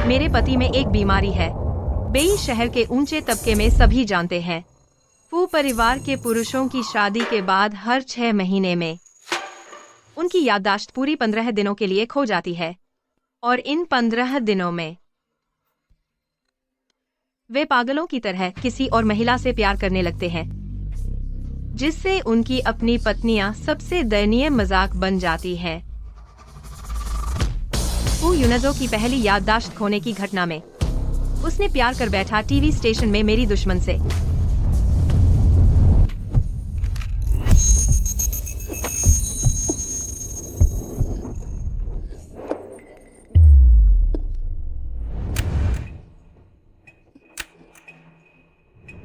मेरे पति में एक बीमारी है। बेई शहर के ऊंचे तबके में सभी जानते हैं। फू परिवार के पुरुषों की शादी के बाद हर 6 महीने में उनकी याददाश्त पूरी 15 दिनों के लिए खो जाती है और इन 15 दिनों में वे पागलों की तरह किसी और महिला से प्यार करने लगते हैं, जिससे उनकी अपनी पत्नियां सबसे दयनीय मजाक बन जाती हैं। फू युनजो की पहली याददाश्त खोने की घटना में उसने प्यार कर बैठा टीवी स्टेशन में मेरी दुश्मन से।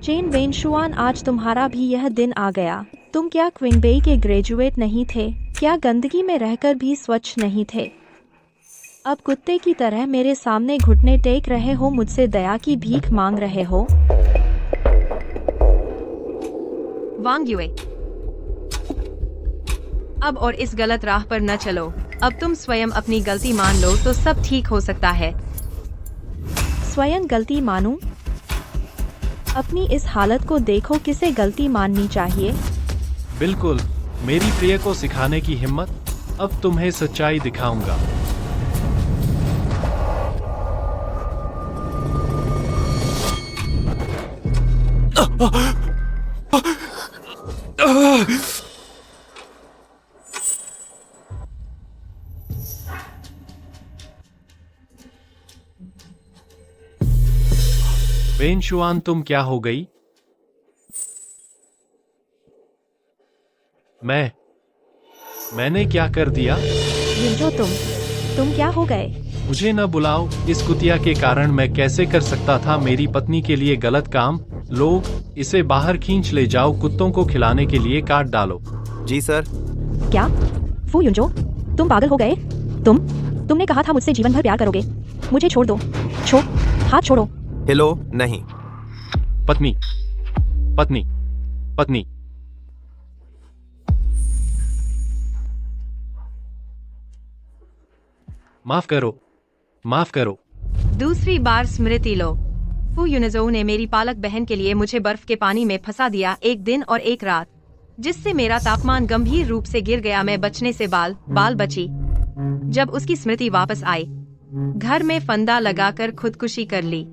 चेन वेनशुआन, आज तुम्हारा भी यह दिन आ गया। तुम क्या क्विंगबेई के ग्रेजुएट नहीं थे? क्या गंदगी में रहकर भी स्वच्छ नहीं थे? अब कुत्ते की तरह मेरे सामने घुटने टेक रहे हो, मुझसे दया की भीख मांग रहे हो। वांग युए, अब और इस गलत राह पर न चलो। अब तुम स्वयं अपनी गलती मान लो तो सब ठीक हो सकता है। स्वयं गलती मानूं? अपनी इस हालत को देखो, किसे गलती माननी चाहिए? बिल्कुल, मेरी प्रिय को सिखाने की हिम्मत। अब तुम्हें सच्चाई दिखाऊंगा। वेनशुआन, तुम क्या हो गई? मैंने क्या कर दिया? युनजो, तुम क्या हो गए? मुझे न बुलाओ। इस कुतिया के कारण मैं कैसे कर सकता था मेरी पत्नी के लिए गलत काम? लोग, इसे बाहर खींच ले जाओ, कुत्तों को खिलाने के लिए काट डालो। जी सर। क्या? फू युनजो, तुम पागल हो गए? तुमने कहा था मुझसे जीवन भर प्यार करोगे। मुझे छोड़ दो। हाथ छोड़ो। हेलो, नहीं। पत्नी पत्नी पत्नी माफ करो। दूसरी बार स्मृति लो। फू युनजो ने मेरी पालक बहन के लिए मुझे बर्फ के पानी में फंसा दिया, एक दिन और एक रात, जिससे मेरा तापमान गंभीर रूप से गिर गया। मैं बचने से बाल बची। जब उसकी स्मृति वापस आई, घर में फंदा लगाकर खुदकुशी कर ली।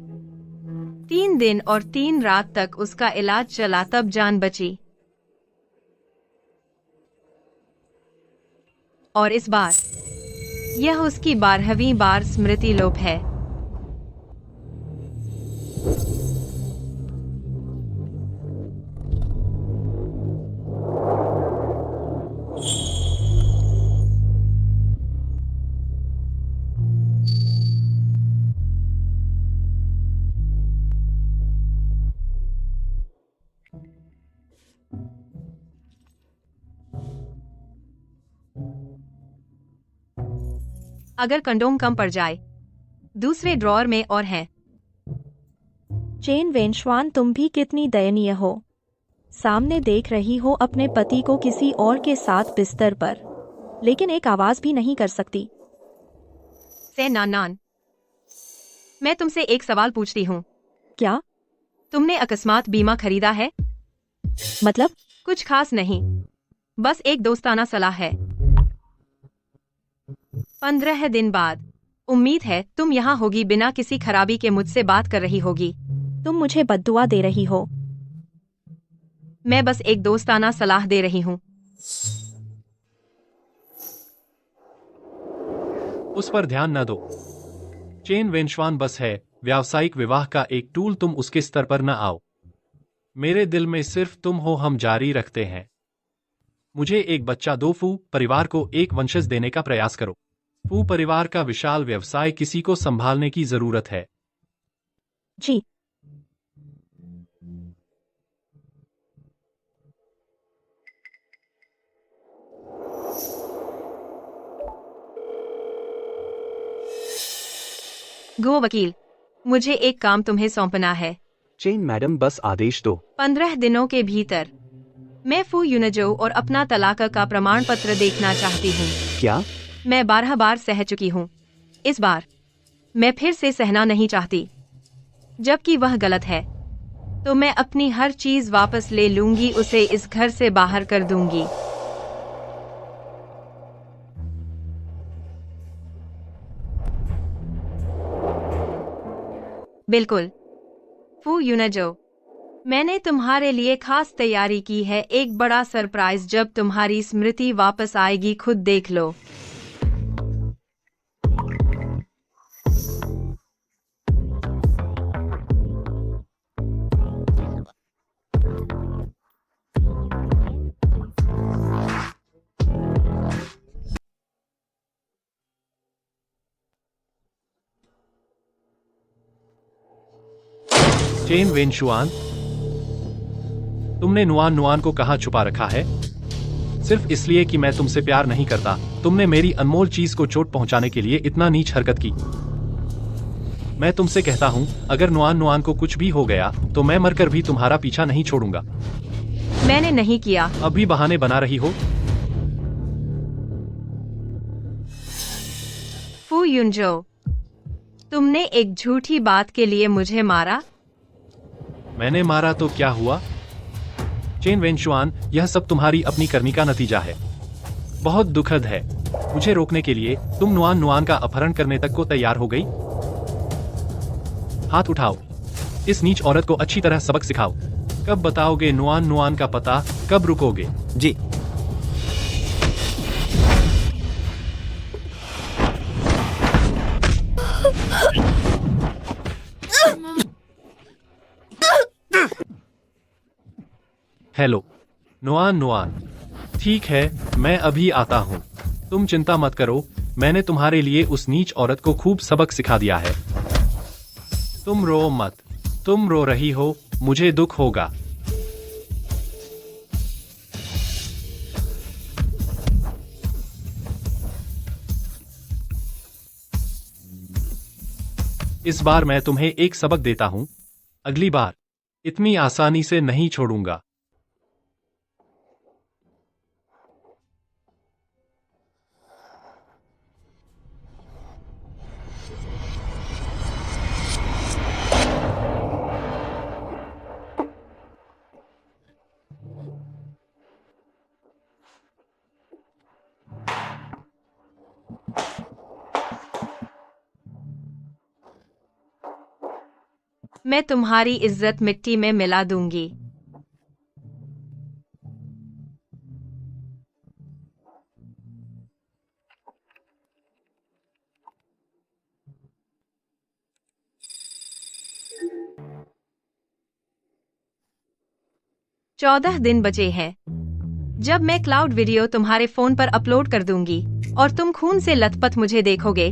3 दिन और 3 रात तक उसका इलाज चला, तब जान बची। और इस बार यह उसकी 12वीं बार स्मृति लोप है। अगर कंडोम कम पड़ जाए, दूसरे ड्रॉअर में और हैं। चेन वेनशुआन, तुम भी कितनी दयनीय हो। सामने देख रही हो अपने पति को किसी और के साथ बिस्तर पर, लेकिन एक आवाज भी नहीं कर सकती। से नान, मैं तुमसे एक सवाल पूछती हूँ। क्या? तुमने अकस्मात बीमा खरीदा है? मतलब? कुछ खास नहीं, बस एक दोस्ताना सलाह है। 15 दिन बाद उम्मीद है तुम यहाँ होगी, बिना किसी खराबी के मुझसे बात कर रही होगी। तुम मुझे बद्दुआ दे रही हो। मैं बस एक दोस्ताना सलाह दे रही हूँ। उस पर ध्यान न दो। चेन वेनशुआन बस है व्यावसायिक विवाह का एक टूल, तुम उसके स्तर पर न आओ। मेरे दिल में सिर्फ तुम हो। हम जारी रखते हैं। मुझे एक बच्चा दो। फू परिवार को एक वंशज देने का प्रयास करो। फू परिवार का विशाल व्यवसाय, किसी को संभालने की जरूरत है। जी। गो वकील, मुझे एक काम तुम्हें सौंपना है। चेन मैडम, बस आदेश दो। 15 दिनों के भीतर मैं फू युनजो और अपना तलाक का प्रमाण पत्र देखना चाहती हूँ। क्या? मैं 12 बार सह चुकी हूँ। इस बार मैं फिर से सहना नहीं चाहती, जबकि वह गलत है। तो मैं अपनी हर चीज वापस ले लूंगी, उसे इस घर से बाहर कर दूंगी। बिल्कुल फू यूनजो, मैंने तुम्हारे लिए खास तैयारी की है, एक बड़ा सरप्राइज। जब तुम्हारी स्मृति वापस आएगी, खुद देख लो। चेन वेनशुआन, तुमने नुआन नुआन को कहाँ छुपा रखा है? सिर्फ इसलिए कि मैं तुमसे प्यार नहीं करता, तुमने मेरी अनमोल चीज को चोट पहुंचाने के लिए इतना नीच हरकत की। मैं तुमसे कहता हूँ, अगर नुआन नुआन को कुछ भी हो गया तो मैं मरकर भी तुम्हारा पीछा नहीं छोड़ूंगा। मैंने नहीं किया। अब भी बहाने बना रही हो। फू युनजो, तुमने एक झूठी बात के लिए मुझे मारा। मैंने मारा तो क्या हुआ? चेन वेनशुआन, यह सब तुम्हारी अपनी करनी का नतीजा है। बहुत दुखद है। मुझे रोकने के लिए तुम नुआन नुआन का अपहरण करने तक को तैयार हो गई। हाथ उठाओ, इस नीच औरत को अच्छी तरह सबक सिखाओ। कब बताओगे नुआन नुआन का पता? कब रुकोगे? जी। हेलो नुआन नुआन, ठीक है, मैं अभी आता हूँ। तुम चिंता मत करो, मैंने तुम्हारे लिए उस नीच औरत को खूब सबक सिखा दिया है। तुम रो मत। तुम रो रही हो, मुझे दुख होगा। इस बार मैं तुम्हें एक सबक देता हूं, अगली बार इतनी आसानी से नहीं छोड़ूंगा। मैं तुम्हारी इज्जत मिट्टी में मिला दूंगी। चौदह दिन बचे हैं। जब मैं क्लाउड वीडियो तुम्हारे फोन पर अपलोड कर दूंगी और तुम खून से लथपथ मुझे देखोगे,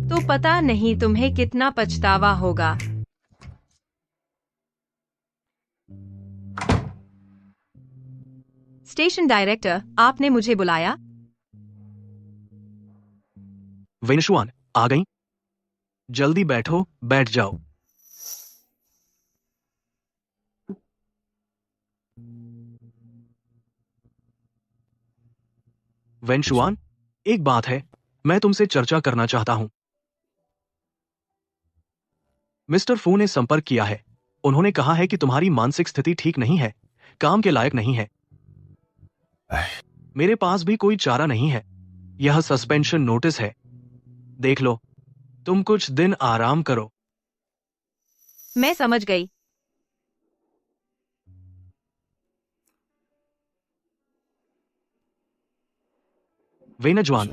तो पता नहीं तुम्हें कितना पछतावा होगा। स्टेशन डायरेक्टर, आपने मुझे बुलाया? वेनशुआन आ गई? जल्दी बैठो, बैठ जाओ। वेनशुआन, एक बात है, मैं तुमसे चर्चा करना चाहता हूं। मिस्टर फू ने संपर्क किया है। उन्होंने कहा है कि तुम्हारी मानसिक स्थिति ठीक नहीं है, काम के लायक नहीं है। मेरे पास भी कोई चारा नहीं है। यह सस्पेंशन नोटिस है। देख लो, तुम कुछ दिन आराम करो। मैं समझ गई। वेनजवान,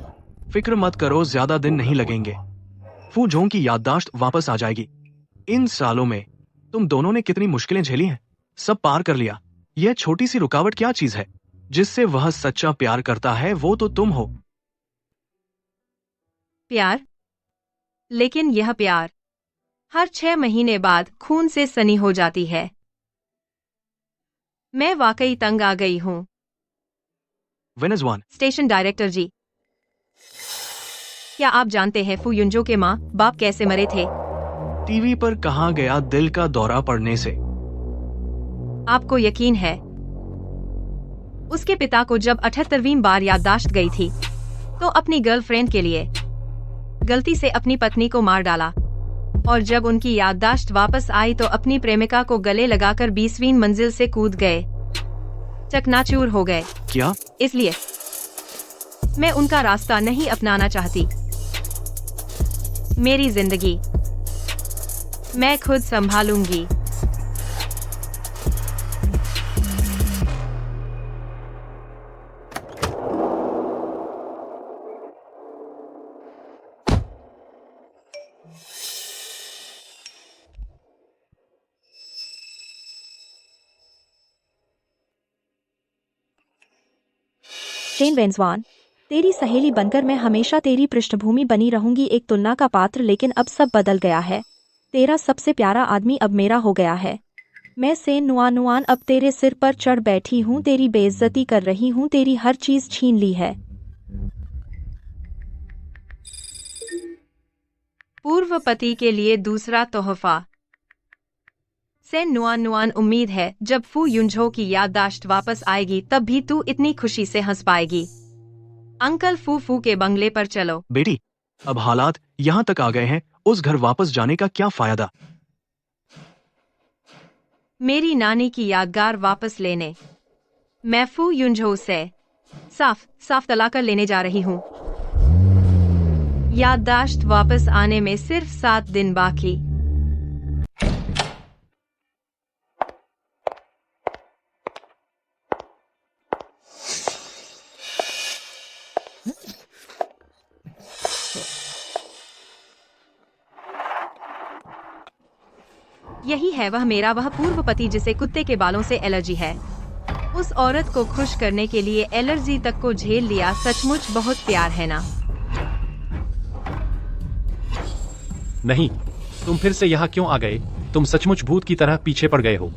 फिक्र मत करो, ज्यादा दिन नहीं लगेंगे। फू जोंग की याददाश्त वापस आ जाएगी। इन सालों में तुम दोनों ने कितनी मुश्किलें झेली हैं, सब पार कर लिया। यह छोटी सी रुकावट क्या चीज है? जिससे वह सच्चा प्यार करता है वो तो तुम हो। प्यार? लेकिन यह प्यार हर 6 महीने बाद खून से सनी हो जाती है। मैं वाकई तंग आ गई हूँ। वेनजवान, स्टेशन डायरेक्टर जी, क्या आप जानते हैं फू युनजो के माँ बाप कैसे मरे थे? टीवी पर कहा गया, दिल का दौरा पड़ने से। आपको यकीन है? उसके पिता को जब 78वीं बार याददाश्त गई थी, तो अपनी गर्लफ्रेंड के लिए गलती से अपनी पत्नी को मार डाला और जब उनकी याददाश्त वापस आई तो अपनी प्रेमिका को गले लगाकर 20वीं मंजिल से कूद गए, चकनाचूर हो गए। क्या? इसलिए मैं उनका रास्ता नहीं अपनाना चाहती। मेरी जिंदगी मैं खुद संभालूंगी। चेन वेन्सवान, तेरी सहेली बनकर मैं हमेशा तेरी पृष्ठभूमि बनी रहूंगी, एक तुलना का पात्र। लेकिन अब सब बदल गया है। तेरा सबसे प्यारा आदमी अब मेरा हो गया है। मैं सेन नुआनुआन अब तेरे सिर पर चढ़ बैठी हूँ, तेरी बेइज्जती कर रही हूँ, तेरी हर चीज छीन ली है। पूर्व पति के लिए दूसरा तोहफा। सेन नुआनुआन, उम्मीद है जब फू युनझो की याददाश्त वापस आएगी तब भी तू इतनी खुशी से हंस पाएगी। अंकल फू फू के बंगले पर चलो। बेटी, अब हालात यहाँ तक आ गए हैं, उस घर वापस जाने का क्या फायदा? मेरी नानी की यादगार वापस लेने मैं फू युनझो से साफ साफ तलाक लेने जा रही हूँ। याददाश्त वापस आने में सिर्फ 7 दिन बाकी। यही है वह पूर्व पति जिसे कुत्ते के बालों से एलर्जी है। उस औरत को खुश करने के लिए एलर्जी तक को झेल लिया। सचमुच बहुत प्यार है ना? नहीं, तुम फिर से यहाँ क्यों आ गए? तुम सचमुच भूत की तरह पीछे पड़ गए हो।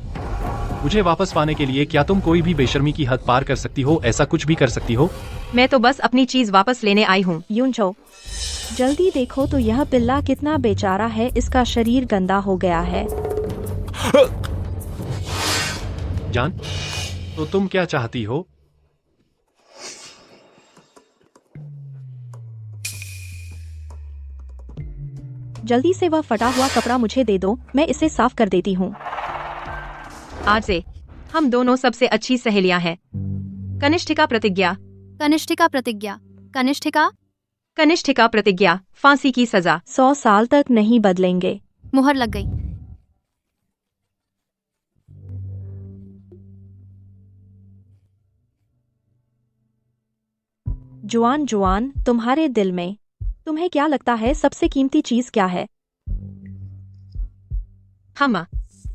मुझे वापस पाने के लिए क्या तुम कोई भी बेशर्मी की हद पार कर सकती हो? ऐसा कुछ भी कर सकती हो? मैं तो बस अपनी चीज वापस लेने आई हूँ। युनझो, जल्दी देखो तो यह पिल्ला कितना बेचारा है, इसका शरीर गंदा हो गया है। जान, तो तुम क्या चाहती हो? जल्दी से वह फटा हुआ कपड़ा मुझे दे दो, मैं इसे साफ कर देती हूँ। आज से हम दोनों सबसे अच्छी सहेलियां हैं। कनिष्ठिका प्रतिज्ञा। कनिष्ठिका प्रतिज्ञा। कनिष्ठिका कनिष्ठिका प्रतिज्ञा, फांसी की सजा। 100 साल तक नहीं बदलेंगे। मुहर लग गई। जुआन जुआन, तुम्हारे दिल में तुम्हें क्या लगता है सबसे कीमती चीज क्या है? हम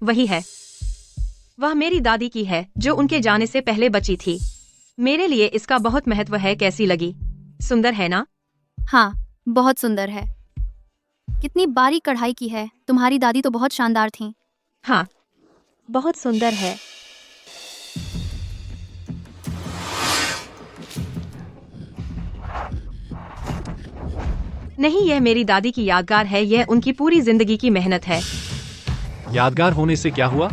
वही है। वह मेरी दादी की है जो उनके जाने से पहले बची थी। मेरे लिए इसका बहुत महत्व है। कैसी लगी? सुंदर है ना? हाँ, बहुत सुंदर है। कितनी बारीक कढ़ाई की है। तुम्हारी दादी तो बहुत शानदार थी। हाँ, बहुत सुंदर है। नहीं, यह मेरी दादी की यादगार है। यह उनकी पूरी जिंदगी की मेहनत है। यादगार होने से क्या हुआ?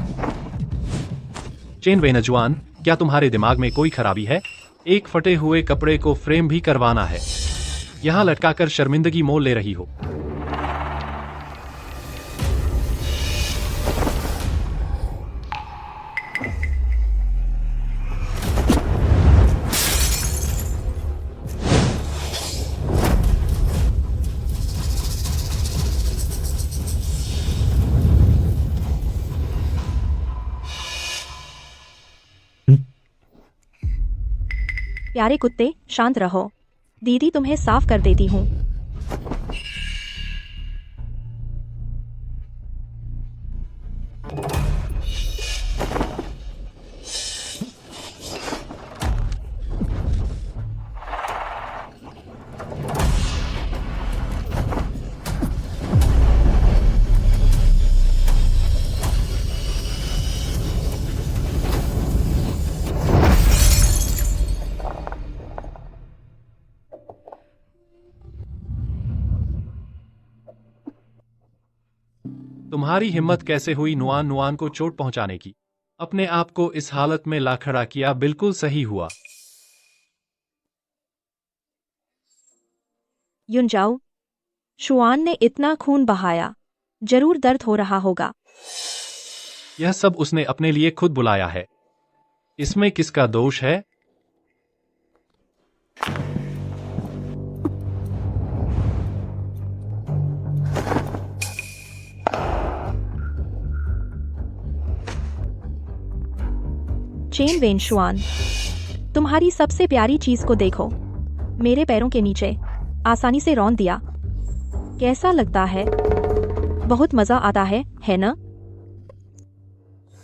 चेन वेनजुआन, क्या तुम्हारे दिमाग में कोई खराबी है? एक फटे हुए कपड़े को फ्रेम भी करवाना है। यहाँ लटकाकर शर्मिंदगी मोल ले रही हो। प्यारे कुत्ते, शांत रहो। दीदी तुम्हें साफ कर देती हूँ। तुम्हारी हिम्मत कैसे हुई नुआन नुआन को चोट पहुंचाने की? अपने आप को इस हालत में ला खड़ा किया। बिल्कुल सही हुआ। युनजाओ, शुआन ने इतना खून बहाया, जरूर दर्द हो रहा होगा। यह सब उसने अपने लिए खुद बुलाया है। इसमें किसका दोष है? चेन वेन शुआन, तुम्हारी सबसे प्यारी चीज को देखो, मेरे पैरों के नीचे आसानी से रौंद दिया। कैसा लगता है? बहुत मजा आता है ना?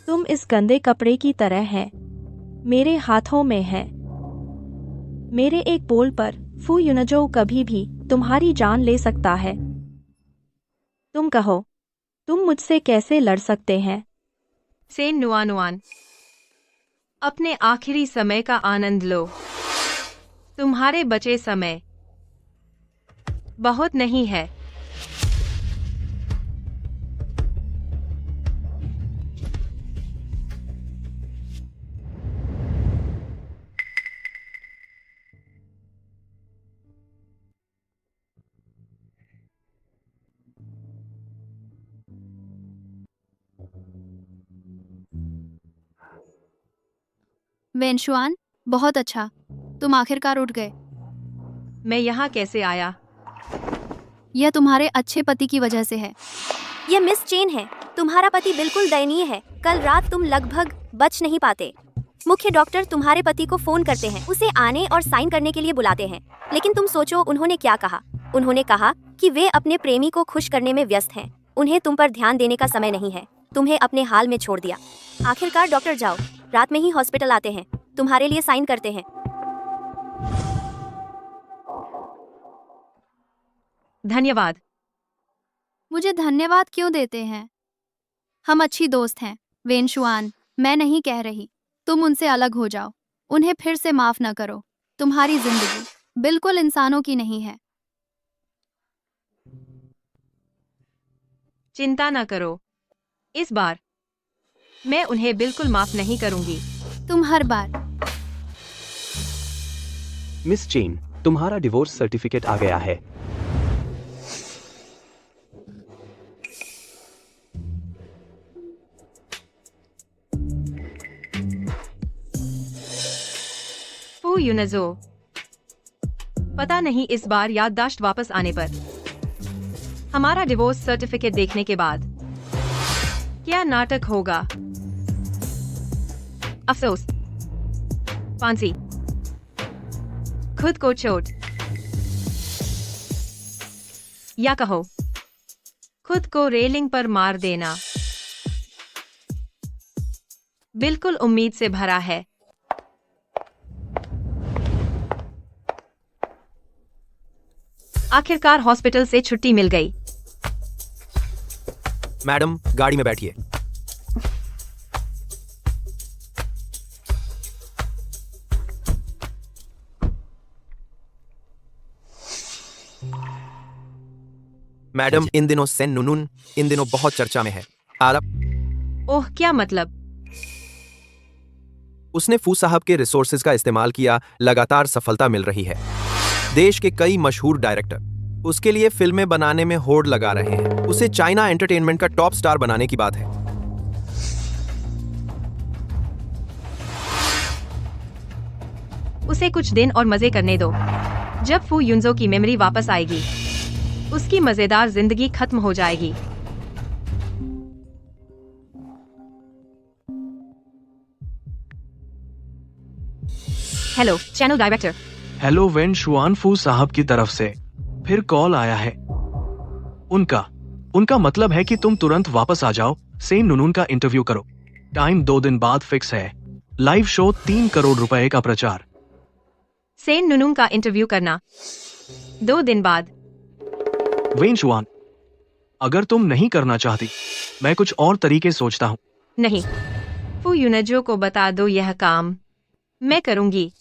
तुम इस गंदे कपड़े की तरह हैं, मेरे हाथों में है। मेरे एक बोल पर फू युनजो कभी भी तुम्हारी जान ले सकता है। तुम कहो, तुम मुझसे कैसे लड़ सकते हैं? सेन नुआनुआन, अपने आखिरी समय का आनंद लो। तुम्हारे बचे समय बहुत नहीं है। वेनशुआन, बहुत अच्छा, तुम आखिरकार उठ गए। मैं यहाँ कैसे आया? यह तुम्हारे अच्छे पति की वजह से है। यह मिस चेन है। तुम्हारा पति बिल्कुल दयनीय है। कल रात तुम लगभग बच नहीं पाते। मुख्य डॉक्टर तुम्हारे पति को फोन करते हैं, उसे आने और साइन करने के लिए बुलाते हैं, लेकिन तुम सोचो उन्होंने क्या कहा। उन्होंने कहा कि वे अपने प्रेमी को खुश करने में व्यस्त हैं, उन्हें तुम पर ध्यान देने का समय नहीं है, तुम्हें अपने हाल में छोड़ दिया। आखिरकार डॉक्टर जाओ, रात में ही हॉस्पिटल आते हैं, तुम्हारे लिए साइन करते हैं। धन्यवाद। मुझे धन्यवाद क्यों देते हैं? हम अच्छी दोस्त हैं। वेनशुआन, मैं नहीं कह रही तुम उनसे अलग हो जाओ, उन्हें फिर से माफ न करो। तुम्हारी जिंदगी बिल्कुल इंसानों की नहीं है। चिंता न करो, इस बार मैं उन्हें बिल्कुल माफ नहीं करूंगी। तुम हर बार। मिस चेन, तुम्हारा डिवोर्स सर्टिफिकेट आ गया है। फू युनजो, पता नहीं इस बार याददाश्त वापस आने पर हमारा डिवोर्स सर्टिफिकेट देखने के बाद क्या नाटक होगा। अफसोस, फांसी, खुद को चोट, या कहो खुद को रेलिंग पर मार देना, बिल्कुल उम्मीद से भरा है। आखिरकार हॉस्पिटल से छुट्टी मिल गई। मैडम, गाड़ी में बैठिए। मैडम, इन दिनों सेन नुनुन इन दिनों बहुत चर्चा में है। ओह, क्या मतलब? उसने फू साहब के रिसोर्सेज का इस्तेमाल किया, लगातार सफलता मिल रही है। देश के कई मशहूर डायरेक्टर उसके लिए फिल्में बनाने में होड़ लगा रहे हैं। उसे चाइना एंटरटेनमेंट का टॉप स्टार बनाने की बात है। उसे कुछ दिन और मजे करने दो। जब फू युनजो की मेमोरी वापस आएगी, उसकी मजेदार जिंदगी खत्म हो जाएगी। Hello channel director. हेलो वेनशुआन, फू साहब की तरफ से फिर कॉल आया है। उनका मतलब है कि तुम तुरंत वापस आ जाओ, सेन नुनून का इंटरव्यू करो। टाइम 2 दिन बाद फिक्स है। लाइव शो, 3 करोड़ रुपए का प्रचार। सेन नुनुन का इंटरव्यू करना 2 दिन बाद। वेनशुआन, अगर तुम नहीं करना चाहती, मैं कुछ और तरीके सोचता हूँ। नहीं, फू युनजो को बता दो यह काम मैं करूंगी।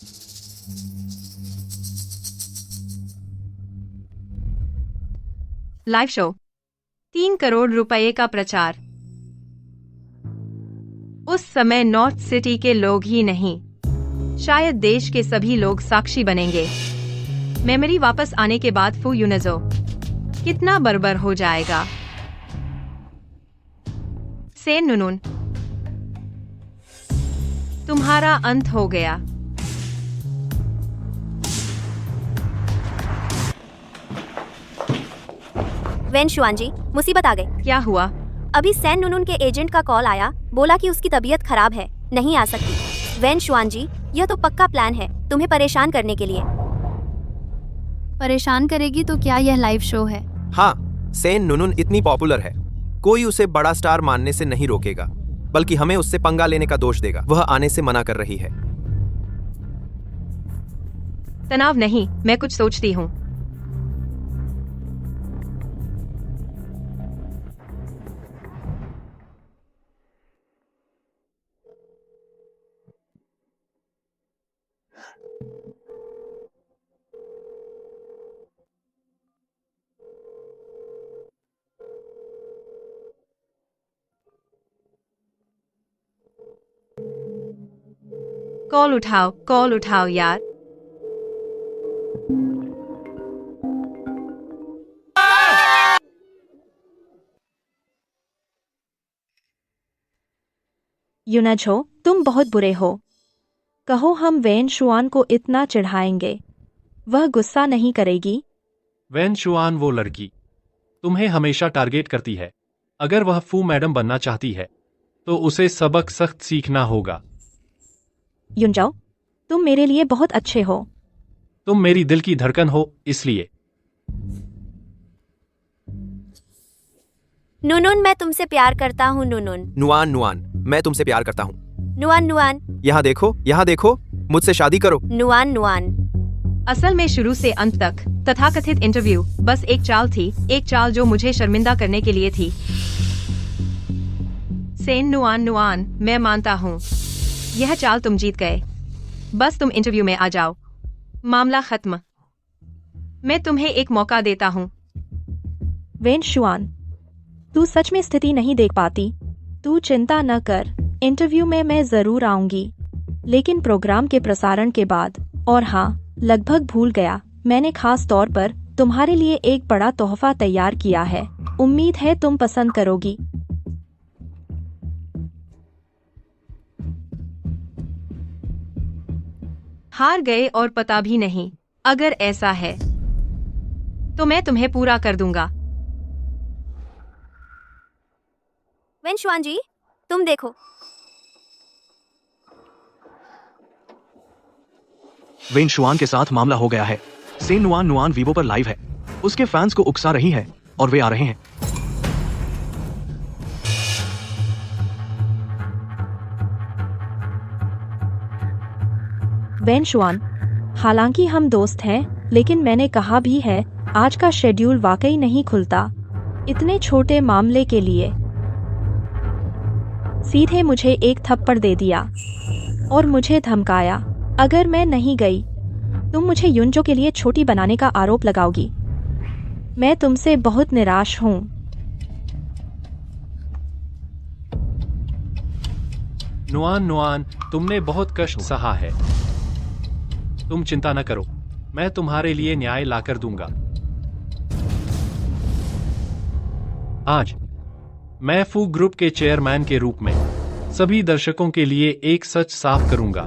लाइव शो, 3 करोड़ रुपए का प्रचार। उस समय नॉर्थ सिटी के लोग ही नहीं, शायद देश के सभी लोग साक्षी बनेंगे। मेमोरी वापस आने के बाद फू युनजो कितना बर्बर हो जाएगा। सेन नुनून, तुम्हारा अंत हो गया। वेन शुआन जी, मुसीबत आ गई। क्या हुआ? अभी सैन नुनून के एजेंट का कॉल आया, बोला कि उसकी तबीयत खराब है, नहीं आ सकती। वेन शुआन जी, यह तो पक्का प्लान है तुम्हें परेशान करने के लिए। परेशान करेगी तो क्या यह लाइव शो है? हाँ, सेन नुनुन इतनी पॉपुलर है, कोई उसे बड़ा स्टार मानने से नहीं रोकेगा, बल्कि हमें उससे पंगा लेने का दोष देगा। वह आने से मना कर रही है। तनाव नहीं, मैं कुछ सोचती हूँ। कॉल उठाओ यार। यूनझो, तुम बहुत बुरे हो। कहो हम वेन शुआन को इतना चिढ़ाएंगे, वह गुस्सा नहीं करेगी। वेन शुआन वो लड़की तुम्हें हमेशा टारगेट करती है। अगर वह फू मैडम बनना चाहती है तो उसे सबक सख्त सीखना होगा। युनजाओ, तुम मेरे लिए बहुत अच्छे हो। तुम मेरी दिल की धड़कन हो, इसलिए। नुनून, मैं तुमसे प्यार करता हूँ। नुनून। नुआन नुआन, मैं तुमसे प्यार करता हूँ। नुआन नुआन। यहाँ देखो, मुझसे शादी करो। नुआन नुआन। असल में शुरू से अंत तक तथाकथित इंटरव्यू बस एक चाल थी, एक चाल जो मुझे शर्मिंदा करने के लिए थी। सेन नुआन नुआन, मैं मानता हूँ, यह चाल तुम जीत गए। बस तुम इंटरव्यू में आ जाओ, मामला खत्म। मैं तुम्हें एक मौका देता हूँ। वेन शुआन, तू सच में स्थिति नहीं देख पाती। तू चिंता न कर, इंटरव्यू में मैं जरूर आऊंगी, लेकिन प्रोग्राम के प्रसारण के बाद। और हाँ, लगभग भूल गया, मैंने खास तौर पर तुम्हारे लिए एक बड़ा तोहफा तैयार किया है। उम्मीद है तुम पसंद करोगी। हार गए और पता भी नहीं। अगर ऐसा है तो मैं तुम्हें पूरा कर दूंगा। वेन शुआन जी, तुम देखो। वेन शुआन के साथ मामला हो गया है। सेन नुआन नुआन वीवो पर लाइव है, उसके फैंस को उकसा रही है और वे आ रहे हैं। वेन शुआन, हालांकि हम दोस्त हैं, लेकिन मैंने कहा भी है, आज का शेड्यूल वाकई नहीं खुलता इतने छोटे मामले के लिए। सीधे मुझे एक थप्पड़ दे दिया और मुझे धमकाया। अगर मैं नहीं गई, तुम मुझे युनजो के लिए छोटी बनाने का आरोप लगाओगी। मैं तुमसे बहुत निराश हूँ। नुआन नुआन, तुमने बहुत कष्ट सहा है। तुम चिंता न करो, मैं तुम्हारे लिए न्याय लाकर दूंगा। आज मैं फू ग्रुप के चेयरमैन के रूप में सभी दर्शकों के लिए एक सच साफ करूंगा।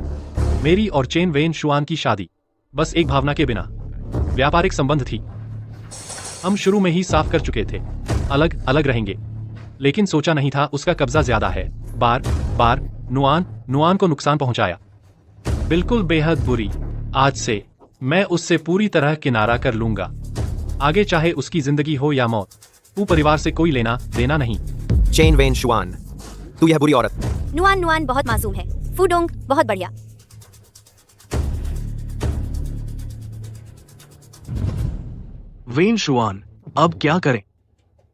मेरी और चेन वेन शुआन की शादी बस एक भावना के बिना व्यापारिक संबंध थी। हम शुरू में ही साफ कर चुके थे, अलग अलग रहेंगे, लेकिन सोचा नहीं था उसका कब्जा ज्यादा है। बार बार नुआन को नुकसान पहुंचाया, बिल्कुल बेहद बुरी। आज से मैं उससे पूरी तरह किनारा कर लूंगा। आगे चाहे उसकी जिंदगी हो या मौत, वो परिवार से कोई लेना देना नहीं। चेन वेन शुआन, तू यह बुरी औरत। नुआन नुआन बहुत मासूम है। फूडोंग बहुत बढ़िया। वेन शुआन, अब क्या करें?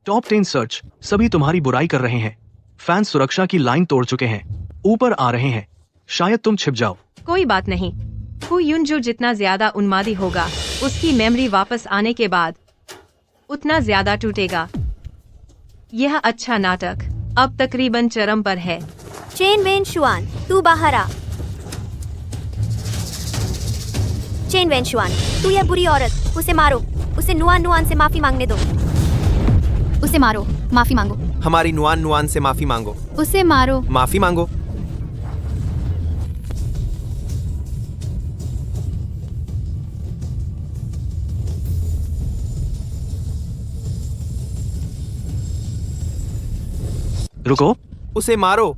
टॉप 10 सर्च, सभी तुम्हारी बुराई कर रहे हैं। फैंस सुरक्षा की लाइन तोड़ चुके हैं, ऊपर आ रहे हैं। शायद तुम छिप जाओ। कोई बात नहीं, फू युनजो जितना ज्यादा उन्मादी होगा, उसकी मेमोरी वापस आने के बाद उतना ज्यादा टूटेगा। यह अच्छा नाटक अब तकरीबन चरम पर है। चेन वेन शुआन, तू बाहर आ। चेन वेन शुआन, तू यह बुरी औरत, उसे मारो। उसे नुआन नुआन से माफी मांगने दो। उसे मारो, माफी मांगो। हमारी नुआन नुआन से माफी मांगो। उसे मारो। माफी मांगो। रुको, उसे मारो।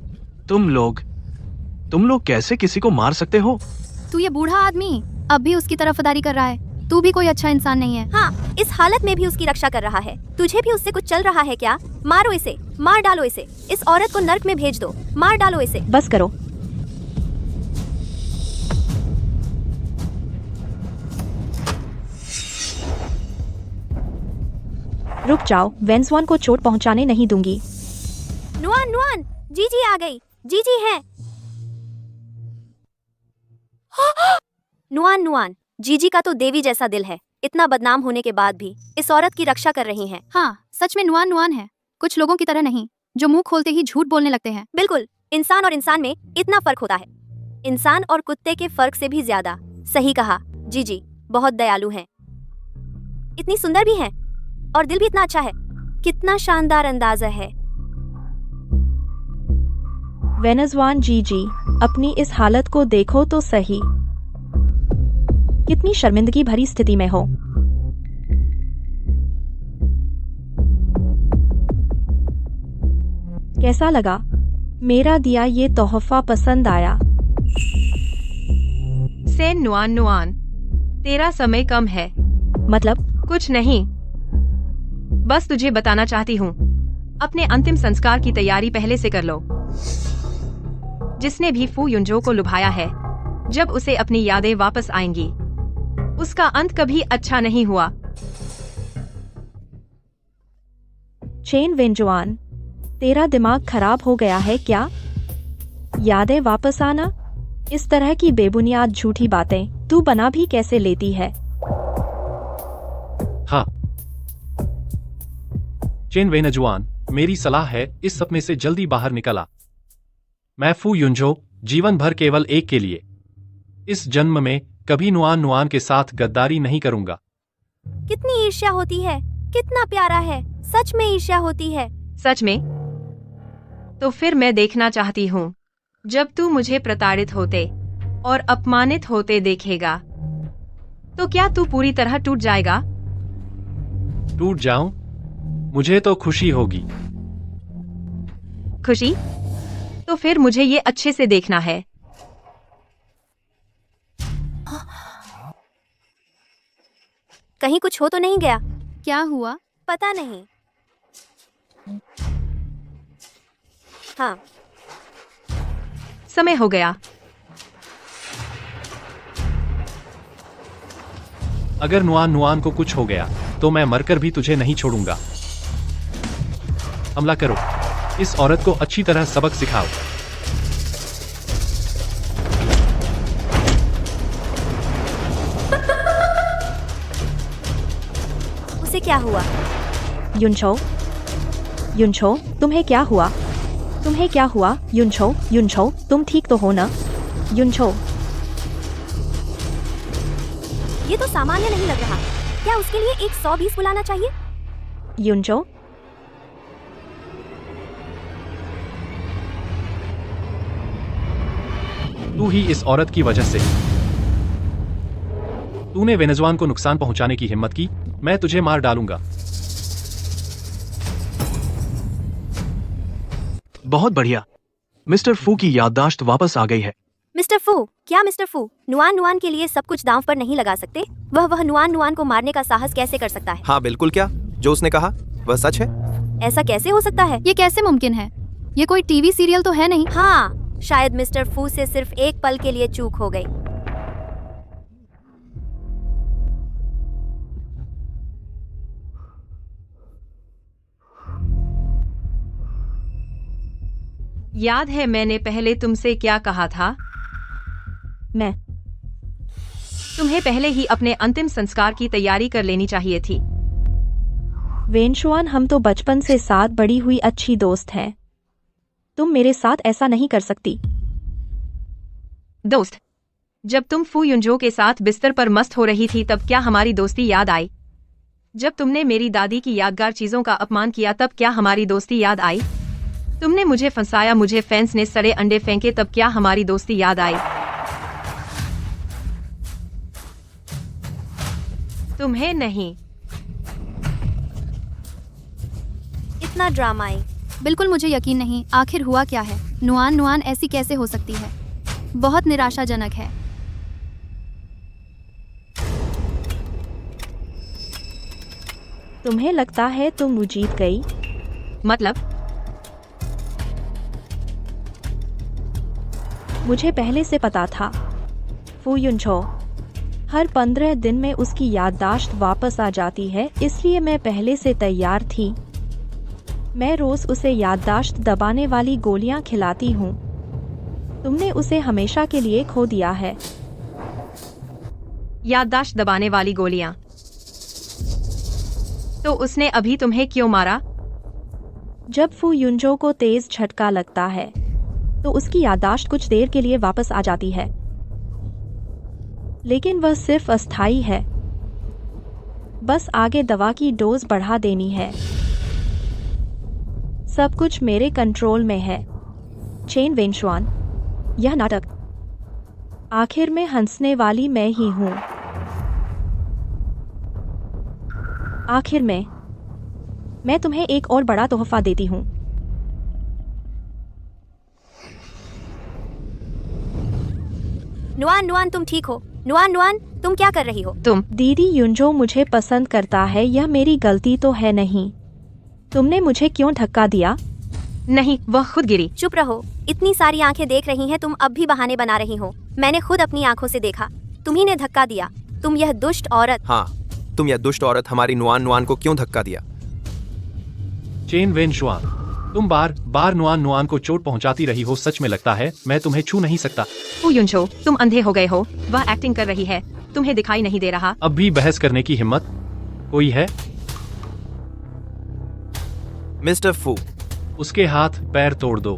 तुम लोग कैसे किसी को मार सकते हो? तू ये बूढ़ा आदमी अब भी उसकी तरफदारी कर रहा है। तू भी कोई अच्छा इंसान नहीं है। हाँ, इस हालत में भी उसकी रक्षा कर रहा है। तुझे भी उससे कुछ चल रहा है क्या? मारो इसे, मार डालो इसे। इस औरत को नर्क में भेज दो, मार डालो इसे। बस करो। रुक जाओ, वेंसवान को चोट पहुंचाने नहीं दूंगी। नुआन नुआन, जीजी आ गई। जीजी है। नुआन नुआन, जीजी का तो देवी जैसा दिल है। इतना बदनाम होने के बाद भी इस औरत की रक्षा कर रही हैं। हाँ, सच में नुआन नुआन है, कुछ लोगों की तरह नहीं जो मुंह खोलते ही झूठ बोलने लगते हैं। बिल्कुल, इंसान और इंसान में इतना फर्क होता है, इंसान और कुत्ते के फर्क से भी ज्यादा। सही कहा, जीजी बहुत दयालु हैं, इतनी सुंदर भी हैं और दिल भी इतना अच्छा है। कितना शानदार अंदाजा है। वेनेज़वान जीजी, अपनी इस हालत को देखो तो सही। कितनी शर्मिंदगी भरी स्थिति में हो। कैसा लगा? मेरा दिया ये तोहफा पसंद आया? सेन नुआन नुआन, तेरा समय कम है। मतलब? कुछ नहीं, बस तुझे बताना चाहती हूँ, अपने अंतिम संस्कार की तैयारी पहले से कर लो। जिसने भी फू युनजो को लुभाया है, जब उसे अपनी यादें वापस आएंगी, उसका अंत कभी अच्छा नहीं हुआ। चेन वेंजुआन, तेरा दिमाग खराब हो गया है क्या? यादें वापस आना? इस तरह की बेबुनियाद झूठी बातें तू बना भी कैसे लेती है? हाँ, चेन वेनजुआन, मेरी सलाह है इस सपने से जल्दी बाहर निकल आ। मैं फू युनजो, जीवन भर केवल एक के लिए, इस जन्म में कभी नुआन नुआन के साथ गद्दारी नहीं करूंगा। कितनी ईर्ष्या होती है, कितना प्यारा है, सच में ईर्ष्या होती है। सच में? तो फिर मैं देखना चाहती हूँ जब तू मुझे प्रताड़ित होते और अपमानित होते देखेगा, तो क्या तू पूरी तरह टूट जाएगा? टूट जाऊं? मुझे तो खुशी होगी। खुशी? तो फिर मुझे ये अच्छे से देखना है। कहीं कुछ हो तो नहीं गया? क्या हुआ? पता नहीं। हाँ, समय हो गया। अगर नुआन नुआन को कुछ हो गया तो मैं मरकर भी तुझे नहीं छोड़ूंगा। हमला करो, इस औरत को अच्छी तरह सबक सिखाओ। उसे क्या हुआ? युनछो, युनछो, तुम्हें क्या हुआ? तुम्हें क्या हुआ? युनछो, युनछो, तुम ठीक तो हो ना? युनछो, ये तो सामान्य नहीं लग रहा। क्या उसके लिए 120 बुलाना चाहिए? युनछो, तू ही इस औरत की वजह से। तूने वेनेजुआन को नुकसान पहुंचाने की हिम्मत की, मैं तुझे मार डालूंगा। बहुत बढ़िया, मिस्टर फू की याददाश्त वापस आ गई है। मिस्टर फू, क्या मिस्टर फू नुआन नुआन के लिए सब कुछ दांव पर नहीं लगा सकते? वह नुआन नुआन को मारने का साहस कैसे कर सकता है? हाँ बिल्कुल, क्या जो उसने कहा वह सच है। ऐसा कैसे हो सकता है? ये कैसे मुमकिन है? ये कोई टीवी सीरियल तो है नहीं। हाँ, शायद मिस्टर फू से सिर्फ एक पल के लिए चूक हो गई। याद है मैंने पहले तुमसे क्या कहा था? मैं तुम्हें पहले ही अपने अंतिम संस्कार की तैयारी कर लेनी चाहिए थी। वेनशुआन, हम तो बचपन से साथ बड़ी हुई अच्छी दोस्त हैं। तुम मेरे साथ ऐसा नहीं कर सकती। दोस्त? जब तुम फू युनजो के साथ बिस्तर पर मस्त हो रही थी तब क्या हमारी दोस्ती याद आई? जब तुमने मेरी दादी की यादगार चीजों का अपमान किया तब क्या हमारी दोस्ती याद आई? तुमने मुझे फंसाया, मुझे फैंस ने सड़े अंडे फेंके तब क्या हमारी दोस्ती याद आई? तुम्हें नहीं। इतना ड्रामाई। बिल्कुल मुझे यकीन नहीं। आखिर हुआ क्या है? नुआन ऐसी कैसे हो सकती है? बहुत निराशाजनक है। तुम्हें लगता है तुम जीत गई? मतलब? मुझे पहले से पता था। फू युनछो, हर 15 दिन में उसकी याददाश्त वापस आ जाती है, इसलिए मैं पहले से तैयार थी। मैं रोज उसे याददाश्त दबाने वाली गोलियां खिलाती हूँ। तुमने उसे हमेशा के लिए खो दिया है। याददाश्त दबाने वाली गोलियां? तो उसने अभी तुम्हें क्यों मारा? जब फू युनजो को तेज झटका लगता है तो उसकी याददाश्त कुछ देर के लिए वापस आ जाती है, लेकिन वह सिर्फ अस्थायी है। बस आगे दवा की डोज बढ़ा देनी है। सब कुछ मेरे कंट्रोल में है। चेन वेनशुआन, यह नाटक। आखिर में हंसने वाली मैं ही हूं। आखिर में मैं तुम्हें एक और बड़ा तोहफा देती हूं। नुआन तुम ठीक हो? नुआन तुम क्या कर रही हो? तुम? दीदी युनजो मुझे पसंद करता है, यह मेरी गलती तो है नहीं। तुमने मुझे क्यों धक्का दिया? नहीं, वह खुद गिरी। चुप रहो। इतनी सारी आंखें देख रही हैं, तुम अब भी बहाने बना रही हो। मैंने खुद अपनी आंखों से देखा। तुम्ही ने धक्का दिया। तुम यह दुष्ट औरत। हाँ, तुम यह दुष्ट औरत हमारी नुआन को क्यों धक्का दिया? चेन वेनशुआन, तुम बार बार नुआन को चोट पहुंचाती रही हो। सच में लगता है मैं तुम्हें छू नहीं सकता। फू युनछो, तुम अंधे हो गए हो। वह एक्टिंग कर रही है, तुम्हें दिखाई नहीं दे रहा? अब भी बहस करने की हिम्मत कोई है? मिस्टर फू, उसके हाथ पैर तोड़ दो।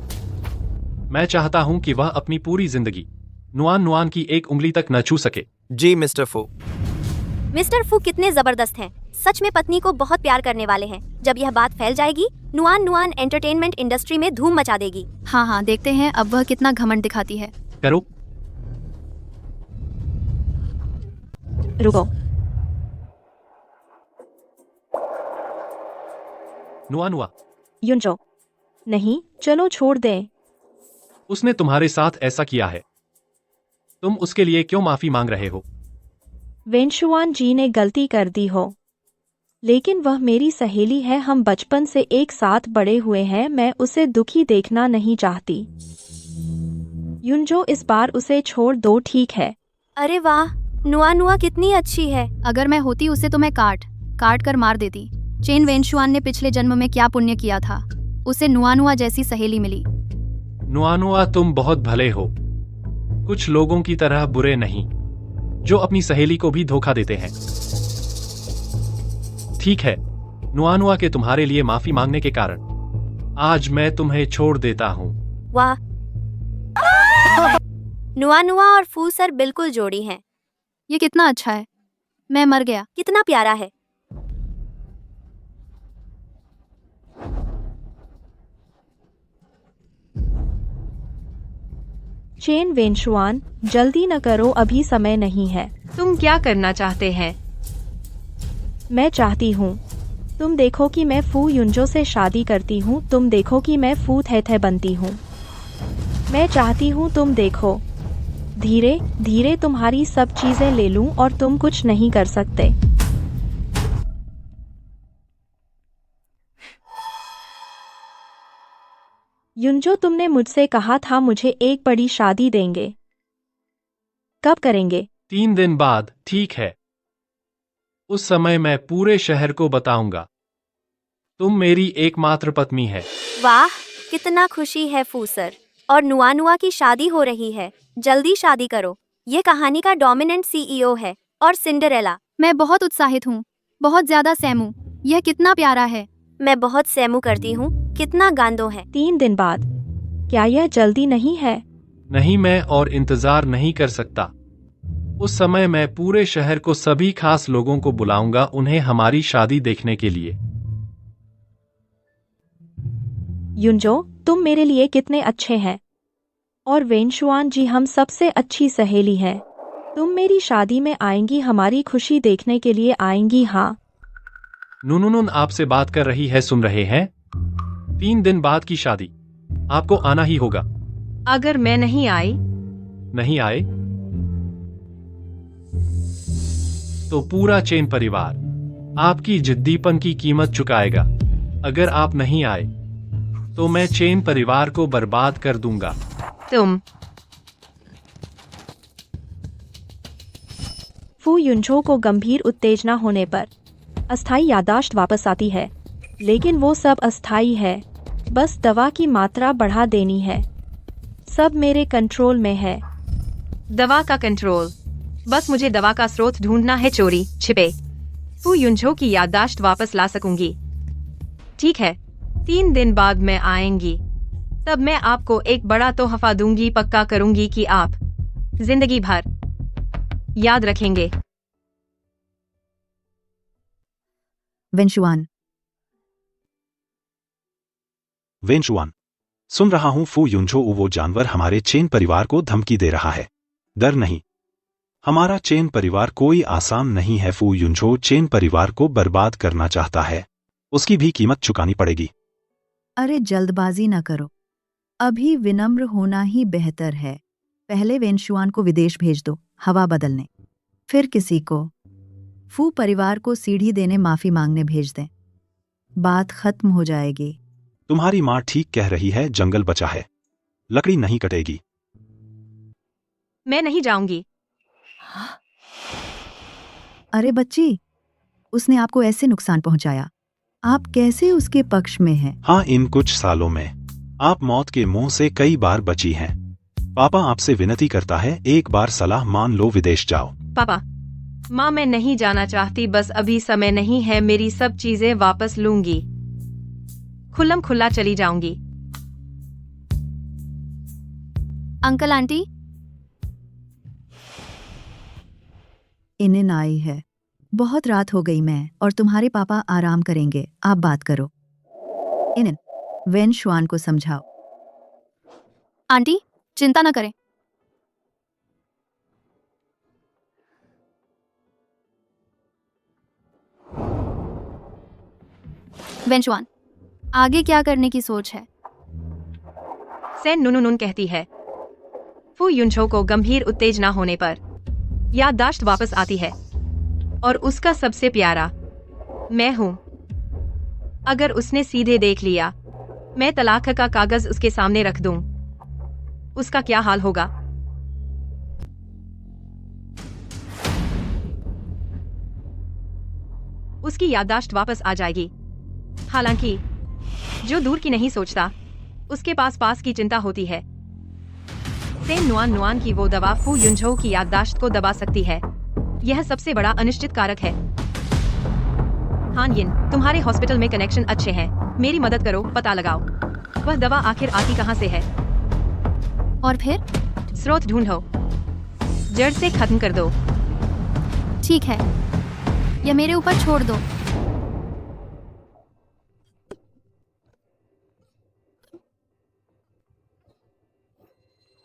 मैं चाहता हूं कि वह अपनी पूरी जिंदगी नुआन की एक उंगली तक न छू सके। जी मिस्टर फू। मिस्टर फू कितने जबरदस्त हैं। सच में पत्नी को बहुत प्यार करने वाले हैं। जब यह बात फैल जाएगी, नुआन एंटरटेनमेंट इंडस्ट्री में धूम मचा देगी। हाँ, देखते हैं अब वह कितना घमंड दिखाती है। करो। रुको। नुआ, युनजो, नहीं, चलो छोड़ दें। उसने तुम्हारे साथ ऐसा किया है, तुम उसके लिए क्यों माफी मांग रहे हो? वेनशुआन जी ने गलती कर दी हो, लेकिन वह मेरी सहेली है। हम बचपन से एक साथ बड़े हुए हैं। मैं उसे दुखी देखना नहीं चाहती। युनजो, इस बार उसे छोड़ दो, ठीक है? अरे वाह, नुआ कितनी अच्छी है। अगर मैं होती उसे तो मैं काट कर मार देती। चेन वेनशुआन ने पिछले जन्म में क्या पुण्य किया था, उसे नुआ जैसी सहेली मिली। नुआ, तुम बहुत भले हो। कुछ लोगों की तरह बुरे नहीं, जो अपनी सहेली को भी धोखा देते हैं। ठीक है, नुआ के तुम्हारे लिए माफी मांगने के कारण आज मैं तुम्हें छोड़ देता हूँ। वाह, नुआ और फू सर बिल्कुल जोड़ी हैं। ये कितना अच्छा है। मैं मर गया। कितना प्यारा है। चेन वेनशुआन, जल्दी न करो, अभी समय नहीं है। तुम क्या करना चाहते हैं? मैं चाहती हूँ तुम देखो कि मैं फू युनजो से शादी करती हूँ। तुम देखो कि मैं फू थे बनती हूँ। मैं चाहती हूँ तुम देखो। धीरे धीरे तुम्हारी सब चीजें ले लूं और तुम कुछ नहीं कर सकते। युनजो, तुमने मुझसे कहा था मुझे एक बड़ी शादी देंगे। कब करेंगे? 3 दिन बाद, ठीक है। उस समय मैं पूरे शहर को बताऊंगा तुम मेरी एकमात्र पत्नी है। वाह, कितना खुशी है फू सर। और नुआ की शादी हो रही है। जल्दी शादी करो। ये कहानी का डोमिनेंट सीईओ है और सिंडरेला। मैं बहुत उत्साहित हूँ, बहुत ज्यादा सैमू। यह कितना प्यारा है। मैं बहुत सैमू करती हूँ। कितना गांदो है। 3 दिन बाद? क्या यह जल्दी नहीं है? नहीं, मैं और इंतजार नहीं कर सकता। उस समय मैं पूरे शहर को सभी खास लोगों को बुलाऊंगा उन्हें हमारी शादी देखने के लिए। युनजो, तुम मेरे लिए कितने अच्छे हैं। और वेनशुआन जी, हम सबसे अच्छी सहेली हैं। तुम मेरी शादी में आएंगी, हमारी खुशी देखने के लिए आएंगी। हाँ। नुनुनुन आपसे बात कर रही है, सुन रहे हैं? 3 दिन बाद की शादी, आपको आना ही होगा। अगर मैं नहीं आई? नहीं आए तो पूरा चेन परिवार आपकी जिद्दीपन की कीमत चुकाएगा। अगर आप नहीं आए तो मैं चेन परिवार को बर्बाद कर दूंगा। तुम फू युनझो को गंभीर उत्तेजना होने पर अस्थायी याददाश्त वापस आती है, लेकिन वो सब अस्थायी है। बस दवा की मात्रा बढ़ा देनी है। सब मेरे कंट्रोल में है। दवा का कंट्रोल? बस मुझे दवा का स्रोत ढूंढना है, चोरी छिपे फू युनझो की याददाश्त वापस ला सकूंगी। ठीक है, 3 दिन बाद मैं आएंगी। तब मैं आपको एक बड़ा तोहफा दूंगी। पक्का करूंगी कि आप जिंदगी भर याद रखेंगे। वेनशुआन। वेनशुआन, सुन रहा हूं फू युनझो वो जानवर हमारे चेन परिवार को धमकी दे रहा है। डर नहीं, हमारा चेन परिवार कोई आसान नहीं है। फू युनझो चेन परिवार को बर्बाद करना चाहता है, उसकी भी कीमत चुकानी पड़ेगी। अरे जल्दबाजी न करो, अभी विनम्र होना ही बेहतर है। पहले वेनशुआन को विदेश भेज दो हवा बदलने, फिर किसी को फू परिवार को सीढ़ी देने माफी मांगने भेज दें। बात खत्म हो जाएगी। तुम्हारी माँ ठीक कह रही है, जंगल बचा है, लकड़ी नहीं कटेगी। मैं नहीं जाऊंगी। अरे बच्ची, उसने आपको ऐसे नुकसान पहुंचाया, आप कैसे उसके पक्ष में हैं? हाँ, इन कुछ सालों में आप मौत के मुंह से कई बार बची हैं। पापा आपसे विनती करता है, एक बार सलाह मान लो, विदेश जाओ। पापा, माँ, मैं नहीं जाना चाहती, बस अभी समय नहीं है। मेरी सब चीजें वापस लूंगी, खुल्लम खुल्ला चली जाऊंगी। अंकल आंटी, इन्हें आई है। बहुत रात हो गई, मैं और तुम्हारे पापा आराम करेंगे, आप बात करो। इन्हें वेनशुआन को समझाओ। आंटी चिंता न करें। वेनशुआन, आगे क्या करने की सोच है? सेन नुनुनुन कहती है। फू युनझो को गंभीर उत्तेजना होने पर याददाश्त वापस आती है और उसका सबसे प्यारा मैं हूं। अगर उसने सीधे देख लिया, मैं तलाक का कागज उसके सामने रख दूं, उसका क्या हाल होगा? उसकी याददाश्त वापस आ जाएगी। हालांकि जो दूर की नहीं सोचता, उसके पास की चिंता होती है। सेन नुआन नुआन की वो दवा फू युनझो की याददाश्त को दबा सकती है। यह सबसे बड़ा अनिश्चित कारक है। हान यिन, तुम्हारे हॉस्पिटल में कनेक्शन अच्छे हैं, मेरी मदद करो, पता लगाओ वह दवा आखिर आती कहां से है। और फिर स्रोत ढूंढो, जड़ से खत्म कर दो। ठीक है, या मेरे ऊपर छोड़ दो।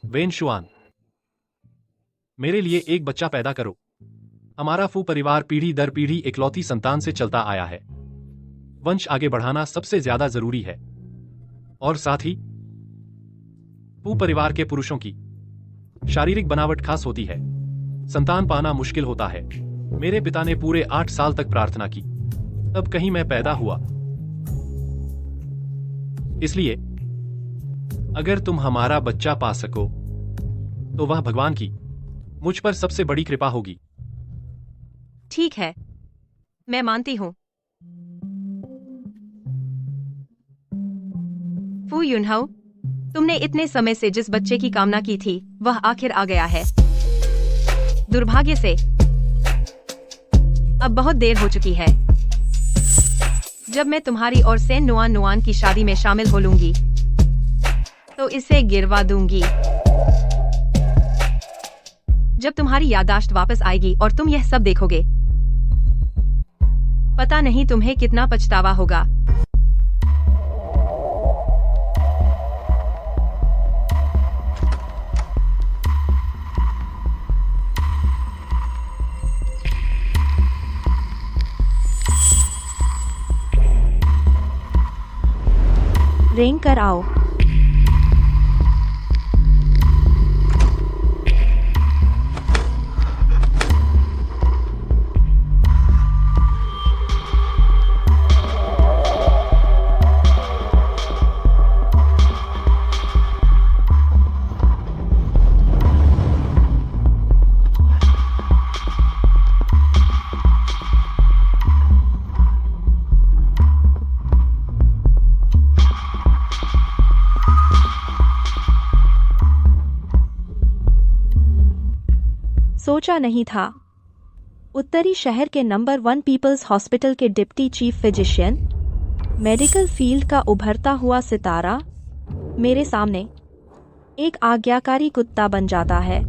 वेनशुआन, मेरे लिए एक बच्चा पैदा करो। हमारा फू परिवार पीढ़ी दर पीढ़ी इकलौती संतान से चलता आया है। वंश आगे बढ़ाना सबसे ज्यादा जरूरी है। और साथ ही फू परिवार के पुरुषों की शारीरिक बनावट खास होती है, संतान पाना मुश्किल होता है। मेरे पिता ने पूरे 8 साल तक प्रार्थना की, तब कहीं मैं पैदा हुआ। इसलिए अगर तुम हमारा बच्चा पा सको तो वह भगवान की मुझ पर सबसे बड़ी कृपा होगी। ठीक है, मैं मानती हूं। फू युनहो, तुमने इतने समय से जिस बच्चे की कामना की थी, वह आखिर आ गया है। दुर्भाग्य से अब बहुत देर हो चुकी है। जब मैं तुम्हारी और सेन नुआन नुआन की शादी में शामिल हो लूंगी तो इसे गिरवा दूंगी। जब तुम्हारी याददाश्त वापस आएगी और तुम यह सब देखोगे, पता नहीं तुम्हें कितना पछतावा होगा। रेंग कर आओ। सोचा नहीं था। उत्तरी शहर के नंबर 1 पीपल्स हॉस्पिटल के deputy chief physician, medical field का उभरता हुआ सितारा, मेरे सामने एक आज्ञाकारी कुत्ता बन जाता है।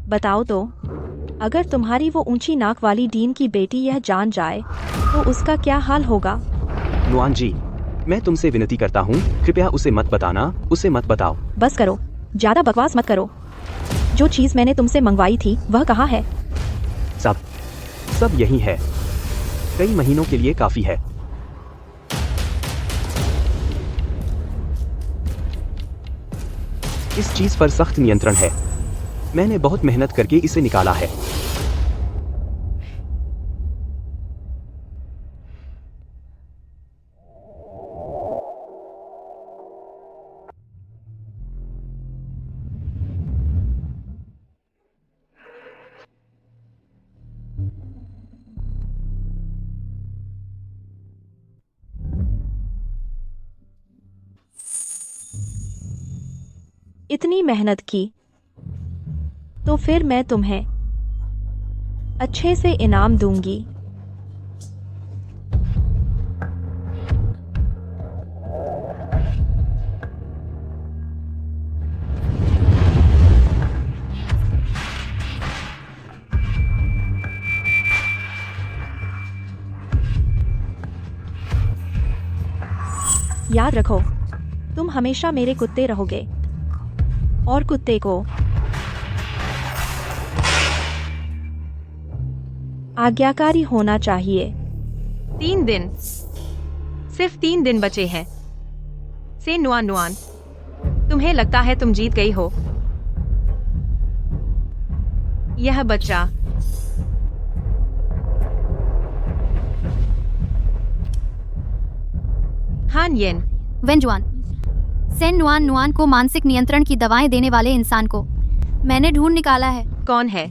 बताओ तो, अगर तुम्हारी वो ऊंची नाक वाली डीन की बेटी यह जान जाए तो उसका क्या हाल होगा? नुआन जी, मैं तुमसे विनती करता हूँ, कृपया उसे मत बताना, उसे मत बताओ। बस करो, ज्यादा बकवास मत करो। जो चीज मैंने तुमसे मंगवाई थी वह कहाँ है? सब यही है। कई महीनों के लिए काफी है। इस चीज पर सख्त नियंत्रण है। मैंने बहुत मेहनत करके इसे निकाला है। इतनी मेहनत की तो फिर मैं तुम्हें अच्छे से इनाम दूंगी। याद रखो, तुम हमेशा मेरे कुत्ते रहोगे और कुत्ते को आज्ञाकारी होना चाहिए। 3 दिन, सिर्फ 3 दिन बचे हैं। से नुआन नुआन, तुम्हें लगता है तुम जीत गई हो? यह बच्चा हान येन, वेंजुआन, सेन नुआन नुआन को मानसिक नियंत्रण की दवाएं देने वाले इंसान को मैंने ढूंढ निकाला है। कौन है?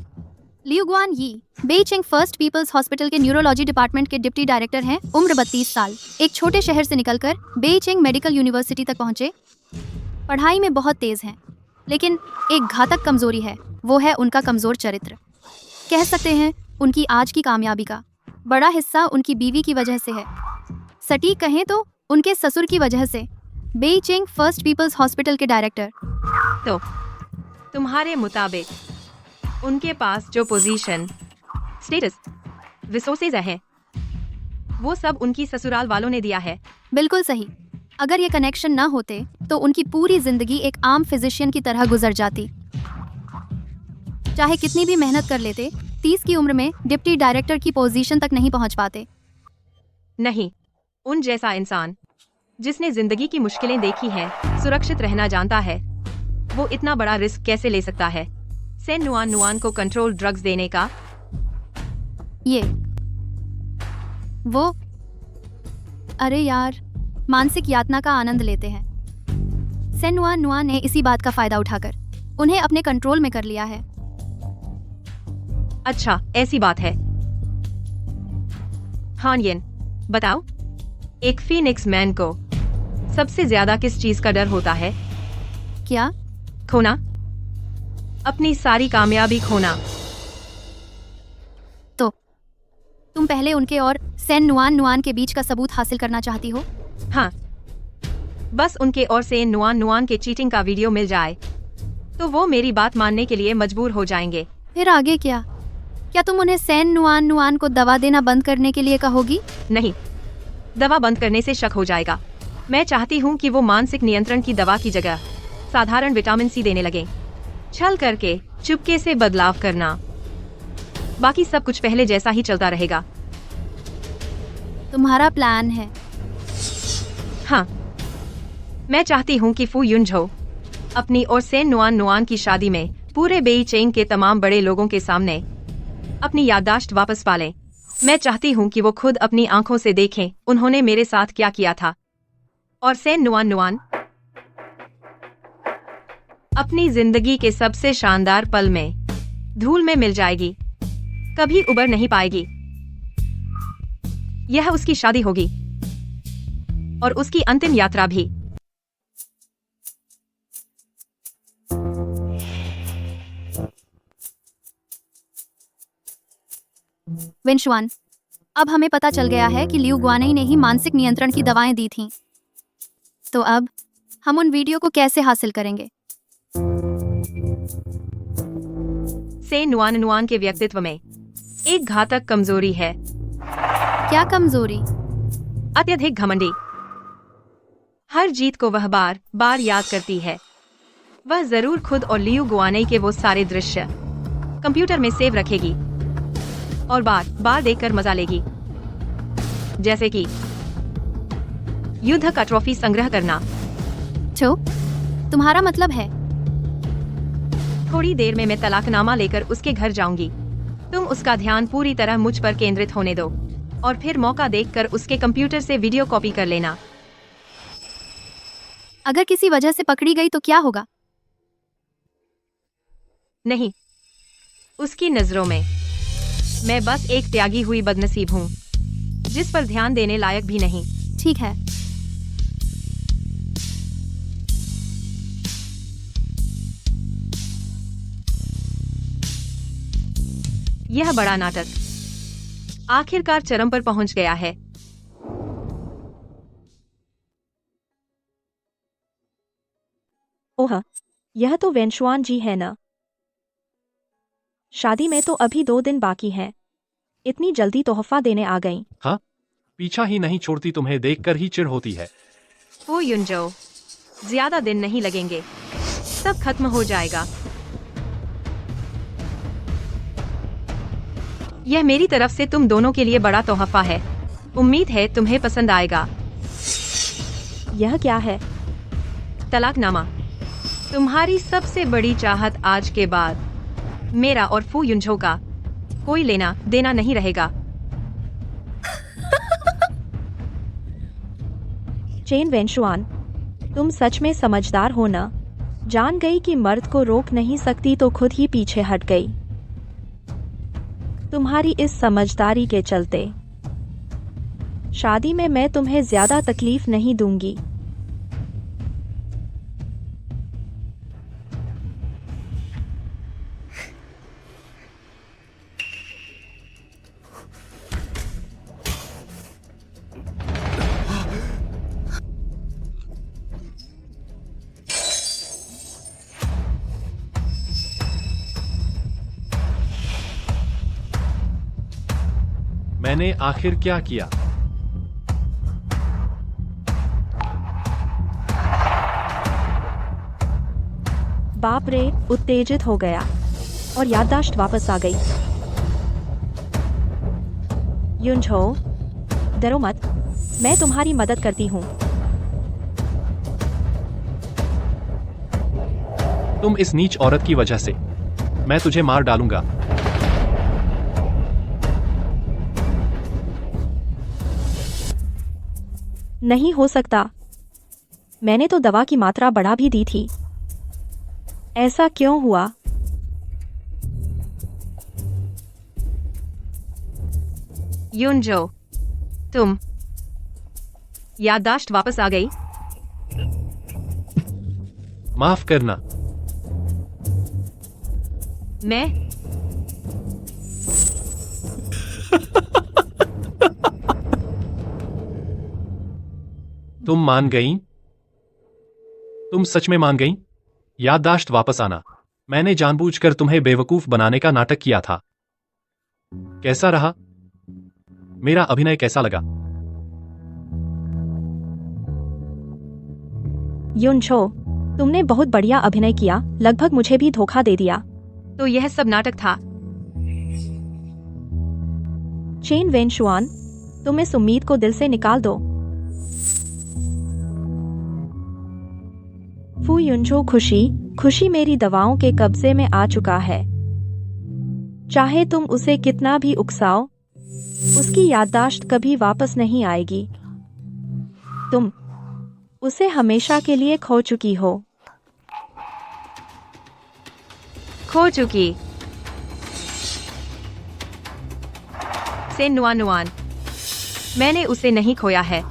लियू गुआन यी, बेइजिंग फर्स्ट पीपल्स हॉस्पिटल के न्यूरोलॉजी डिपार्टमेंट के डिप्टी डायरेक्टर हैं। उम्र 32 साल। एक छोटे शहर से निकलकर बेइजिंग मेडिकल यूनिवर्सिटी तक पहुंचे। पढ़ाई में बहुत तेज हैं, लेकिन एक घातक कमजोरी है, वो है उनका कमजोर चरित्र। कह सकते हैं उनकी आज की कामयाबी का बड़ा हिस्सा उनकी बीवी की वजह से है। सटीक कहें तो उनके ससुर की वजह से। बेइजिंग फर्स्ट पीपल्स हॉस्पिटल के डायरेक्टर। तो तुम्हारे मुताबिक उनके पास जो पोजीशन, स्टेटस, रिसोर्सेज हैं, वो सब उनकी ससुराल वालों ने दिया है। बिल्कुल सही। अगर ये कनेक्शन ना होते तो उनकी पूरी जिंदगी एक आम फिजिशियन की तरह गुजर जाती। चाहे कितनी भी मेहनत कर लेते, 30 की उम्र में डिप्टी डायरेक्टर की पोजीशन तक नहीं पहुंच पाते। नहीं, उन जैसा इंसान जिसने जिंदगी की मुश्किलें देखी हैं, सुरक्षित रहना जानता है, वो इतना बड़ा रिस्क कैसे ले सकता है? सेन नुआन नुआन को कंट्रोल ड्रग्स देने का। ये वो, अरे यार, मानसिक यातना का आनंद लेते हैं। सेन नुआन नुआन ने इसी बात का फायदा उठाकर उन्हें अपने कंट्रोल में कर लिया है। अच्छा, ऐसी बात है। हान येन, बताओ, एक फीनिक्स मैन को सबसे ज्यादा किस चीज का डर होता है? क्या? खोना, अपनी सारी कामयाबी खोना। तो तुम पहले उनके और सेन नुआन नुआन के बीच का सबूत हासिल करना चाहती हो? हाँ, बस उनके और सेन नुआन नुआन के चीटिंग का वीडियो मिल जाए, तो वो मेरी बात मानने के लिए मजबूर हो जाएंगे। फिर आगे क्या? क्या तुम उन्हें सैन नुआन नुआन को दवा देना बंद करने के लिए कहोगी? नहीं, दवा बंद करने से शक हो जाएगा। मैं चाहती हूँ कि वो मानसिक नियंत्रण की दवा की जगह साधारण विटामिन सी देने लगे। छल करके चुपके से बदलाव करना। बाकी सब कुछ पहले जैसा ही चलता रहेगा। तुम्हारा प्लान है? हाँ, मैं चाहती हूँ कि फू युनझो अपनी और सैन नुआन नुआन की शादी में पूरे बेईचेंग के तमाम बड़े लोगों के सामने अपनी याददाश्त वापस पालें। मैं चाहती हूँ कि वो खुद अपनी आंखों से देखें उन्होंने मेरे साथ क्या किया था, और सैन नुआन नुआन अपनी जिंदगी के सबसे शानदार पल में धूल में मिल जाएगी, कभी उबर नहीं पाएगी। यह उसकी शादी होगी और उसकी अंतिम यात्रा भी। विनशुआन, अब हमें पता चल गया है कि लियू गुआनई ने ही मानसिक नियंत्रण की दवाएं दी थीं। तो अब हम उन वीडियो को कैसे हासिल करेंगे? सैन नुआन नुआन के व्यक्तित्व में एक घातक कमजोरी है। क्या कमजोरी? अत्यधिक घमंडी। हर जीत को वह बार बार याद करती है। वह जरूर खुद और लियू गुआनई के वो सारे दृश्य कंप्यूटर में सेव रखेगी और बार बार देखकर मजा लेगी, जैसे कि युद्ध का ट्रॉफी संग्रह करना। तो तुम्हारा मतलब है? थोड़ी देर में मैं तलाकनामा लेकर उसके घर जाऊंगी। तुम उसका ध्यान पूरी तरह मुझ पर केंद्रित होने दो और फिर मौका देखकर उसके कंप्यूटर से वीडियो कॉपी कर लेना। अगर किसी वजह से पकड़ी गई तो क्या होगा? नहीं, उसकी नजरों में मैं बस एक त्यागी हुई बदनसीब हूँ, जिस पर ध्यान देने लायक भी नहीं। ठीक है। यह बड़ा नाटक आखिरकार चरम पर पहुंच गया है। ओह, यह तो वेनशुआन जी है ना? शादी में तो अभी 2 दिन बाकी हैं। इतनी जल्दी तोहफा देने आ गईं। हाँ, पीछा ही नहीं छोड़ती, तुम्हें देखकर ही चिढ़ होती है। फू युनझो, ज्यादा दिन नहीं लगेंगे, सब खत्म हो जाएगा। यह मेरी तरफ से तुम दोनों के लिए बड़ा तोहफा है। उम्मीद है तुम्हें पसंद आएगा। यह क्या है? तलाकनामा। तुम्हारी सबसे बड़ी चाहत आज के बाद मेरा और फू युनझो का कोई लेना देना नहीं रहेगा। चेन वेनशुआन, तुम सच में समझदार हो ना? जान गई कि मर्द को रोक नहीं सकती तो खुद ही पीछे हट गई। तुम्हारी इस समझदारी के चलते शादी में मैं तुम्हें ज्यादा तकलीफ नहीं दूंगी। मैंने आखिर क्या किया? बाप रे, उत्तेजित हो गया और याददाश्त वापस आ गई। युनझो, डरो मत, मैं तुम्हारी मदद करती हूँ। तुम इस नीच औरत की वजह से मैं तुझे मार डालूंगा। नहीं हो सकता। मैंने तो दवा की मात्रा बढ़ा भी दी थी। ऐसा क्यों हुआ? युनझो, तुम याददाश्त वापस आ गई? माफ करना। मैं तुम मान गई? तुम सच में मान गई? याददाश्त वापस आना। मैंने जानबूझकर तुम्हें बेवकूफ बनाने का नाटक किया था। कैसा रहा? मेरा अभिनय कैसा लगा? युनछो, तुमने बहुत बढ़िया अभिनय किया, लगभग मुझे भी धोखा दे दिया। तो यह सब नाटक था। चेन वेनशुआन, तुम इस उम्मीद को दिल से निकाल दो। फू युनछो, खुशी मेरी दवाओं के कब्जे में आ चुका है। चाहे तुम उसे कितना भी उकसाओ, उसकी याददाश्त कभी वापस नहीं आएगी। तुम उसे हमेशा के लिए खो चुकी हो। खो चुकी। सेन नुआन, मैंने उसे नहीं खोया है,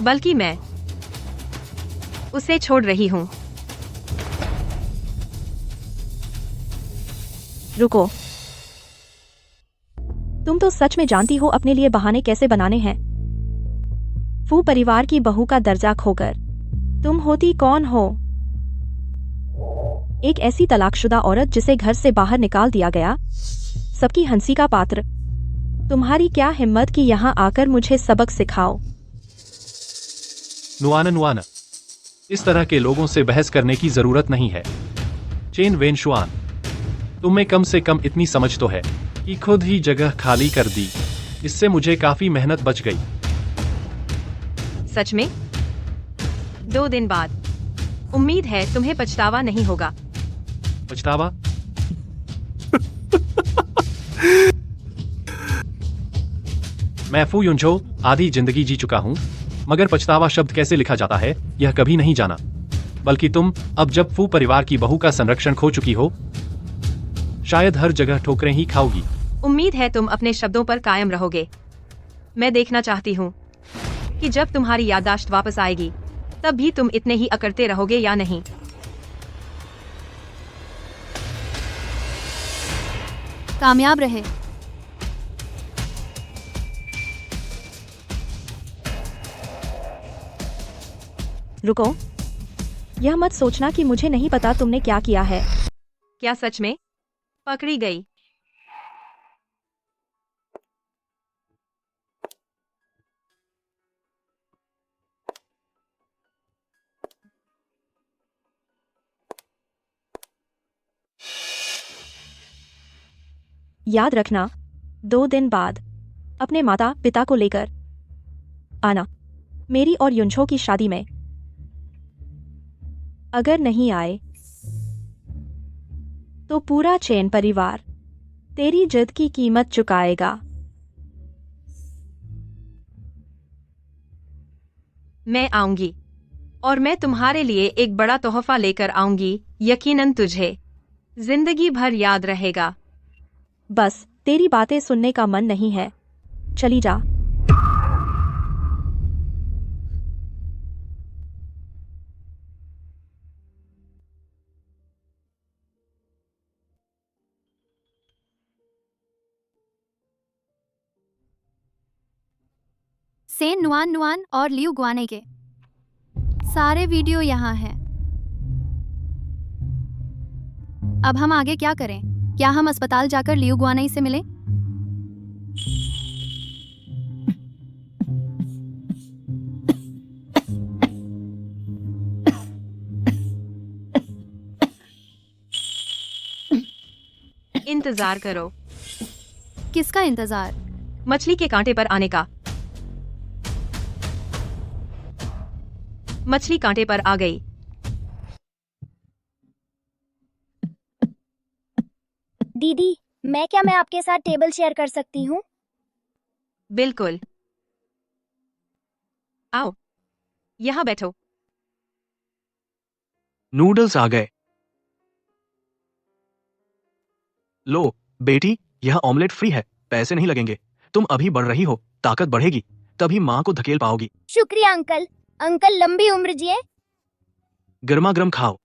बल्कि मैं उसे छोड़ रही हूँ। रुको, तुम तो सच में जानती हो अपने लिए बहाने कैसे बनाने हैं। फू परिवार की बहू का दर्जा खोकर तुम होती कौन हो? एक ऐसी तलाकशुदा औरत जिसे घर से बाहर निकाल दिया गया, सबकी हंसी का पात्र। तुम्हारी क्या हिम्मत कि यहाँ आकर मुझे सबक सिखाओ। नुआन, इस तरह के लोगों से बहस करने की जरूरत नहीं है। चेन वेनशुआन, तुम्हें कम से कम इतनी समझ तो है कि खुद ही जगह खाली कर दी। इससे मुझे काफी मेहनत बच गई। सच में? 2 दिन बाद। उम्मीद है तुम्हें पछतावा नहीं होगा। पछतावा? मैं फू युनझो आधी जिंदगी जी चुका हूं, मगर पछतावा शब्द कैसे लिखा जाता है यह कभी नहीं जाना। बल्कि तुम अब जब फू परिवार की बहू का संरक्षण खो चुकी हो, शायद हर जगह ठोकरें ही खाओगी। उम्मीद है तुम अपने शब्दों पर कायम रहोगे। मैं देखना चाहती हूँ कि जब तुम्हारी याददाश्त वापस आएगी, तब भी तुम इतने ही अकड़ते रहोगे या नहीं। कामयाब रहे। रुको, यह मत सोचना कि मुझे नहीं पता तुमने क्या किया है। क्या सच में? पकड़ी गई। याद रखना, 2 दिन बाद अपने माता पिता को लेकर आना मेरी और युनछो की शादी में। अगर नहीं आए तो पूरा चेन परिवार तेरी जिद की कीमत चुकाएगा। मैं आऊंगी, और मैं तुम्हारे लिए एक बड़ा तोहफा लेकर आऊंगी, यकीनन तुझे जिंदगी भर याद रहेगा। बस तेरी बातें सुनने का मन नहीं है, चली जा। सेन नुआन और लियू गुआने के सारे वीडियो यहाँ हैं। अब हम आगे क्या करें? क्या हम अस्पताल जाकर लियू गुआने से मिलें? इंतजार करो। किसका इंतजार? मछली के कांटे पर आने का। मछली कांटे पर आ गई। दीदी, मैं आपके साथ टेबल शेयर कर सकती हूँ? बिल्कुल। आओ, यहाँ बैठो। नूडल्स आ गए। लो बेटी, यह ऑमलेट फ्री है, पैसे नहीं लगेंगे। तुम अभी बढ़ रही हो, ताकत बढ़ेगी, तभी माँ को धकेल पाओगी। शुक्रिया अंकल। अंकल लंबी उम्र जिए। गर्मा गर्म खाओ।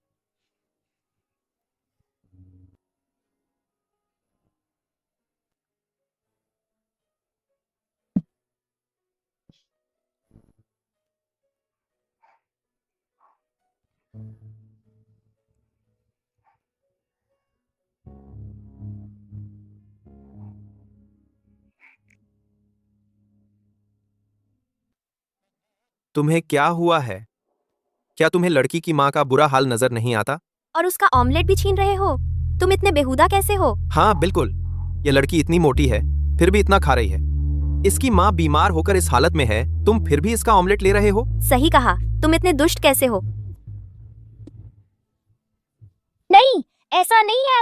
तुम्हें क्या हुआ है? क्या तुम्हें लड़की की माँ का बुरा हाल नजर नहीं आता? और उसका ऑमलेट भी छीन रहे हो? तुम इतने बेहुदा कैसे हो? हाँ बिल्कुल, ये लड़की इतनी मोटी है फिर भी इतना खा रही है। इसकी माँ बीमार होकर इस हालत में है, तुम फिर भी इसका ऑमलेट ले रहे हो? सही कहा, तुम इतने दुष्ट कैसे हो? नहीं, ऐसा नहीं है।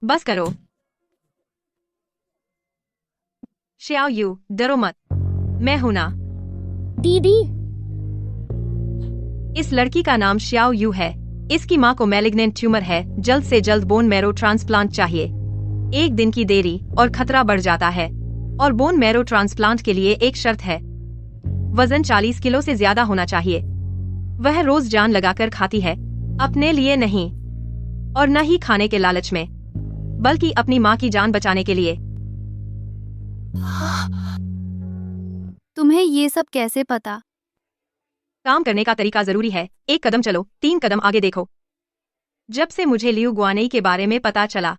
बस करो। श्याओ यू, डरो मत, मैं हूं ना। दीदी, इस लड़की का नाम श्याओ यू है। इसकी माँ को मैलिग्नेंट ट्यूमर है, जल्द से जल्द बोन मैरो ट्रांसप्लांट चाहिए। एक दिन की देरी और खतरा बढ़ जाता है। और बोन मैरो ट्रांसप्लांट के लिए एक शर्त है, वजन 40 किलो से ज्यादा होना चाहिए। वह रोज जान लगाकर खाती है, अपने लिए नहीं और न ही खाने के लालच में, बल्कि अपनी माँ की जान बचाने के लिए। तुम्हें ये सब कैसे पता? काम करने का तरीका जरूरी है। एक कदम चलो, 3 कदम आगे देखो। जब से मुझे लियू गुआनेई के बारे में पता चला,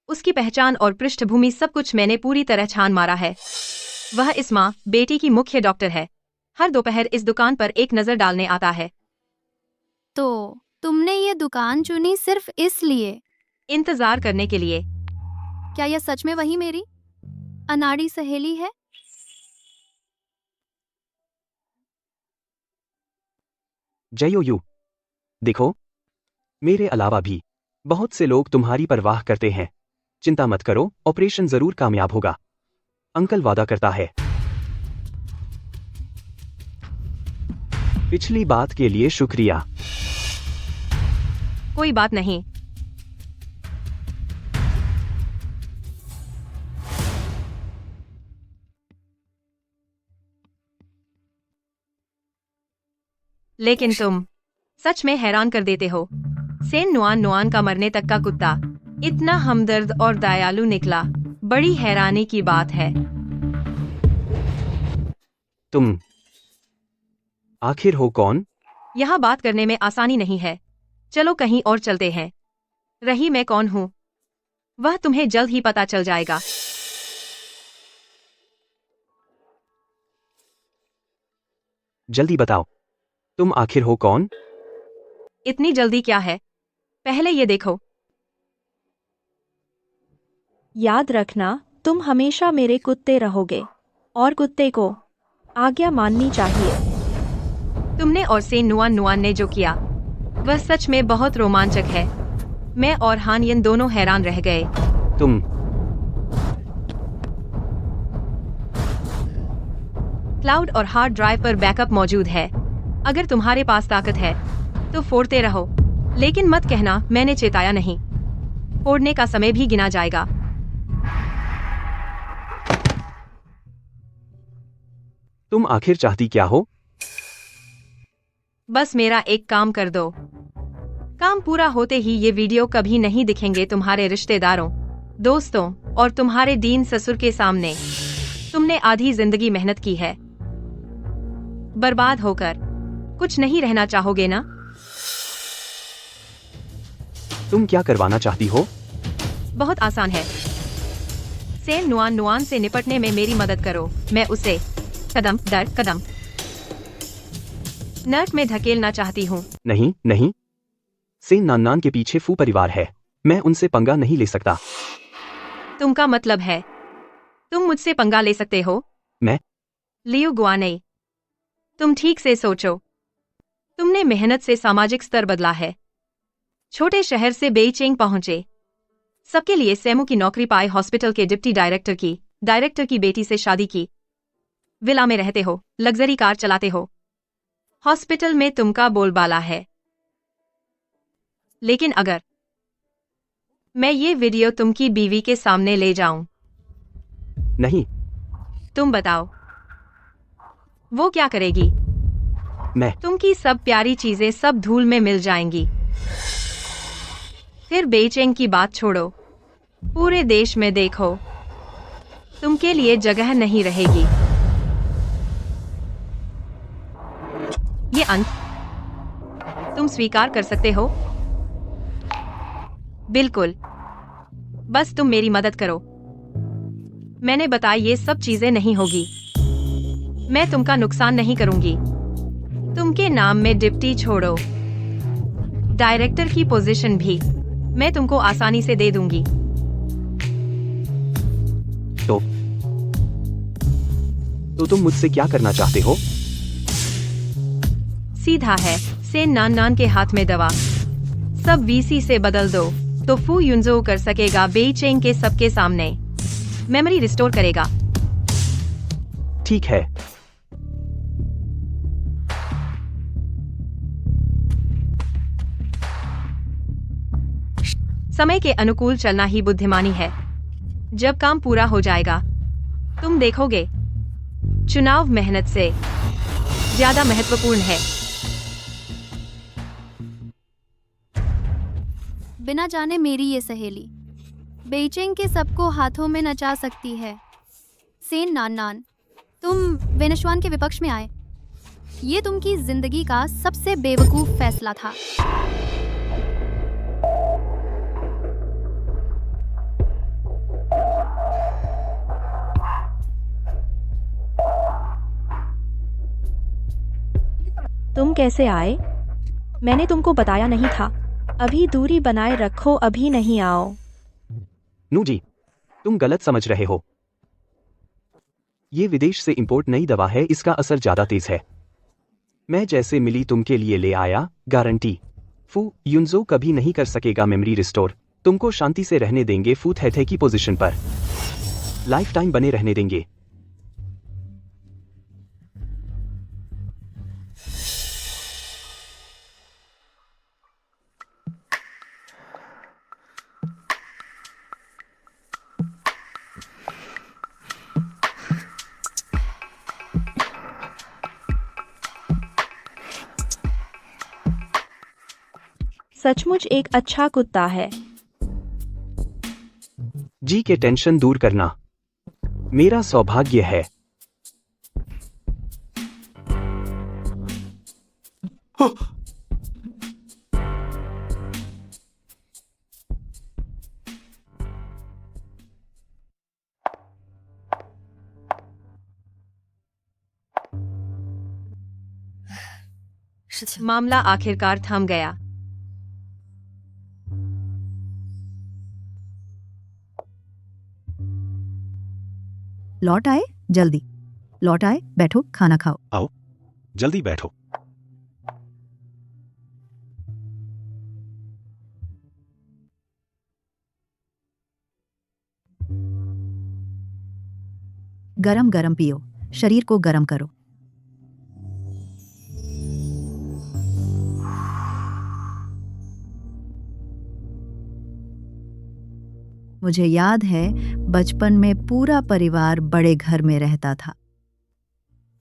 उसकी पहचान और पृष्ठभूमि सब कुछ मैंने पूरी तरह छान मारा है। वह इस माँ बेटी की मुख्य डॉक्टर है। हर दोपहर इस दुकान पर एक नजर डालने आता है। तो तुमने ये दुकान चुनी सिर्फ इसलिए? इंतजार करने के लिए। क्या यह सच में वही मेरी अनाड़ी सहेली है? जयो यू, देखो, मेरे अलावा भी बहुत से लोग तुम्हारी परवाह करते हैं। चिंता मत करो, ऑपरेशन जरूर कामयाब होगा, अंकल वादा करता है। पिछली बात के लिए शुक्रिया। कोई बात नहीं। लेकिन तुम सच में हैरान कर देते हो। सेन नुआन नुआन का मरने तक का कुत्ता इतना हमदर्द और दयालु निकला, बड़ी हैरानी की बात है। तुम आखिर हो कौन? यहाँ बात करने में आसानी नहीं है। चलो कहीं और चलते हैं। रही मैं कौन हूँ, वह तुम्हें जल्द ही पता चल जाएगा। जल्दी बताओ, तुम आखिर हो कौन? इतनी जल्दी क्या है, पहले ये देखो। याद रखना, तुम हमेशा मेरे कुत्ते रहोगे और कुत्ते को आज्ञा माननी चाहिए। तुमने और सेन नुआन नुआन ने जो किया वह सच में बहुत रोमांचक है। मैं और हान यन दोनों हैरान रह गए। तुम क्लाउड और हार्ड ड्राइव पर बैकअप मौजूद है। अगर तुम्हारे पास ताकत है तो फोड़ते रहो, लेकिन मत कहना मैंने चेताया नहीं। फोड़ने का समय भी गिना जाएगा। तुम आखिर चाहती क्या हो? बस मेरा एक काम कर दो। काम पूरा होते ही ये वीडियो कभी नहीं दिखेंगे तुम्हारे रिश्तेदारों, दोस्तों और तुम्हारे दीन ससुर के सामने। तुमने आधी जिंदगी मेहनत की है, बर्बाद होकर कुछ नहीं रहना चाहोगे ना? तुम क्या करवाना चाहती हो? बहुत आसान है। सेन नुआन नुआन से निपटने में मेरी मदद करो। मैं उसे कदम दर कदम नर्क में धकेलना चाहती हूँ। नहीं नहीं, सेन नान के पीछे फू परिवार है, मैं उनसे पंगा नहीं ले सकता। तुम का मतलब है तुम मुझसे पंगा ले सकते हो? मैं? लियू गुआनेई, तुम ठीक से सोचो। तुमने मेहनत से सामाजिक स्तर बदला है। छोटे शहर से बेइचेंग पहुंचे, सबके लिए सेमू की नौकरी पाए, हॉस्पिटल के डिप्टी डायरेक्टर की बेटी से शादी की, विला में रहते हो, लग्जरी कार चलाते हो, हॉस्पिटल में तुमका बोलबाला है। लेकिन अगर मैं ये वीडियो तुमकी बीवी के सामने ले जाऊं? नहीं। तुम बताओ वो क्या करेगी? मैं? तुमकी सब प्यारी चीजें सब धूल में मिल जाएंगी। फिर बेइचेंग की बात छोड़ो, पूरे देश में देखो, तुमके लिए जगह नहीं रहेगी। ये अंत तुम स्वीकार कर सकते हो? बिल्कुल, बस तुम मेरी मदद करो। मैंने बताया ये सब चीजें नहीं होगी। मैं तुमका नुकसान नहीं करूंगी। तुमके नाम में डिप्टी छोड़ो, डायरेक्टर की पोजीशन भी मैं तुमको आसानी से दे दूंगी। तो तुम मुझसे क्या करना चाहते हो? सीधा है, सेन नान नान के हाथ में दवा, सब वीसी से बदल दो तो फू युनजो कर सकेगा बेइचेंग के सबके सामने, मेमोरी रिस्टोर करेगा। ठीक है। समय के अनुकूल चलना ही बुद्धिमानी है। जब काम पूरा हो जाएगा तुम देखोगे चुनाव मेहनत से ज्यादा महत्वपूर्ण है। बिना जाने मेरी ये सहेली बेइचेंग के सबको हाथों में नचा सकती है। सेन नान नान, तुम वेनशुआन के विपक्ष में आए, ये तुमकी जिंदगी का सबसे बेवकूफ फैसला था। तुम कैसे आए? मैंने तुमको बताया नहीं था। अभी दूरी बनाए रखो, अभी नहीं आओ। नू जी, तुम गलत समझ रहे हो। ये विदेश से इंपोर्ट नई दवा है, इसका असर ज्यादा तेज है। मैं जैसे मिली तुमके लिए ले आया, गारंटी। फू युनजो कभी नहीं कर सकेगा मेमोरी रिस्टोर। तुमको शांति से रहने देंगे फू थे की पोजीशन पर, लाइफ टाइम बने रहने देंगे। सचमुच एक अच्छा कुत्ता है। जी के टेंशन दूर करना मेरा सौभाग्य है। मामला आखिरकार थम गया। लौट आए? जल्दी लौट आए, बैठो, खाना खाओ। आओ, जल्दी बैठो। गरम गरम पियो, शरीर को गरम करो। मुझे याद है बचपन में पूरा परिवार बड़े घर में रहता था।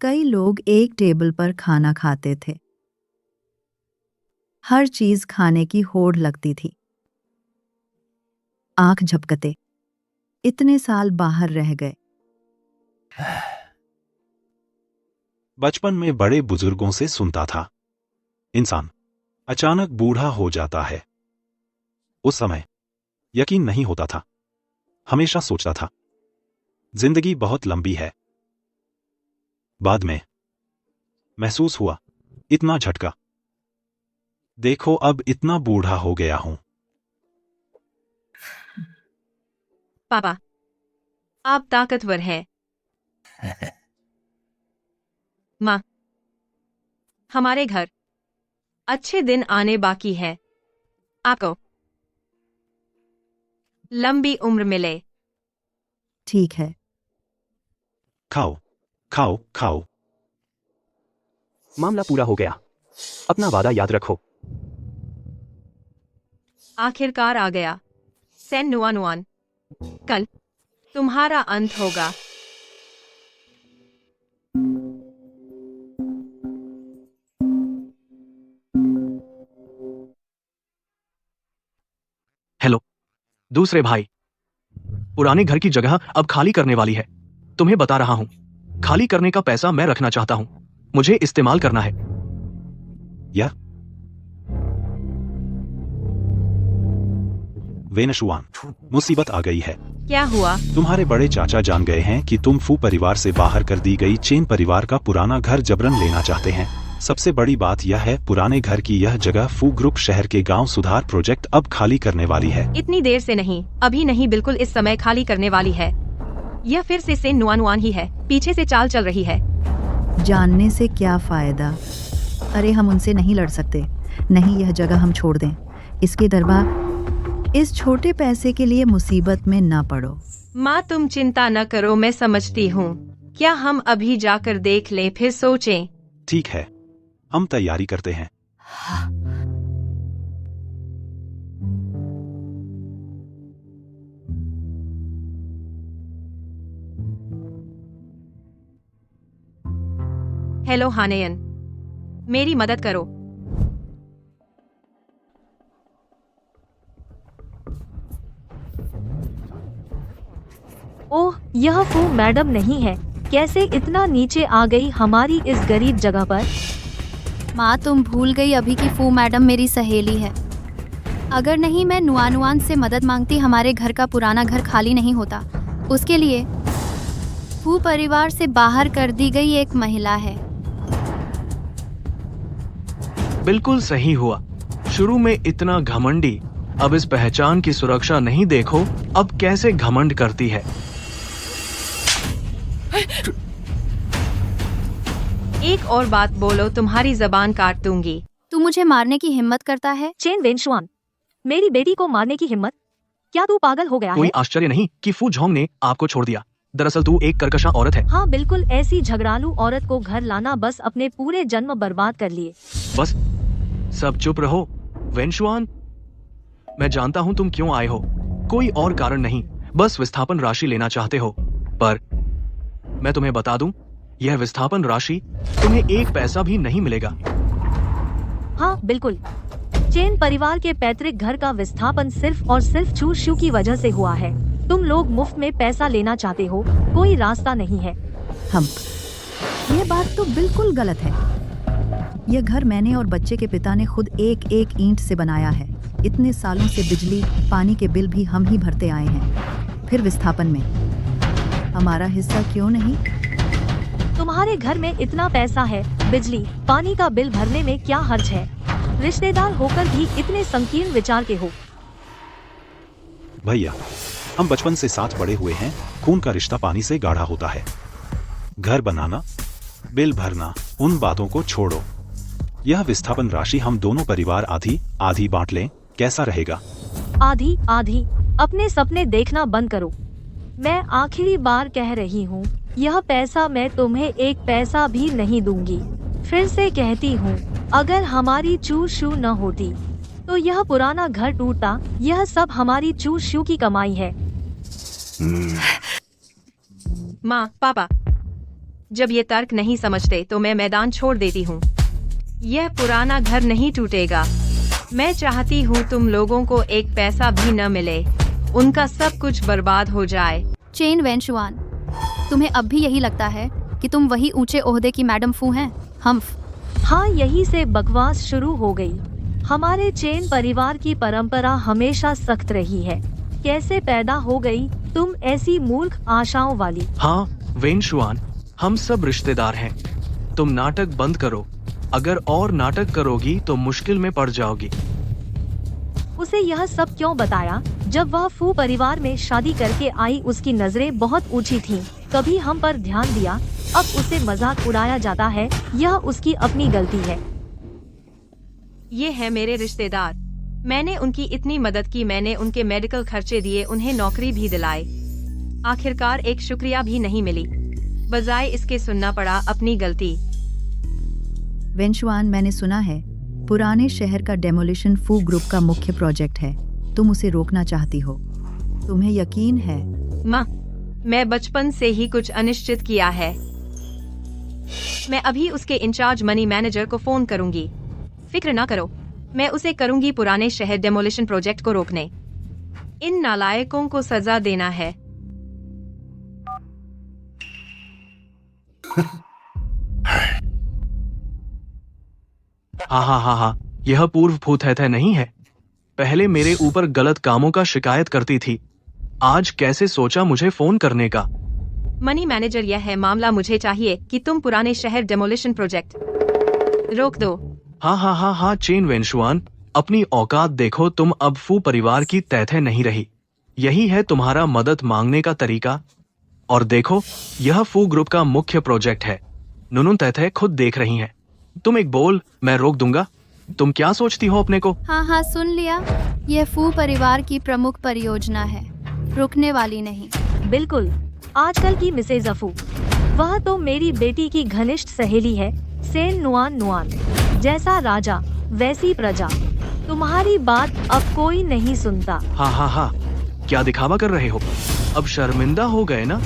कई लोग एक टेबल पर खाना खाते थे। हर चीज खाने की होड़ लगती थी। आंख झपकते, इतने साल बाहर रह गए। बचपन में बड़े बुजुर्गों से सुनता था, इंसान अचानक बूढ़ा हो जाता है। उस समय यकीन नहीं होता था। हमेशा सोचता था जिंदगी बहुत लंबी है। बाद में महसूस हुआ इतना झटका। देखो अब इतना बूढ़ा हो गया हूं। पापा, आप ताकतवर हैं। माँ, हमारे घर अच्छे दिन आने बाकी है। आपको लंबी उम्र मिले। ठीक है। खाओ खाओ खाओ। मामला पूरा हो गया। अपना वादा याद रखो। आखिरकार आ गया। सेन नुआन नुआन, कल तुम्हारा अंत होगा। हेलो दूसरे भाई, पुराने घर की जगह अब खाली करने वाली है। तुम्हें बता रहा हूं, खाली करने का पैसा मैं रखना चाहता हूं। मुझे इस्तेमाल करना है। या वेनशुआन, मुसीबत आ गई है। क्या हुआ? तुम्हारे बड़े चाचा जान गए हैं कि तुम फू परिवार से बाहर कर दी गई चेन परिवार का पुराना घर जबरन लेना चाहते हैं। सबसे बड़ी बात यह है, पुराने घर की यह जगह फू ग्रुप शहर के गांव सुधार प्रोजेक्ट अब खाली करने वाली है। इतनी देर से नहीं, अभी नहीं, बिल्कुल इस समय खाली करने वाली है। यह फिर से सेन नुआनुआन ही है, पीछे से चाल चल रही है। जानने से क्या फायदा? अरे हम उनसे नहीं लड़ सकते। नहीं, यह जगह हम छोड़ दें। इसके दरबार इस छोटे पैसे के लिए मुसीबत में ना पड़ो। माँ तुम चिंता न करो, मैं समझती हूँ। क्या हम अभी जाकर देख लें फिर सोचें? ठीक है, हम तैयारी करते हैं। हेलो हानेयन, मेरी मदद करो। ओह, यह फू मैडम नहीं है। कैसे इतना नीचे आ गई हमारी इस गरीब जगह पर? माँ तुम भूल गई अभी की फू मैडम मेरी सहेली है। अगर नहीं मैं नुआनुआन से मदद मांगती, हमारे घर का पुराना घर खाली नहीं होता। उसके लिए फू परिवार से बाहर कर दी गई एक महिला है। बिल्कुल सही हुआ। शुरू में इतना घमंडी, अब इस पहचान की सुरक्षा नहीं देखो अब कैसे घमंड करती है। एक और बात बोलो, तुम्हारी जबान काट दूंगी। तू मुझे मारने की हिम्मत करता है? चेन वेनशुआन, मेरी बेटी को मारने की हिम्मत? क्या तू पागल हो गया कोई है? आश्चर्य नहीं कि फू झोंग ने आपको छोड़ दिया। दरअसल तू एक कर्कशा औरत है। हाँ बिल्कुल, ऐसी झगड़ालू औरत को घर लाना बस अपने पूरे जन्म बर्बाद कर लिए। बस सब चुप रहो। वेनशुआन, मैं जानता हूँ तुम क्यों आए हो। कोई और कारण नहीं, बस विस्थापन राशि लेना चाहते हो। पर मैं तुम्हें बता दूं, यह विस्थापन राशि तुम्हें एक पैसा भी नहीं मिलेगा। हाँ बिल्कुल, चेन परिवार के पैतृक घर का विस्थापन सिर्फ और सिर्फ चूर शू की वजह से हुआ है। तुम लोग मुफ्त में पैसा लेना चाहते हो, कोई रास्ता नहीं है। ये बात तो बिल्कुल गलत है। यह घर मैंने और बच्चे के पिता ने खुद एक एक ईंट से बनाया है। इतने सालों से बिजली पानी के बिल भी हम ही भरते आए हैं। फिर विस्थापन में हमारा हिस्सा क्यों नहीं? तुम्हारे घर में इतना पैसा है, बिजली पानी का बिल भरने में क्या हर्ज है? रिश्तेदार होकर भी इतने संकीर्ण विचार के हो। भैया, हम बचपन से साथ बड़े हुए हैं। खून का रिश्ता पानी से गाढ़ा होता है। घर बनाना, बिल भरना, उन बातों को छोड़ो। यह विस्थापन राशि हम दोनों परिवार आधी आधी बांट लें, कैसा रहेगा? आधी आधी? अपने सपने देखना बंद करो। मैं आखिरी बार कह रही हूँ, यह पैसा मैं तुम्हें एक पैसा भी नहीं दूंगी। फिर से कहती हूँ, अगर हमारी चूर शू न होती तो यह पुराना घर टूटता। यह सब हमारी चूर शू की कमाई है। माँ पापा, जब ये तर्क नहीं समझते तो मैं मैदान छोड़ देती हूँ। यह पुराना घर नहीं टूटेगा। मैं चाहती हूँ तुम लोगों को एक पैसा भी न मिले, उनका सब कुछ बर्बाद हो जाए। चेन वेनशुआन, तुम्हें अब भी यही लगता है कि तुम वही ऊंचे ओहदे की मैडम फू हैं? हम हाँ, यही से बकवास शुरू हो गई। हमारे चेन परिवार की परंपरा हमेशा सख्त रही है। कैसे पैदा हो गई तुम ऐसी मूर्ख आशाओं वाली? हाँ वेनशुआन, हम सब रिश्तेदार हैं। तुम नाटक बंद करो। अगर और नाटक करोगी तो मुश्किल में पड़ जाओगी। उसे यह सब क्यों बताया? जब वह फू परिवार में शादी करके आई उसकी नजरें बहुत ऊंची थीं। कभी हम पर ध्यान दिया, अब उसे मजाक उड़ाया जाता है। यह उसकी अपनी गलती है। ये है मेरे रिश्तेदार। मैंने उनकी इतनी मदद की, मैंने उनके मेडिकल खर्चे दिए, उन्हें नौकरी भी दिलाई। आखिरकार एक शुक्रिया भी नहीं मिली, बजाय इसके सुनना पड़ा अपनी गलती। वेनशुआन, मैंने सुना है पुराने शहर का डेमोलिशन फू ग्रुप का मुख्य प्रोजेक्ट है। तुम उसे रोकना चाहती हो। तुम्हें यकीन है? माँ, मैं बचपन से ही कुछ अनिश्चित किया है। मैं अभी उसके इंचार्ज मनी मैनेजर को फोन करूंगी। फिक्र ना करो, मैं उसे करूंगी पुराने शहर डेमोलिशन प्रोजेक्ट को रोकने। इन नालायकों को सजा देना है। हाँ हाँ हाँ हाँ, यह पूर्व भूत है नहीं है। पहले मेरे ऊपर गलत कामों का शिकायत करती थी, आज कैसे सोचा मुझे फोन करने का। मनी मैनेजर, यह है मामला। मुझे चाहिए कि तुम पुराने शहर डेमोलिशन प्रोजेक्ट रोक दो। हाँ चेन वेनशुआन, अपनी औकात देखो। तुम अब फू परिवार की तैथे नहीं रही। यही है तुम्हारा मदद मांगने का तरीका। और देखो, यह फू ग्रुप का मुख्य प्रोजेक्ट है। नुनुन तैथे खुद देख रही हैं। तुम एक बोल, मैं रोक दूंगा। तुम क्या सोचती हो अपने को? हाँ सुन लिया। यह फू परिवार की प्रमुख परियोजना है, रुकने वाली नहीं। बिल्कुल। आजकल की मिसेज अफू, वह तो मेरी बेटी की घनिष्ठ सहेली है। सेन नुआन नुआन, जैसा राजा वैसी प्रजा। तुम्हारी बात अब कोई नहीं सुनता। हाँ, क्या दिखावा कर रहे हो? अब शर्मिंदा हो गए ना?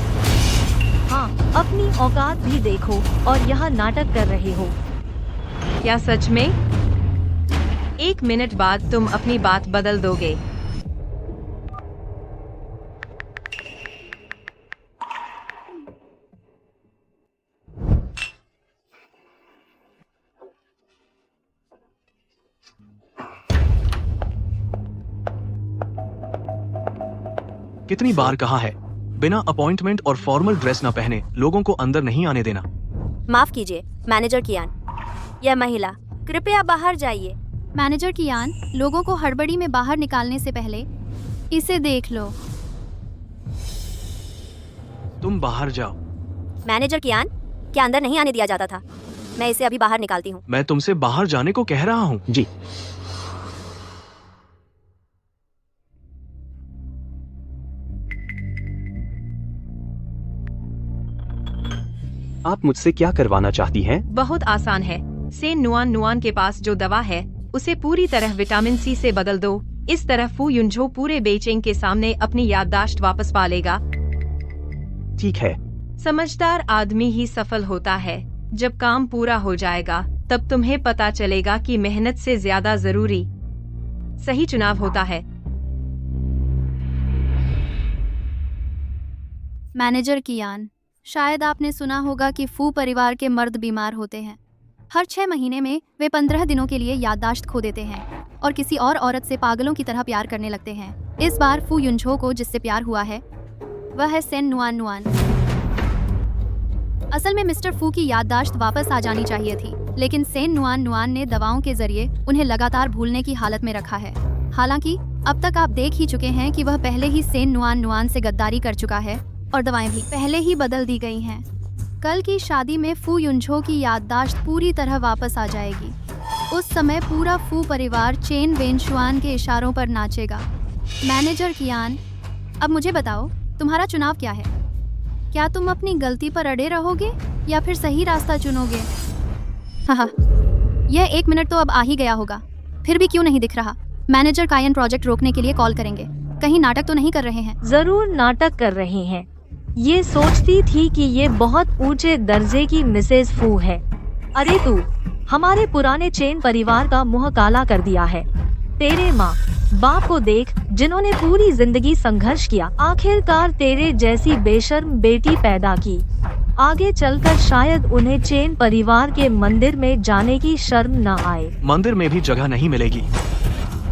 हाँ, अपनी औकात भी देखो और यह नाटक कर रहे हो। क्या सच में? 1 मिनट बाद तुम अपनी बात बदल दोगे। कितनी बार कहा है, बिना अपॉइंटमेंट और फॉर्मल ड्रेस न पहने लोगों को अंदर नहीं आने देना। माफ कीजिए मैनेजर कियान, यह महिला कृपया बाहर जाइए। मैनेजर कियान, लोगों को हड़बड़ी में बाहर निकालने से पहले इसे देख लो। तुम बाहर जाओ। मैनेजर कियान, क्या अंदर नहीं आने दिया जाता था? मैं इसे अभी बाहर निकालती हूँ। मैं तुमसे बाहर जाने को कह रहा हूँ। जी। आप मुझसे क्या करवाना चाहती हैं? बहुत आसान है। सेन नुआन नुआन के पास जो दवा है उसे पूरी तरह विटामिन सी से बदल दो। इस तरह फू युनझो पूरे बेइजिंग के सामने अपनी याददाश्त वापस पा लेगा। ठीक है। समझदार आदमी ही सफल होता है। जब काम पूरा हो जाएगा तब तुम्हें पता चलेगा कि मेहनत से ज्यादा जरूरी सही चुनाव होता है। मैनेजर कियान, शायद आपने सुना होगा कि फू परिवार के मर्द बीमार होते हैं। हर 6 महीने में वे 15 दिनों के लिए याददाश्त खो देते हैं और किसी और औरत से पागलों की तरह प्यार करने लगते हैं। इस बार फू युनझो को जिससे प्यार हुआ है वह है सेन नुआन नुआन। असल में मिस्टर फू की याददाश्त वापस आ जानी चाहिए थी, लेकिन सेन नुआन नुआन ने दवाओं के जरिए उन्हें लगातार भूलने की हालत में रखा है। हालांकि अब तक आप देख ही चुके हैं कि वह पहले ही सेन नुआन नुआन से गद्दारी कर चुका है और दवाएं भी पहले ही बदल दी गई हैं। कल की शादी में फू युनझो की याददाश्त पूरी तरह वापस आ जाएगी। उस समय पूरा फू परिवार चेन वेनशुआन के इशारों पर नाचेगा। मैनेजर कियान, अब मुझे बताओ, तुम्हारा चुनाव क्या है? क्या तुम अपनी गलती पर अड़े रहोगे या फिर सही रास्ता चुनोगे? हाँ, यह 1 मिनट तो अब आ ही गया होगा, फिर भी क्यों नहीं दिख रहा? मैनेजर कायन प्रोजेक्ट रोकने के लिए कॉल करेंगे। कहीं नाटक तो नहीं कर रहे हैं? जरूर नाटक कर रहे हैं। ये सोचती थी कि ये बहुत ऊंचे दर्जे की मिसेज फू है। अरे तू हमारे पुराने चेन परिवार का मुंह काला कर दिया है। तेरे माँ बाप को देख, जिन्होंने पूरी जिंदगी संघर्ष किया, आखिरकार तेरे जैसी बेशर्म बेटी पैदा की। आगे चलकर शायद उन्हें चेन परिवार के मंदिर में जाने की शर्म न आए। मंदिर में भी जगह नहीं मिलेगी।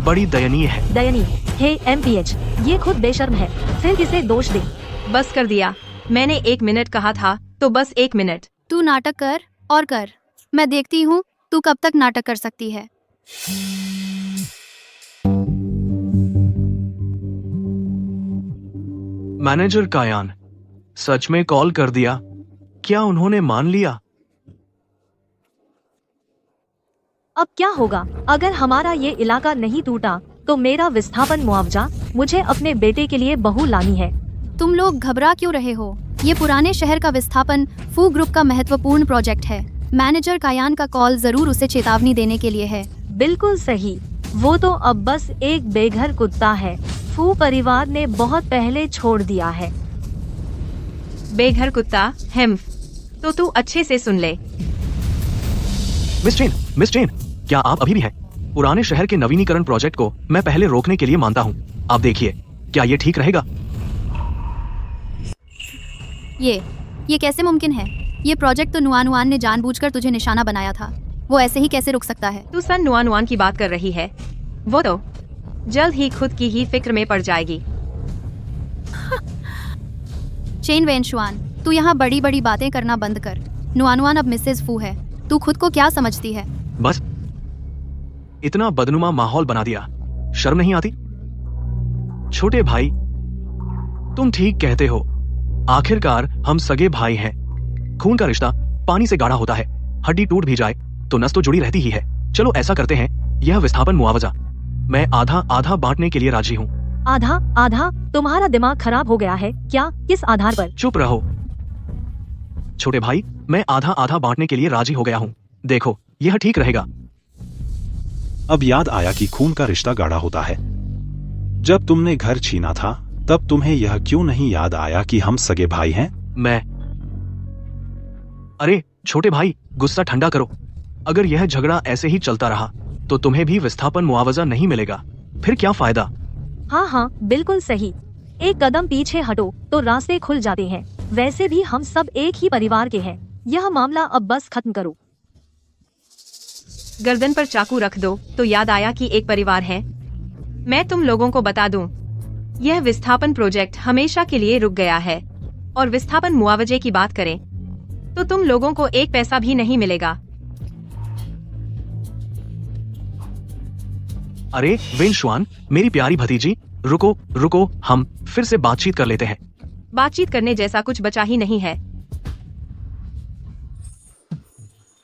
बड़ी दयनीय है। दयनीय? हे MPH, ये खुद बेशर्म है, फिर किसे दोष दे? बस कर दिया। मैंने 1 मिनट कहा था तो बस 1 मिनट। तू नाटक कर और कर। मैं देखती हूँ तू कब तक नाटक कर सकती है। मैनेजर कायान, सच में कॉल कर दिया? क्या उन्होंने मान लिया? अब क्या होगा अगर हमारा ये इलाका नहीं टूटा? तो मेरा विस्थापन मुआवजा, मुझे अपने बेटे के लिए बहू लानी है। तुम लोग घबरा क्यों रहे हो? ये पुराने शहर का विस्थापन फू ग्रुप का महत्वपूर्ण प्रोजेक्ट है। मैनेजर कायान का कॉल जरूर उसे चेतावनी देने के लिए है। बिल्कुल सही। वो तो अब बस एक बेघर कुत्ता है। फू परिवार ने बहुत पहले छोड़ दिया है। बेघर कुत्ता? हेम्फ, तो तू अच्छे से सुन ले। मिस चेन, क्या आप अभी भी हैं? पुराने शहर के नवीनीकरण प्रोजेक्ट को मैं पहले रोकने के लिए मानता हूँ। आप देखिए, क्या ये ठीक रहेगा? ये कैसे मुमकिन है? ये प्रोजेक्ट तो नुआन ने जानबूझकर तुझे निशाना बनाया था। वो ऐसे ही कैसे रुक सकता है? तू सन नुआन की बात कर रही है? वो तो जल्द ही खुद की ही फिक्र में पड़ जाएगी। चेन वेनशुआन, तू यहाँ बड़ी बड़ी बातें करना बंद कर। नुआनुआन अब मिसेज फू है। तू खुद को क्या समझती है? बस इतना बदनुमा माहौल बना दिया, शर्म नहीं आती? छोटे भाई, तुम ठीक कहते हो। आखिरकार हम सगे भाई हैं। खून का रिश्ता पानी से गाढ़ा होता है। हड्डी टूट भी जाए तो नस तो जुड़ी रहती ही है। चलो ऐसा करते हैं, यह विस्थापन मुआवजा मैं आधा आधा बांटने के लिए राजी हूँ। आधा आधा? तुम्हारा दिमाग खराब हो गया है क्या? किस आधार पर? चुप रहो छोटे भाई, मैं आधा आधा बांटने के लिए राजी हो गया हूँ। देखो, यह ठीक रहेगा। अब याद आया कि खून का रिश्ता गाढ़ा होता है। जब तुमने घर छीना था तब तुम्हें यह क्यों नहीं याद आया कि हम सगे भाई हैं? अरे छोटे भाई, गुस्सा ठंडा करो। अगर यह झगड़ा ऐसे ही चलता रहा तो तुम्हें भी विस्थापन मुआवजा नहीं मिलेगा। फिर क्या फायदा? हाँ हाँ, बिल्कुल सही। एक कदम पीछे हटो तो रास्ते खुल जाते हैं। वैसे भी हम सब एक ही परिवार के हैं। यह मामला अब बस खत्म करो। गर्दन पर चाकू रख दो तो याद आया कि एक परिवार है। मैं तुम लोगों को बता दूं, यह विस्थापन प्रोजेक्ट हमेशा के लिए रुक गया है। और विस्थापन मुआवजे की बात करें तो तुम लोगों को एक पैसा भी नहीं मिलेगा। अरे वेनशुआन, मेरी प्यारी भतीजी, रुको रुको, हम फिर से बातचीत कर लेते हैं। बातचीत करने जैसा कुछ बचा ही नहीं है।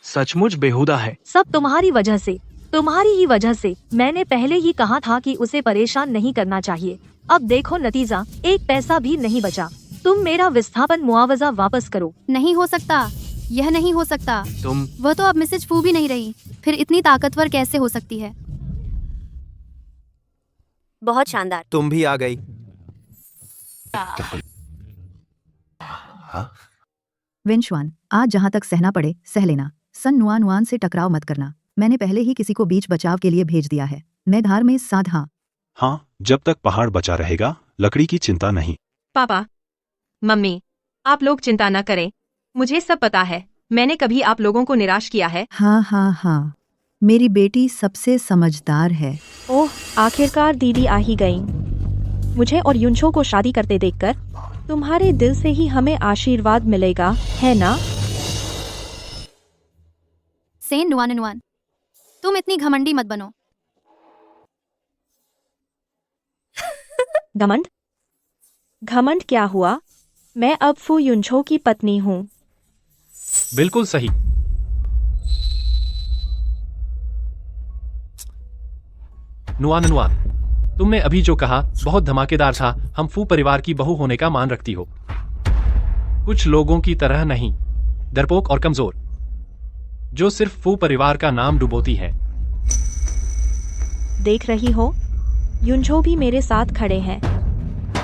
सचमुच बेहुदा है। सब तुम्हारी वजह से, तुम्हारी ही वजह से। मैंने पहले ही कहा था कि उसे परेशान नहीं करना चाहिए। अब देखो नतीजा, एक पैसा भी नहीं बचा। तुम मेरा विस्थापन मुआवजा वापस करो। नहीं हो सकता, यह नहीं हो सकता। वह तो अब मिसेज फू भी नहीं रही, फिर इतनी ताकतवर कैसे हो सकती है? बहुत शानदार। तुम भी आ गई। विनशुआन, आज जहां तक सहना पड़े सह लेना। सन नुआनुआन से टकराव मत करना। मैंने पहले ही किसी को बीच बचाव के लिए भेज दिया है। मैं धार में साध। हाँ, जब तक पहाड़ बचा रहेगा लकड़ी की चिंता नहीं। पापा, मम्मी, आप लोग चिंता न करें। मुझे सब पता है। मैंने कभी आप लोगों को निराश किया है? हाँ, मेरी बेटी सबसे समझदार है। ओह, आखिरकार दीदी आ ही गई। मुझे और युनछो को शादी करते देखकर तुम्हारे दिल से ही हमें आशीर्वाद मिलेगा, है ना? सेन नुआनुआन, तुम इतनी घमंडी मत बनो। घमंड? घमंड क्या हुआ? मैं अब फू युनछो की पत्नी हूँ। बिल्कुल सही। नुआनुआन, तुमने अभी जो कहा बहुत धमाकेदार था। हम फू परिवार की बहू होने का मान रखती हो। कुछ लोगों की तरह नहीं, डरपोक और कमजोर, जो सिर्फ फू परिवार का नाम डुबोती है। देख रही हो, युनछो भी मेरे साथ खड़े हैं।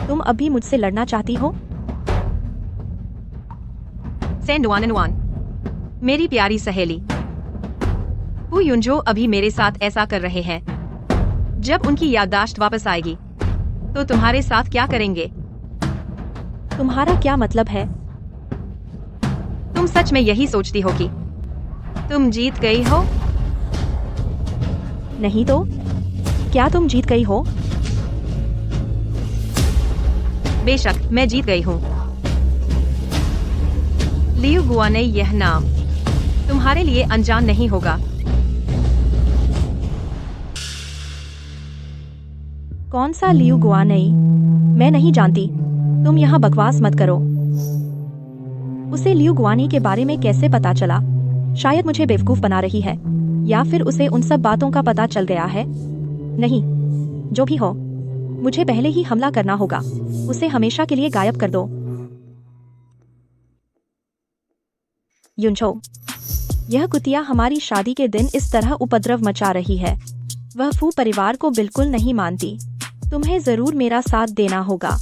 तुम अभी मुझसे लड़ना चाहती हो? सेन नुआनुआन, मेरी प्यारी सहेली, फू युनझो अभी मेरे साथ ऐसा कर रहे हैं। जब उनकी याददाश्त वापस आएगी तो तुम्हारे साथ क्या करेंगे? तुम्हारा क्या मतलब है? तुम सच में यही सोचती हो कि तुम जीत गई हो? नहीं तो क्या तुम जीत गई हो? बेशक मैं जीत गई हूँ। लियू गुआने, यह नाम तुम्हारे लिए अनजान नहीं होगा। कौन सा लियू गुआनई? मैं नहीं जानती। तुम यहाँ बकवास मत करो। उसे लियू गुआनी के बारे में कैसे पता चला? शायद मुझे बेवकूफ बना रही है, या फिर उसे उन सब बातों का पता चल गया है। नहीं, जो भी हो, मुझे पहले ही हमला करना होगा। उसे हमेशा के लिए गायब कर दो। युनछो, यह कुतिया हमारी शादी के दिन इस तरह उपद्रव मचा रही है। वह फू परिवार को बिल्कुल नहीं मानती। तुम्हें जरूर मेरा साथ देना होगा।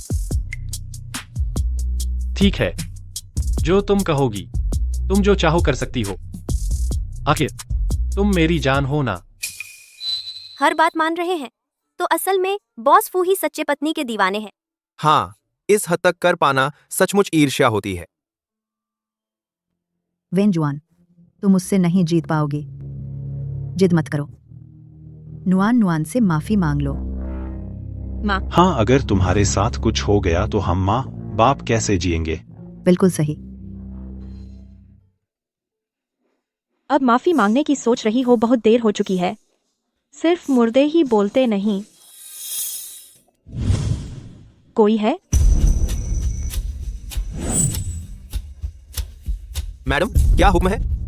ठीक है, जो तुम कहोगी। तुम जो चाहो कर सकती हो। आखिर तुम मेरी जान हो ना। हर बात मान रहे हैं तो असल में बॉस फू ही सच्चे पत्नी के दीवाने हैं। हाँ, इस हद तक कर पाना सचमुच ईर्ष्या होती है। वेनजुआन, तुम उससे नहीं जीत पाओगी। जिद मत करो। नुआन से माफी मांग लो। माँ, हाँ, अगर तुम्हारे साथ कुछ हो गया तो हम माँ बाप कैसे जिएंगे? बिल्कुल सही। अब माफी मांगने की सोच रही हो, बहुत देर हो चुकी है। सिर्फ मुर्दे ही बोलते नहीं। कोई है? मैडम, क्या हुक्म है?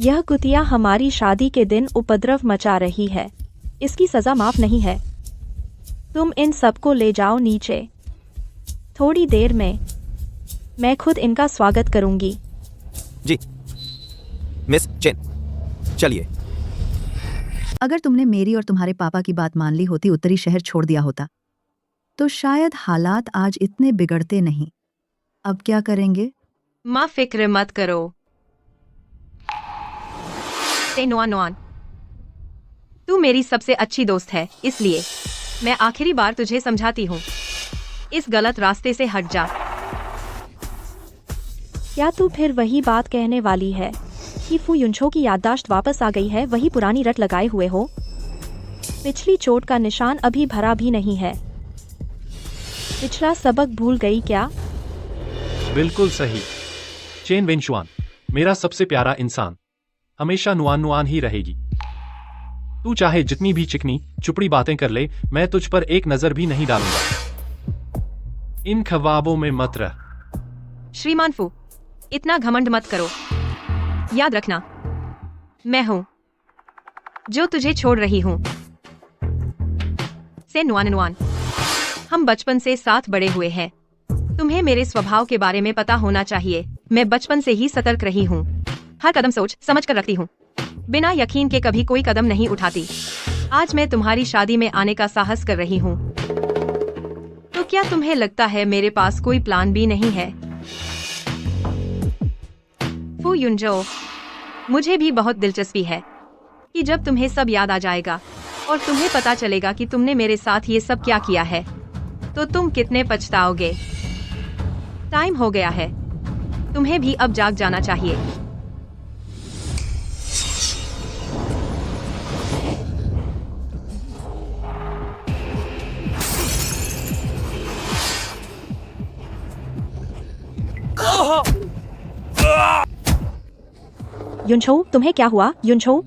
यह कुतिया हमारी शादी के दिन उपद्रव मचा रही है। इसकी सजा माफ नहीं है। तुम इन सबको ले जाओ नीचे। थोड़ी देर में मैं खुद इनका स्वागत करूंगी। जी मिस चेन, चलिए। अगर तुमने मेरी और तुम्हारे पापा की बात मान ली होती, उत्तरी शहर छोड़ दिया होता, तो शायद हालात आज इतने बिगड़ते नहीं। अब क्या करेंगे? माँ फिक्र मत करो। नोआन, तू मेरी सबसे अच्छी दोस्त है, इसलिए मैं आखिरी बार तुझे समझाती हूँ, इस गलत रास्ते से हट जा। क्या तू फिर वही बात कहने वाली है कि फू युनछो की याददाश्त वापस आ गई है? वही पुरानी रट लगाए हुए हो? पिछली चोट का निशान अभी भरा भी नहीं है। पिछला सबक भूल गई क्या? बिल्कुल सही। चेन वेनशुआन, मेरा सबसे प्यारा इंसान, हमेशा नुआन नुआन ही रहेगी। तू चाहे जितनी भी चिकनी चुपड़ी बातें कर ले, मैं तुझ पर एक नजर भी नहीं डालूंगा। इन ख्वाबों में मत रह। श्रीमान फू, इतना घमंड मत करो। याद रखना, मैं हूं जो तुझे छोड़ रही हूं। से नुआन, हम बचपन से साथ बड़े हुए हैं। तुम्हें मेरे स्वभाव के बारे में पता होना चाहिए। मैं बचपन से ही सतर्क रही हूँ। हर कदम सोच समझ कर रखती हूँ। बिना यकीन के कभी कोई कदम नहीं उठाती। आज मैं तुम्हारी शादी में आने का साहस कर रही हूँ। तो क्या तुम्हें लगता है मेरे पास कोई प्लान भी नहीं है? फू युनजो, मुझे भी बहुत दिलचस्पी है कि जब तुम्हें सब याद आ जाएगा और तुम्हें पता चलेगा कि तुमने मेरे साथ ये सब क्या किया है, तो तुम कितने पछताओगे। टाइम हो गया है, तुम्हें भी अब जाग जाना चाहिए। युनछो, तुम्हें क्या हुआ? युनछो,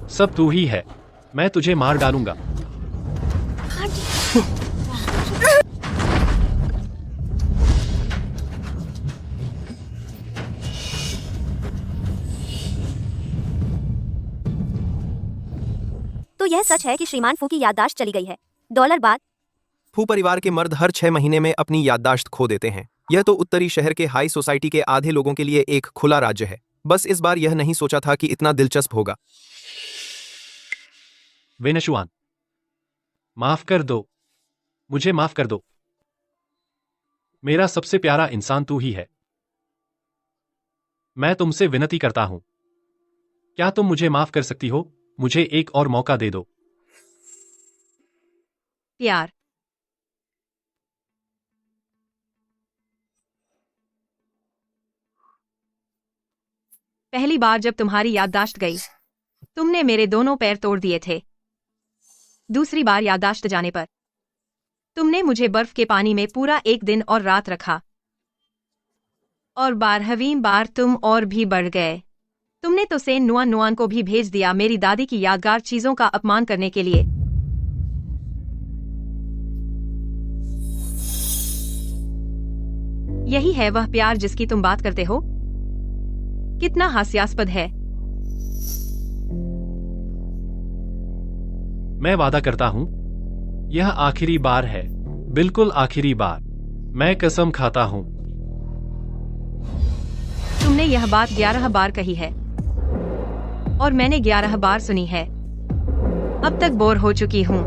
सब तू ही है। मैं तुझे मार डालूंगा। तो यह सच है कि श्रीमान फू की याददाश्त चली गई है। $, बाद फू परिवार के मर्द हर 6 महीने में अपनी याददाश्त खो देते हैं। यह तो उत्तरी शहर के हाई सोसाइटी के आधे लोगों के लिए एक खुला राज्य है। बस इस बार यह नहीं सोचा था कि इतना दिलचस्प होगा। वेनशुआन, माफ कर दो, मुझे माफ कर दो। मेरा सबसे प्यारा इंसान तू ही है। मैं तुमसे विनती करता हूं, क्या तुम मुझे माफ कर सकती हो? मुझे एक और मौका दे दो। प्यार, पहली बार जब तुम्हारी याददाश्त गई, तुमने मेरे दोनों पैर तोड़ दिए थे। दूसरी बार याददाश्त जाने पर तुमने मुझे बर्फ के पानी में पूरा एक दिन और रात रखा। और 12वीं बार तुम और भी बढ़ गए। तुमने तो सेन नुआन नुआन को भी भेज दिया मेरी दादी की यादगार चीजों का अपमान करने के लिए। यही है वह प्यार जिसकी तुम बात करते हो? कितना हास्यास्पद है। मैं वादा करता हूं, यह आखिरी बार है, बिल्कुल आखिरी बार। मैं कसम खाता हूं। तुमने यह बात 11 बार कही है और मैंने 11 बार सुनी है। अब तक बोर हो चुकी हूं।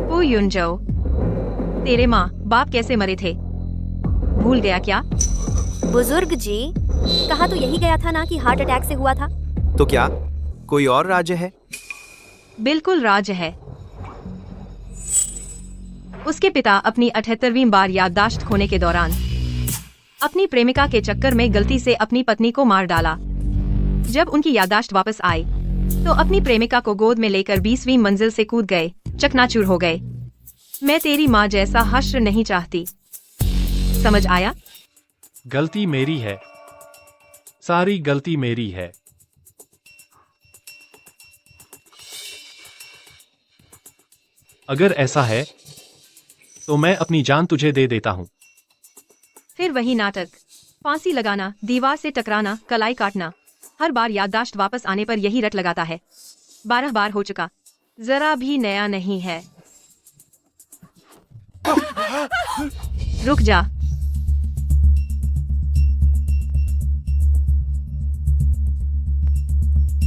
फू युनजो, तेरे माँ बाप कैसे मरे थे? भूल गया क्या? बुजुर्ग जी, कहा तो यही गया था ना कि हार्ट अटैक से हुआ था। तो क्या कोई और राज्य है? बिल्कुल राज्य है। उसके पिता अपनी 78वीं बार याददाश्त खोने के दौरान अपनी प्रेमिका के चक्कर में गलती से अपनी पत्नी को मार डाला। जब उनकी याददाश्त वापस आई तो अपनी प्रेमिका को गोद में लेकर 20वीं मंजिल से कूद गए, चकनाचूर हो गए। मैं तेरी माँ जैसा हश्र नहीं चाहती, समझ आया? गलती मेरी है, सारी गलती मेरी है। अगर ऐसा है तो मैं अपनी जान तुझे दे देता हूँ। फिर वही नाटक, फांसी लगाना, दीवार से टकराना, कलाई काटना। हर बार याददाश्त वापस आने पर यही रट लगाता है। 12 बार हो चुका, जरा भी नया नहीं है। रुक जा।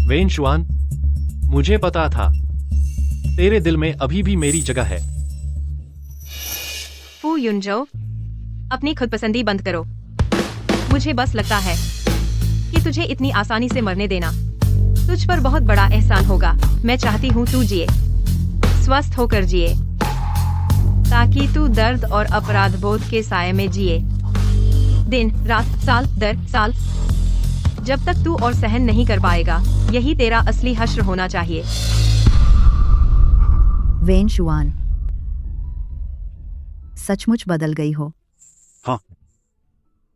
वेनशुआन, मुझे पता था तेरे दिल में अभी भी मेरी जगह है। फू युनजो, अपनी खुदपसंदी बंद करो। मुझे बस लगता है कि तुझे इतनी आसानी से मरने देना तुझ पर बहुत बड़ा एहसान होगा। मैं चाहती हूँ तू जिए, स्वस्थ होकर जिए, ताकि तू दर्द और अपराध बोध के साये में जिए, दिन रात, साल दर साल, जब तक तू और सहन नहीं कर पाएगा। यही तेरा असली हश्र होना चाहिए। वेनशुआन, सचमुच बदल गई हो। हाँ,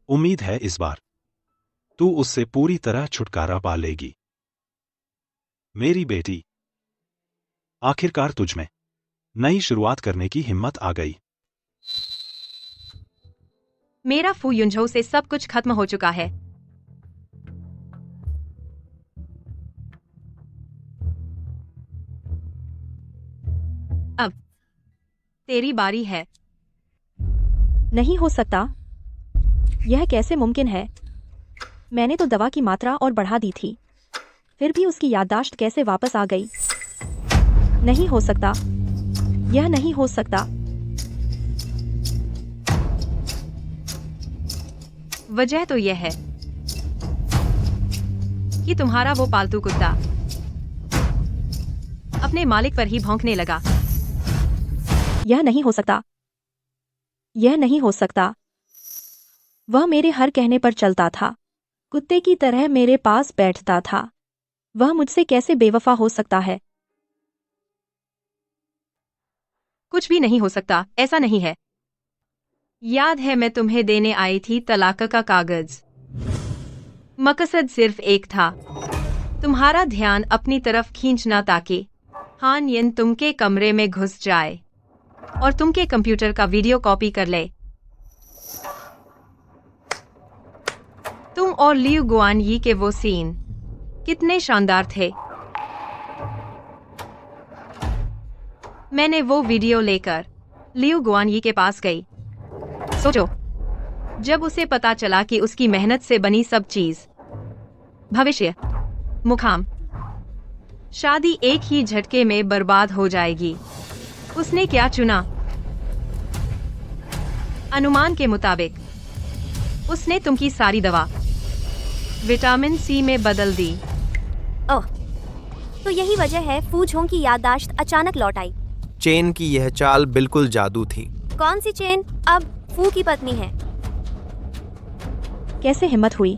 उम्मीद है इस बार तू उससे पूरी तरह छुटकारा पा लेगी। मेरी बेटी, आखिरकार तुझ में नई शुरुआत करने की हिम्मत आ गई। मेरा फू युनझो से सब कुछ खत्म हो चुका है। अब तेरी बारी है। नहीं हो सकता, यह कैसे मुमकिन है? मैंने तो दवा की मात्रा और बढ़ा दी थी, फिर भी उसकी याददाश्त कैसे वापस आ गई? नहीं हो सकता, यह नहीं हो सकता। वजह तो यह है कि तुम्हारा वो पालतू कुत्ता अपने मालिक पर ही भौंकने लगा। यह नहीं हो सकता, यह नहीं हो सकता। वह मेरे हर कहने पर चलता था, कुत्ते की तरह मेरे पास बैठता था। वह मुझसे कैसे बेवफा हो सकता है? कुछ भी नहीं हो सकता, ऐसा नहीं है। याद है मैं तुम्हें देने आई थी तलाक का कागज। मकसद सिर्फ एक था, तुम्हारा ध्यान अपनी तरफ खींचना ताकि हान यन तुम के कमरे में घुस जाए और तुम के कंप्यूटर का वीडियो कॉपी कर ले। तुम और लियू गुआन यी के वो सीन कितने शानदार थे। मैंने वो वीडियो लेकर लियू गुआन यी के पास गई। सोचो, जब उसे पता चला कि उसकी मेहनत से बनी सब चीज, भविष्य, मुकाम, शादी एक ही झटके में बर्बाद हो जाएगी, उसने क्या चुना? अनुमान के मुताबिक उसने तुमकी सारी दवा विटामिन सी में बदल दी। ओह, तो यही वजह है फू झोंग की याददाश्त अचानक लौट आई। चेन की यह चाल बिल्कुल जादू थी। कौन सी चेन? अब फू की पत्नी है। कैसे हिम्मत हुई?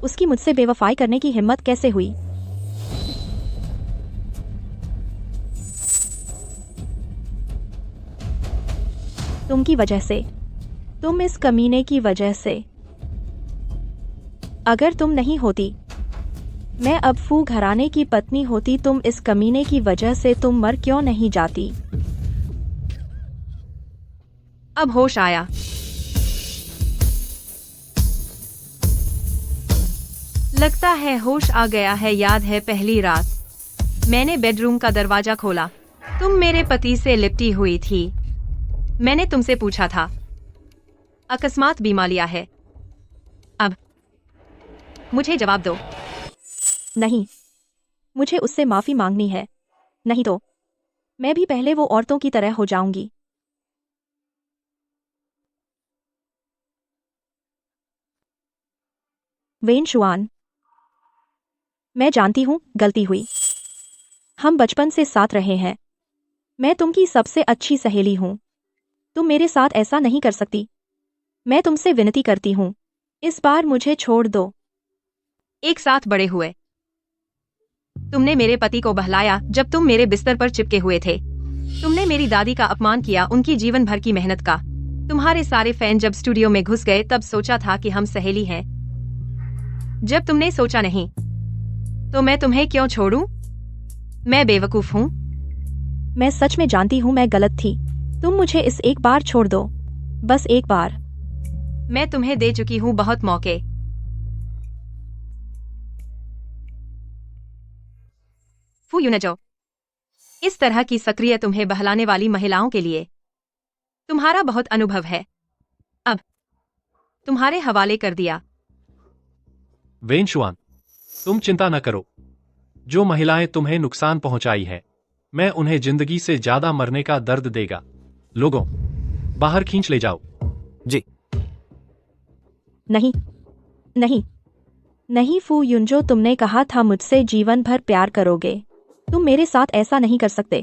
उसकी मुझसे बेवफाई करने की हिम्मत कैसे हुई? तुम की वजह से, तुम इस कमीने की वजह से। अगर तुम नहीं होती, मैं अब फू घराने की पत्नी होती। तुम इस कमीने की वजह से तुम मर क्यों नहीं जाती? अब होश आया। लगता है होश आ गया है। याद है पहली रात मैंने बेडरूम का दरवाजा खोला, तुम मेरे पति से लिपटी हुई थी। मैंने तुमसे पूछा था, अकस्मात बीमा लिया है? अब मुझे जवाब दो। नहीं, मुझे उससे माफी मांगनी है, नहीं तो मैं भी पहले वो औरतों की तरह हो जाऊंगी। वेनशुआन, मैं जानती हूं गलती हुई। हम बचपन से साथ रहे हैं। मैं तुमकी सबसे अच्छी सहेली हूं। तुम मेरे साथ ऐसा नहीं कर सकती। मैं तुमसे विनती करती हूँ, इस बार मुझे छोड़ दो। एक साथ बड़े हुए। तुमने मेरे पति को बहलाया जब तुम मेरे बिस्तर पर चिपके हुए थे। तुमने मेरी दादी का अपमान किया, उनकी जीवन भर की मेहनत का। तुम्हारे सारे फैन जब स्टूडियो में घुस गए तब सोचा था कि हम सहेली हैं। जब तुमने सोचा नहीं, तो मैं तुम्हें क्यों छोड़ूं? मैं बेवकूफ हूँ। मैं सच में जानती हूँ मैं गलत थी। तुम मुझे इस एक बार छोड़ दो, बस एक बार। मैं तुम्हें दे चुकी हूँ बहुत मौके। फू यूनजो, इस तरह की सक्रिय तुम्हें बहलाने वाली महिलाओं के लिए तुम्हारा बहुत अनुभव है। अब तुम्हारे हवाले कर दिया। वेनशुआन, तुम चिंता न करो। जो महिलाएं तुम्हें नुकसान पहुंचाई है, मैं उन्हें जिंदगी से ज्यादा मरने का दर्द देगा। लोगों, बाहर खींच ले जाओ। जी। नहीं नहीं नहीं फू युनजो, तुमने कहा था मुझसे जीवन भर प्यार करोगे। तुम मेरे साथ ऐसा नहीं कर सकते।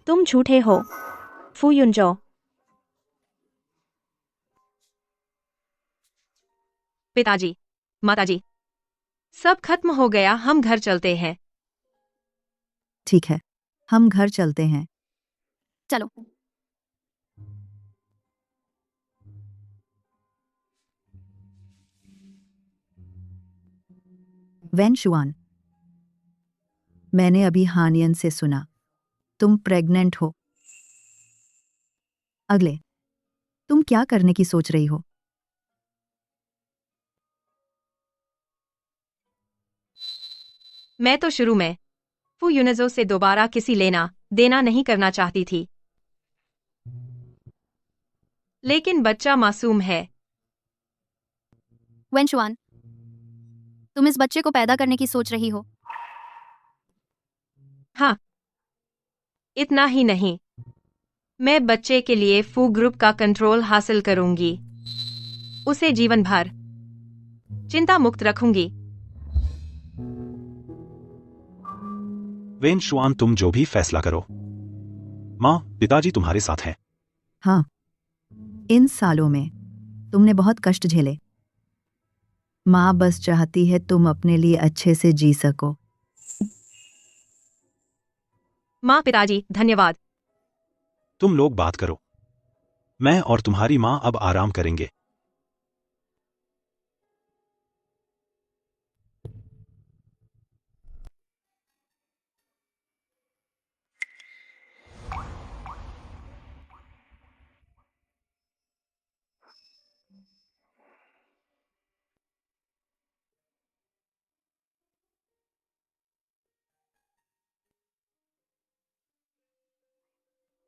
तुम झूठे हो फू युनजो। पिताजी, माताजी, सब खत्म हो गया, हम घर चलते हैं। ठीक है, हम घर चलते हैं। चलो। वेनशुआन, मैंने अभी हानियन से सुना तुम प्रेग्नेंट हो। अगले, तुम क्या करने की सोच रही हो? मैं तो शुरू में फू यूनजो से दोबारा किसी लेना देना नहीं करना चाहती थी, लेकिन बच्चा मासूम है। वेनशुआन, तुम इस बच्चे को पैदा करने की सोच रही हो? हाँ, इतना ही नहीं, मैं बच्चे के लिए फू ग्रुप का कंट्रोल हासिल करूंगी। उसे जीवन भर चिंता मुक्त रखूंगी। वेनशुआन, तुम जो भी फैसला करो, माँ पिताजी तुम्हारे साथ हैं। हाँ, इन सालों में तुमने बहुत कष्ट झेले। माँ बस चाहती है तुम अपने लिए अच्छे से जी सको। माँ पिताजी, धन्यवाद। तुम लोग बात करो। मैं और तुम्हारी माँ अब आराम करेंगे।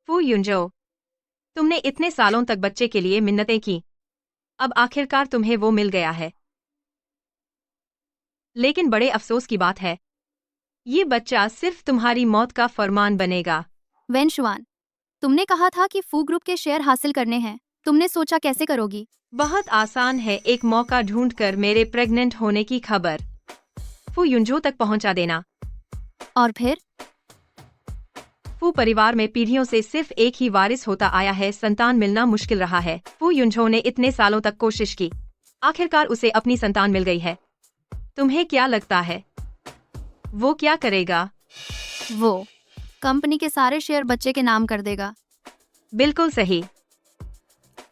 फू युनजो, तुमने इतने सालों तक बच्चे के लिए मिन्नतें की, अब आखिरकार तुम्हें वो मिल गया है। लेकिन बड़े अफसोस की बात है, ये बच्चा सिर्फ तुम्हारी मौत का फरमान बनेगा। वेनशुआन, तुमने कहा था कि फू ग्रुप के शेयर हासिल करने हैं। तुमने सोचा कैसे करोगी? बहुत आसान है, एक मौका ढूंढकर मेरे प्रेग्नेंट होने की खबर फू युनजो तक पहुंचा देना। और फिर? फू परिवार में पीढ़ियों से सिर्फ एक ही वारिस होता आया है, संतान मिलना मुश्किल रहा है। फू युनजो ने इतने सालों तक कोशिश की, आखिरकार उसे अपनी संतान मिल गई है। तुम्हें क्या लगता है वो क्या करेगा? वो कंपनी के सारे शेयर बच्चे के नाम कर देगा। बिल्कुल सही।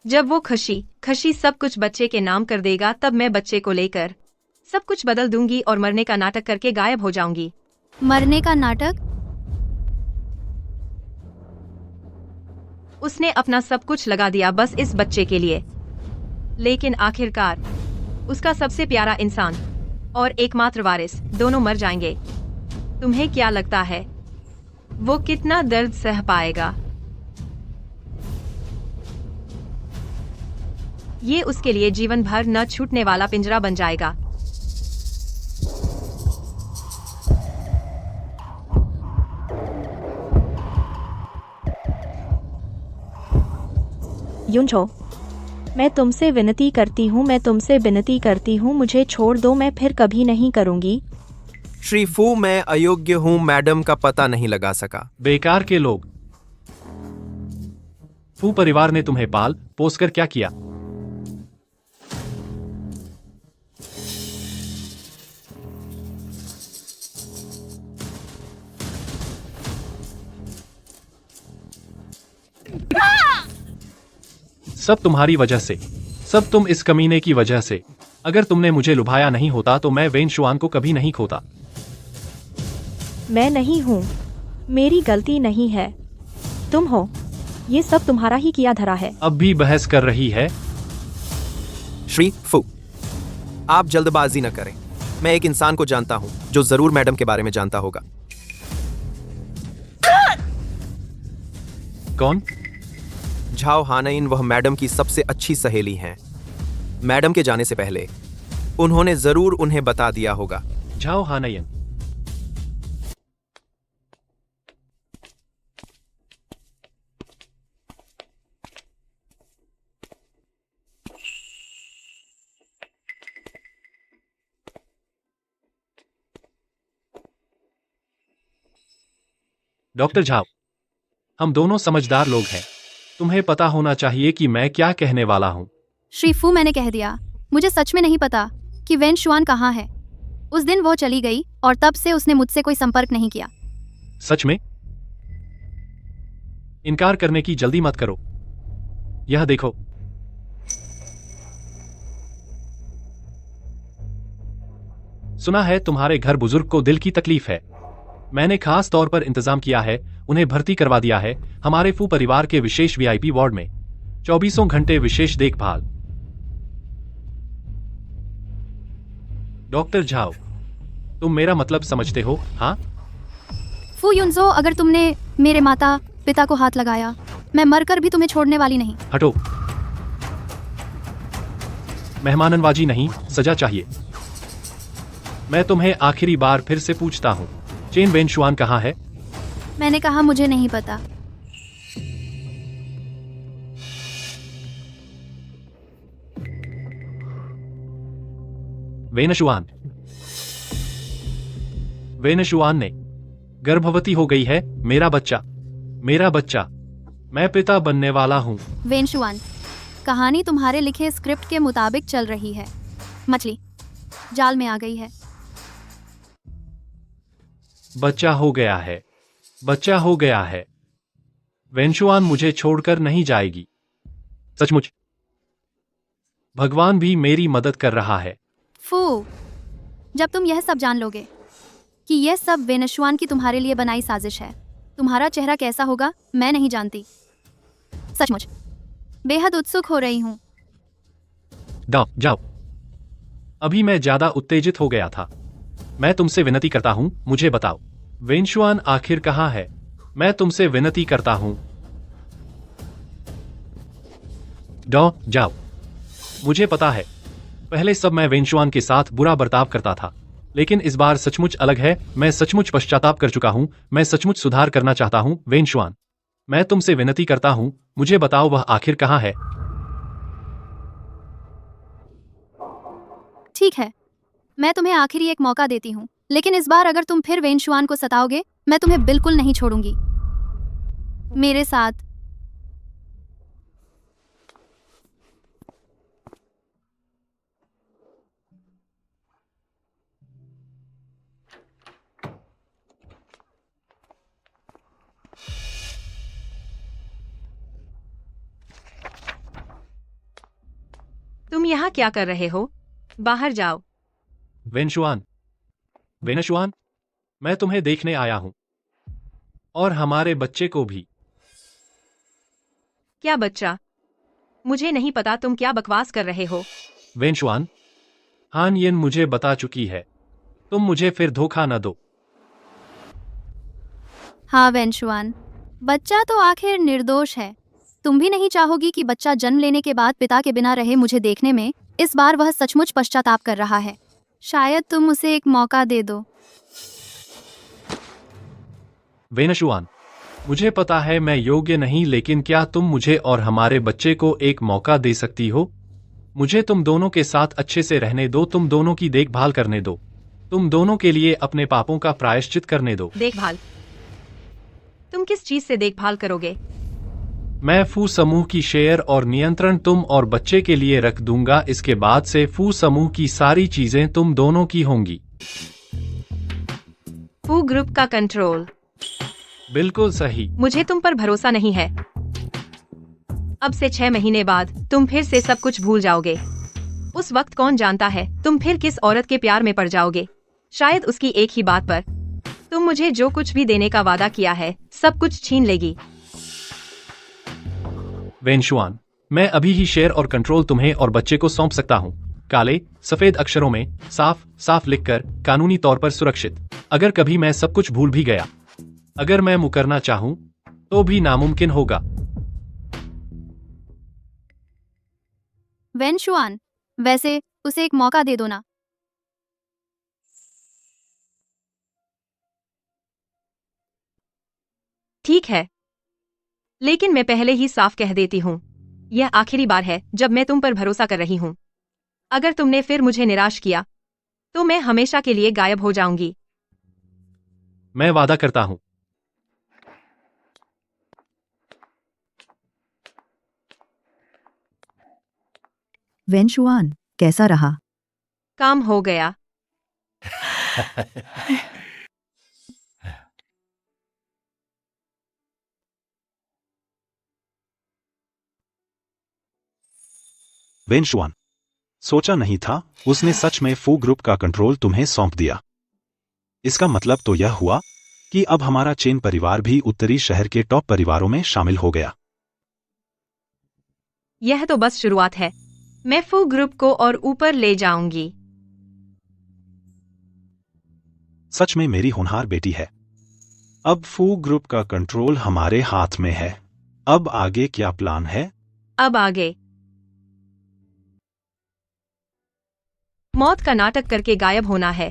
जब वो खुशी सब कुछ बच्चे के नाम कर देगा, तब मैं बच्चे को लेकर सब कुछ बदल दूंगी और मरने का नाटक करके गायब हो जाऊंगी। मरने का नाटक? उसने अपना सब कुछ लगा दिया बस इस बच्चे के लिए, लेकिन आखिरकार उसका सबसे प्यारा इंसान और एकमात्र वारिस दोनों मर जाएंगे। तुम्हें क्या लगता है वो कितना दर्द सह पाएगा? ये उसके लिए जीवन भर न छूटने वाला पिंजरा बन जाएगा। युनजो, मैं तुमसे विनती करती हूँ, मुझे छोड़ दो, मैं फिर कभी नहीं करूँगी। श्री फू, मैं अयोग्य हूँ, मैडम का पता नहीं लगा सका। बेकार के लोग। फू परिवार ने तुम्हें पाल पोस कर क्या किया? सब तुम्हारी वजह से, सब तुम इस कमीने की वजह से। अगर तुमने मुझे लुभाया नहीं होता तो मैं वेनशुआन को कभी नहीं खोता। मैं नहीं हूँ, मेरी गलती नहीं है, तुम हो। ये सब तुम्हारा ही किया धरा है। अब भी बहस कर रही है। श्री फू, आप जल्दबाजी न करें। मैं एक इंसान को जानता हूं जो जरूर मैडम के बारे में जानता होगा। कौन? झाओ हानइन वह मैडम की सबसे अच्छी सहेली हैं। मैडम के जाने से पहले उन्होंने जरूर उन्हें बता दिया होगा। झाओ हानयन। डॉक्टर झाओ, हम दोनों समझदार लोग हैं। तुम्हें पता होना चाहिए कि मैं क्या कहने वाला हूँ। श्री फू, मैंने कह दिया। मुझे सच में नहीं पता कि वेनशुआन कहाँ है। उस दिन वो चली गई और तब से उसने मुझसे कोई संपर्क नहीं किया। सच में? इनकार करने की जल्दी मत करो। यह देखो। सुना है तुम्हारे घर बुजुर्ग को दिल की तकलीफ है। मैंने खास तौर पर इंतजाम किया है, उन्हें भर्ती करवा दिया है हमारे फू परिवार के विशेष वीआईपी वार्ड में। 24 घंटे विशेष देखभाल। डॉक्टर झाओ, तुम मेरा मतलब समझते हो? हाँ फू युनजो, अगर तुमने मेरे माता पिता को हाथ लगाया, मैं मरकर भी तुम्हें छोड़ने वाली नहीं। हटो। मेहमाननवाजी नहीं, सजा चाहिए। मैं तुम्हें आखिरी बार फिर से पूछता हूँ, चेन वेनशुआन कहाँ है? मैंने कहा मुझे नहीं पता। वेनशुआन। वेनशुआन ने गर्भवती हो गई है। मेरा बच्चा, मेरा बच्चा। मैं पिता बनने वाला हूँ। वेनशुआन, कहानी तुम्हारे लिखे स्क्रिप्ट के मुताबिक चल रही है। मछली जाल में आ गई है। बच्चा हो गया है, बच्चा हो गया है। वेनशुआन मुझे छोड़कर नहीं जाएगी। सचमुच भगवान भी मेरी मदद कर रहा है। फू, जब तुम यह सब जान लोगे कि यह सब वेनशुआन की तुम्हारे लिए बनाई साजिश है, तुम्हारा चेहरा कैसा होगा मैं नहीं जानती। सचमुच बेहद उत्सुक हो रही हूँ। जाओ। अभी मैं ज्यादा उत्तेजित हो गया था। मैं तुमसे विनती करता हूँ, मुझे बताओ वेनशुआन आखिर कहाँ है? मैं तुमसे विनती करता हूँ। जाओ। मुझे पता है, पहले सब मैं वेनशुआन के साथ बुरा बर्ताव करता था, लेकिन इस बार सचमुच अलग है। मैं सचमुच पश्चाताप कर चुका हूँ। मैं सचमुच सुधार करना चाहता हूँ। वेनशुआन, मैं तुमसे विनती करता हूँ, मुझे बताओ वह आखिर कहाँ है? ठीक है, मैं तुम्हें आखिरी एक मौका देती हूँ, लेकिन इस बार अगर तुम फिर वेनशुआन को सताओगे, मैं तुम्हें बिल्कुल नहीं छोड़ूंगी। मेरे साथ तुम यहाँ क्या कर रहे हो? बाहर जाओ। वेनशुआन, वेनशुआन, मैं तुम्हें देखने आया हूँ, और हमारे बच्चे को भी। क्या बच्चा? मुझे नहीं पता तुम क्या बकवास कर रहे हो। वेनशुआन, हान येन मुझे बता चुकी है। तुम मुझे फिर धोखा न दो। हाँ वेनशुआन, बच्चा तो आखिर निर्दोष है। तुम भी नहीं चाहोगी कि बच्चा जन्म लेने के बाद पिता के बिना रहे। मुझे देखने में इस बार वह सचमुच पश्चाताप कर रहा है। शायद तुम उसे एक मौका दे दो। वेनशुआन, मुझे पता है मैं योग्य नहीं, लेकिन क्या तुम मुझे और हमारे बच्चे को एक मौका दे सकती हो? मुझे तुम दोनों के साथ अच्छे से रहने दो, तुम दोनों की देखभाल करने दो, तुम दोनों के लिए अपने पापों का प्रायश्चित करने दो। देखभाल? तुम किस चीज से देखभाल करोगे? मैं फू समूह की शेयर और नियंत्रण तुम और बच्चे के लिए रख दूंगा। इसके बाद से फू समूह की सारी चीजें तुम दोनों की होंगी। फू ग्रुप का कंट्रोल? बिल्कुल सही। मुझे तुम पर भरोसा नहीं है। अब से 6 महीने बाद तुम फिर से सब कुछ भूल जाओगे। उस वक्त कौन जानता है तुम फिर किस औरत के प्यार में पड़ जाओगे। शायद उसकी एक ही बात पर तुम मुझे जो कुछ भी देने का वादा किया है सब कुछ छीन लेगी। वेनशुआन, मैं अभी ही शेयर और कंट्रोल तुम्हें और बच्चे को सौंप सकता हूँ। काले सफेद अक्षरों में साफ साफ लिखकर, कानूनी तौर पर सुरक्षित। अगर कभी मैं सब कुछ भूल भी गया, अगर मैं मुकरना चाहूँ तो भी नामुमकिन होगा। वेनशुआन, वैसे उसे एक मौका दे दो ना। ठीक है, लेकिन मैं पहले ही साफ कह देती हूँ, यह आखिरी बार है जब मैं तुम पर भरोसा कर रही हूँ। अगर तुमने फिर मुझे निराश किया तो मैं हमेशा के लिए गायब हो जाऊंगी। मैं वादा करता हूँ। वेनशुआन, कैसा रहा? काम हो गया। वेनशुआन, सोचा नहीं था उसने सच में फू ग्रुप का कंट्रोल तुम्हें सौंप दिया। इसका मतलब तो यह हुआ कि अब हमारा चेन परिवार भी उत्तरी शहर के टॉप परिवारों में शामिल हो गया। यह तो बस शुरुआत है। मैं फू ग्रुप को और ऊपर ले जाऊंगी। सच में मेरी होनहार बेटी है। अब फू ग्रुप का कंट्रोल हमारे हाथ में है। अब आगे क्या प्लान है? अब आगे मौत का नाटक करके गायब होना है।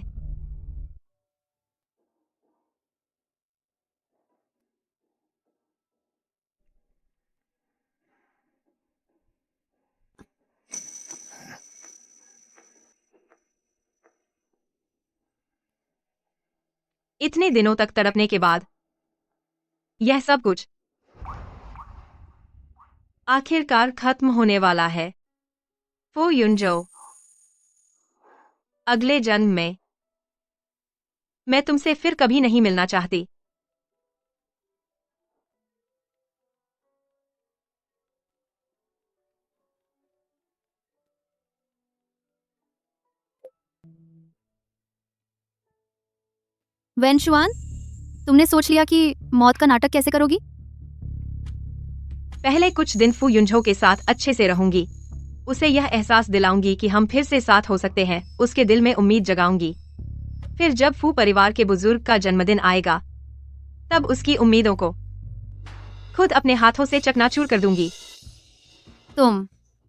इतने दिनों तक तड़पने के बाद यह सब कुछ आखिरकार खत्म होने वाला है। फू युनजो, अगले जन्म में मैं तुमसे फिर कभी नहीं मिलना चाहती। वेनशुआन, तुमने सोच लिया कि मौत का नाटक कैसे करोगी? पहले कुछ दिन फू युनझो के साथ अच्छे से रहूंगी। उसे यह एहसास दिलाऊंगी कि हम फिर से साथ हो सकते हैं। उसके दिल में उम्मीद जगाऊंगी। फिर जब फू परिवार के बुजुर्ग का जन्मदिन आएगा तब उसकी उम्मीदों को खुद अपने हाथों से चकनाचूर कर दूंगी।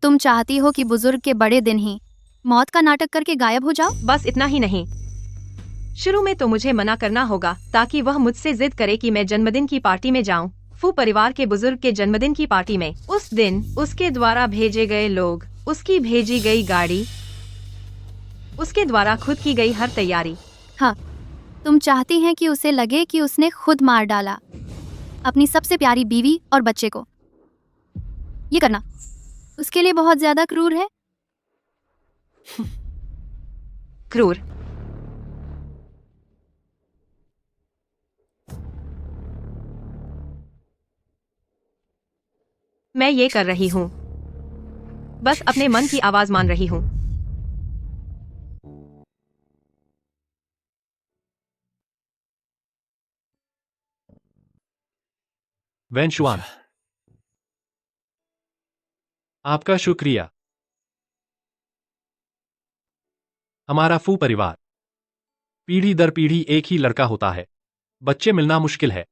तुम चाहती हो कि बुजुर्ग के बड़े दिन ही मौत का नाटक करके गायब हो जाओ? बस इतना ही नहीं, शुरू में तो मुझे मना करना होगा ताकि वह मुझसे जिद करे कि मैं जन्मदिन की पार्टी में जाऊं। फू परिवार के बुजुर्ग के जन्मदिन की पार्टी में उस दिन उसके द्वारा भेजे गए लोग, उसकी भेजी गई गाड़ी, उसके द्वारा खुद की गई हर तैयारी। हाँ, तुम चाहती हैं कि उसे लगे कि उसने खुद मार डाला अपनी सबसे प्यारी बीवी और बच्चे को। ये करना उसके लिए बहुत ज्यादा क्रूर है। क्रूर? मैं ये कर रही हूँ, बस अपने मन की आवाज मान रही हूँ। वेनशुआन, आपका शुक्रिया। हमारा फू परिवार पीढ़ी दर पीढ़ी एक ही लड़का होता है। बच्चे मिलना मुश्किल है।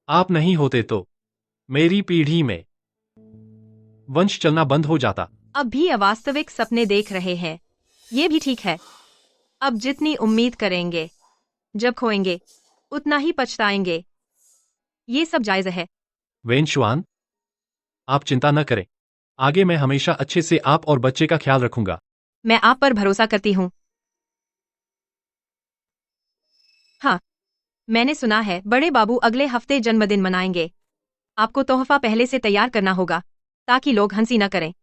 आप नहीं होते तो मेरी पीढ़ी में वंश चलना बंद हो जाता। अब भी अवास्तविक सपने देख रहे हैं। ये भी ठीक है। अब जितनी उम्मीद करेंगे, जब खोएंगे उतना ही पछताएंगे। ये सब जायज है। वेनशुआन, आप चिंता न करें। आगे मैं हमेशा अच्छे से आप और बच्चे का ख्याल रखूंगा। मैं आप पर भरोसा करती हूँ। हाँ, मैंने सुना है बड़े बाबू अगले हफ्ते जन्मदिन मनाएंगे। आपको तोहफा पहले से तैयार करना होगा ताकि लोग हंसी न करें।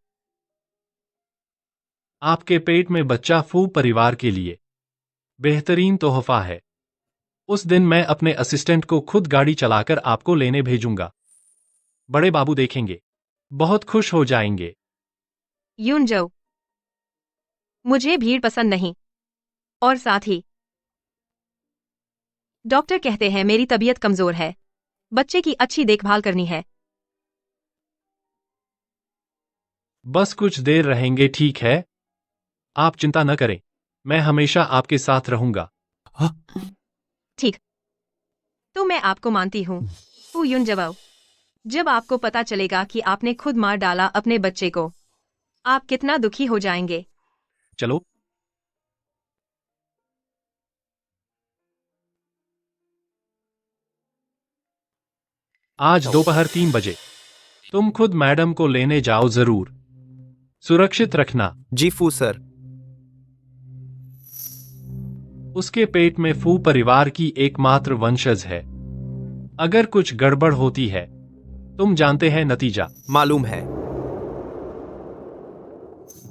आपके पेट में बच्चा फू परिवार के लिए बेहतरीन तोहफा है। उस दिन मैं अपने असिस्टेंट को खुद गाड़ी चलाकर आपको लेने भेजूंगा। बड़े बाबू देखेंगे, बहुत खुश हो जाएंगे। यूनजो, मुझे भीड़ पसंद नहीं। और साथ ही डॉक्टर कहते हैं मेरी तबीयत कमजोर है, बच्चे की अच्छी देखभाल करनी है। बस कुछ देर रहेंगे, ठीक है? आप चिंता न करें, मैं हमेशा आपके साथ रहूंगा। ठीक, तो मैं आपको मानती हूँ फू युनजो। जब आपको पता चलेगा कि आपने खुद मार डाला अपने बच्चे को, आप कितना दुखी हो जाएंगे। चलो। आज दोपहर 3 बजे तुम खुद मैडम को लेने जाओ, जरूर। सुरक्षित रखना। जी फू सर। उसके पेट में फू परिवार की एकमात्र वंशज है। अगर कुछ गड़बड़ होती है, तुम जानते हैं नतीजा। मालूम है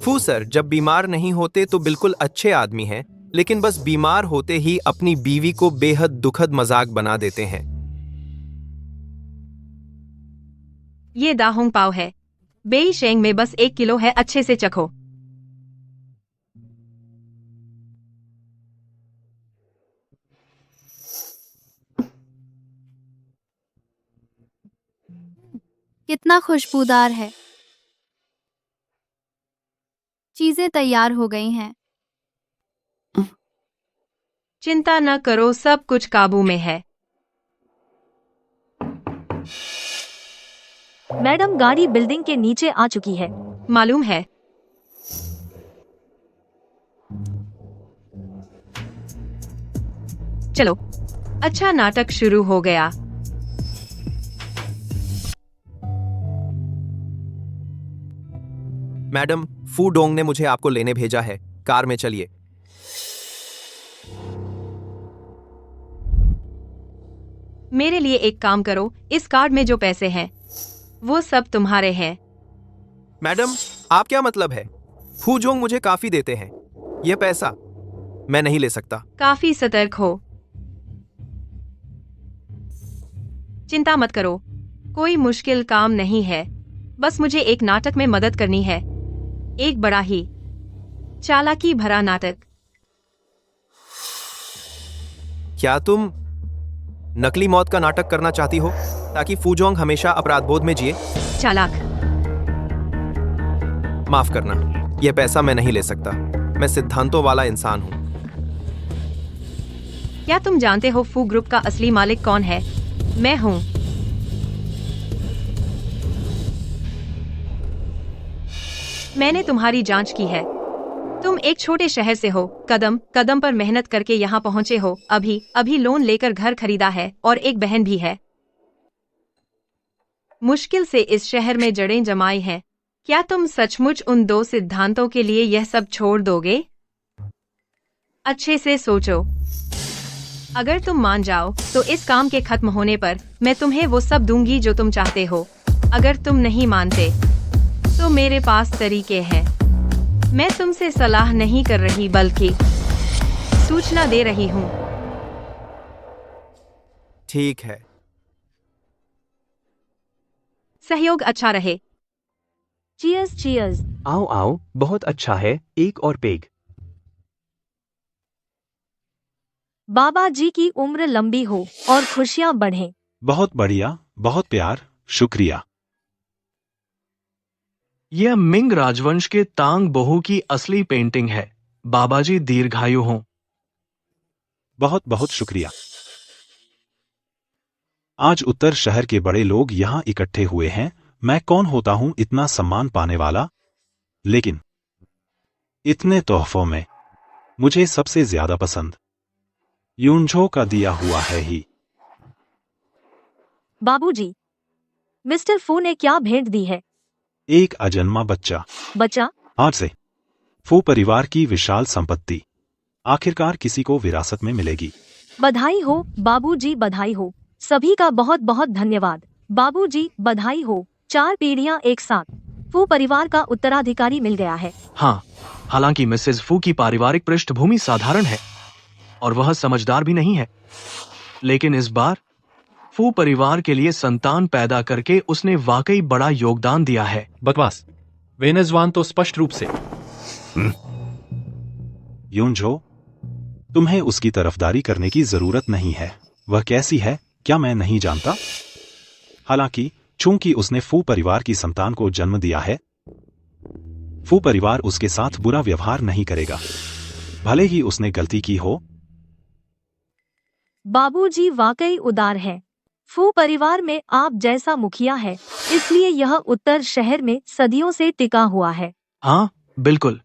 फू सर, जब बीमार नहीं होते तो बिल्कुल अच्छे आदमी हैं, लेकिन बस बीमार होते ही अपनी बीवी को बेहद दुखद मजाक बना देते हैं। ये दाहोंग पाव है, बेई शेंग में बस 1 किलो है, अच्छे से चखो। कितना खुशबूदार है। चीजें तैयार हो गई हैं। चिंता न करो, सब कुछ काबू में है। मैडम, गाड़ी बिल्डिंग के नीचे आ चुकी है। मालूम है। चलो, अच्छा नाटक शुरू हो गया। मैडम, फू डोंग ने मुझे आपको लेने भेजा है, कार में चलिए। मेरे लिए एक काम करो, इस कार्ड में जो पैसे हैं वो सब तुम्हारे हैं। मैडम, आप क्या मतलब है? फू जोंग मुझे काफी देते हैं, यह पैसा मैं नहीं ले सकता। काफी सतर्क हो। चिंता मत करो, कोई मुश्किल काम नहीं है। बस मुझे एक नाटक में मदद करनी है, एक बड़ा ही चालाकी भरा नाटक। क्या तुम नकली मौत का नाटक करना चाहती हो ताकि फूजोंग हमेशा अपराधबोध में जिए? चालाक। माफ करना, यह पैसा मैं नहीं ले सकता। मैं सिद्धांतों वाला इंसान हूं। क्या तुम जानते हो फू ग्रुप का असली मालिक कौन है? मैं हूं। मैंने तुम्हारी जांच की है। तुम एक छोटे शहर से हो, कदम कदम पर मेहनत करके यहाँ पहुँचे हो, अभी लोन लेकर घर खरीदा है और एक बहन भी है। मुश्किल से इस शहर में जड़ें जमाई हैं। क्या तुम सचमुच उन 2 सिद्धांतों के लिए यह सब छोड़ दोगे? अच्छे से सोचो। अगर तुम मान जाओ तो इस काम के खत्म होने पर मैं तुम्हें वो सब दूंगी जो तुम चाहते हो। अगर तुम नहीं मानते तो मेरे पास तरीके हैं। मैं तुमसे सलाह नहीं कर रही बल्कि सूचना दे रही हूँ। ठीक है। सहयोग अच्छा रहे। Cheers cheers. आओ आओ, बहुत अच्छा है, एक और पेग। बाबा जी की उम्र लंबी हो और खुशियां बढ़ें। बहुत बढ़िया, बहुत प्यार, शुक्रिया। यह मिंग राजवंश के तांग बोहू की असली पेंटिंग है। बाबा जी दीर्घायु हों। बहुत बहुत शुक्रिया। आज उत्तर शहर के बड़े लोग यहाँ इकट्ठे हुए हैं। मैं कौन होता हूँ इतना सम्मान पाने वाला, लेकिन इतने तोहफों में मुझे सबसे ज्यादा पसंद यूनझो का दिया हुआ है ही। बाबूजी, मिस्टर फू ने क्या भेंट दी है? एक अजन्मा बच्चा। बच्चा? आज से फू परिवार की विशाल संपत्ति आखिरकार किसी को विरासत में मिलेगी। बधाई हो बाबूजी, बधाई हो। सभी का बहुत बहुत धन्यवाद। बाबूजी, बधाई हो। 4 पीढ़ियां एक साथ। फू परिवार का उत्तराधिकारी मिल गया है। हाँ, हालांकि मिसेज फू की पारिवारिक पृष्ठभूमि साधारण है और वह समझदार भी नहीं है, लेकिन इस बार फू परिवार के लिए संतान पैदा करके उसने वाकई बड़ा योगदान दिया है। बकवास। वेनेजुआन तो स्पष्ट रूप से। यूनझो, तुम्हें उसकी तरफदारी करने की जरूरत नहीं है। वह कैसी है क्या मैं नहीं जानता? हालांकि चूंकि उसने फू परिवार की संतान को जन्म दिया है, फू परिवार उसके साथ बुरा व्यवहार नहीं करेगा, भले ही उसने गलती की हो। बाबूजी वाकई उदार है। फू परिवार में आप जैसा मुखिया है, इसलिए यह उत्तर शहर में सदियों से टिका हुआ है। हाँ बिल्कुल,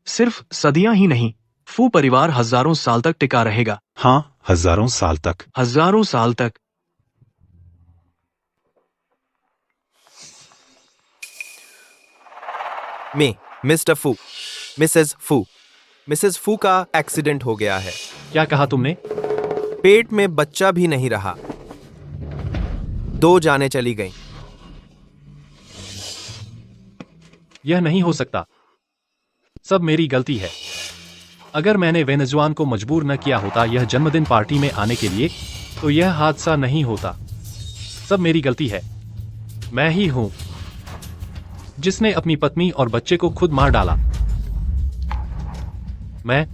सिर्फ सदियां ही नहीं, फू परिवार हजारों साल तक टिका रहेगा। हाँ, हजारों साल तक। हजारों साल तक। मिस्टर फू, मिसेस फू का एक्सीडेंट हो गया है। क्या कहा तुमने? पेट में बच्चा भी नहीं रहा, 2 जानें चली गईं। यह नहीं हो सकता। सब मेरी गलती है। अगर मैंने वेनेजुआन को मजबूर न किया होता यह जन्मदिन पार्टी में आने के लिए, तो यह हादसा नहीं होता। सब मेरी गलती है। मैं ही हूं जिसने अपनी पत्नी और बच्चे को खुद मार डाला। मैं।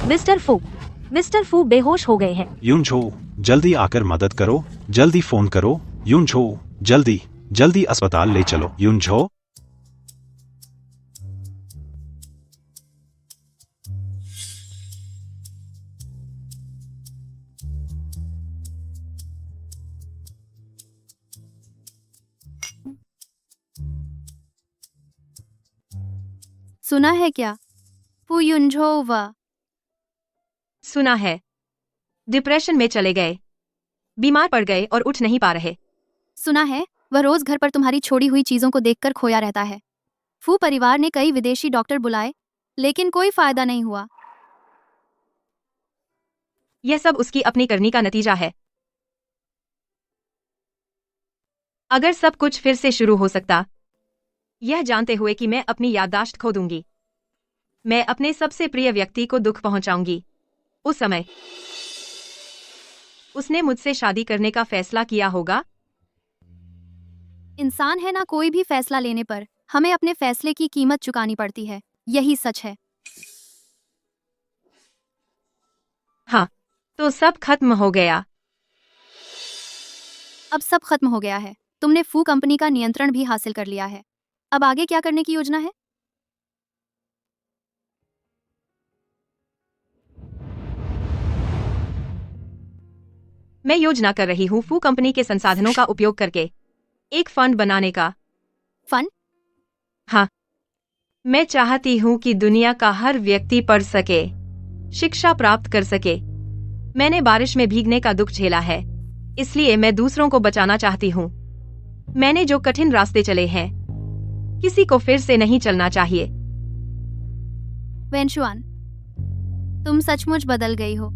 मिस्टर फू बेहोश हो गए हैं। यूनझो, जल्दी आकर मदद करो, जल्दी फोन करो। यूनझो, जल्दी अस्पताल ले चलो। यूनझो। सुना है क्या? फू यूनझो सुना है। डिप्रेशन में चले गए, बीमार पड़ गए और उठ नहीं पा रहे। सुना है वह रोज घर पर तुम्हारी छोड़ी हुई चीजों को देखकर खोया रहता है। फू परिवार ने कई विदेशी डॉक्टर बुलाए, लेकिन कोई फायदा नहीं हुआ। यह सब उसकी अपनी करनी का नतीजा है। अगर सब कुछ फिर से शुरू हो सकता, यह जानते हुए कि मैं अपनी याददाश्त खो दूंगी, मैं अपने सबसे प्रिय व्यक्ति को दुख पहुंचाऊंगी। उस समय उसने मुझसे शादी करने का फैसला किया होगा। इंसान है ना, कोई भी फैसला लेने पर हमें अपने फैसले की कीमत चुकानी पड़ती है। यही सच है। हाँ, तो सब खत्म हो गया। अब सब खत्म हो गया है। तुमने फू कंपनी का नियंत्रण भी हासिल कर लिया है। अब आगे क्या करने की योजना है? मैं योजना कर रही हूँ फू कंपनी के संसाधनों का उपयोग करके एक फंड बनाने का। फंड? हाँ, मैं चाहती हूँ कि दुनिया का हर व्यक्ति पढ़ सके, शिक्षा प्राप्त कर सके। मैंने बारिश में भीगने का दुख झेला है, इसलिए मैं दूसरों को बचाना चाहती हूँ। मैंने जो कठिन रास्ते चले हैं, किसी को फिर से नहीं चलना चाहिए। वेनशुआन, तुम सचमुच बदल गई हो।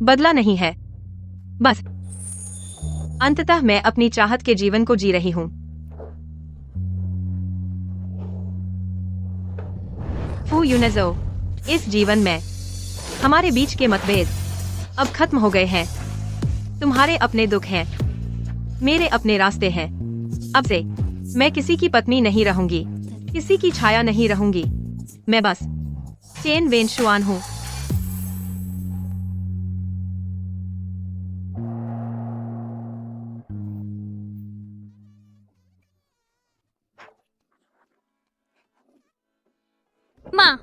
बदला नहीं है, बस अंततः मैं अपनी चाहत के जीवन को जी रही हूँ। फू यूनेजो, इस जीवन में हमारे बीच के मतभेद अब खत्म हो गए हैं। तुम्हारे अपने दुख हैं, मेरे अपने रास्ते हैं। अब से मैं किसी की पत्नी नहीं रहूंगी, किसी की छाया नहीं रहूंगी। मैं बस चेन वेनशुआन हूँ। माँ,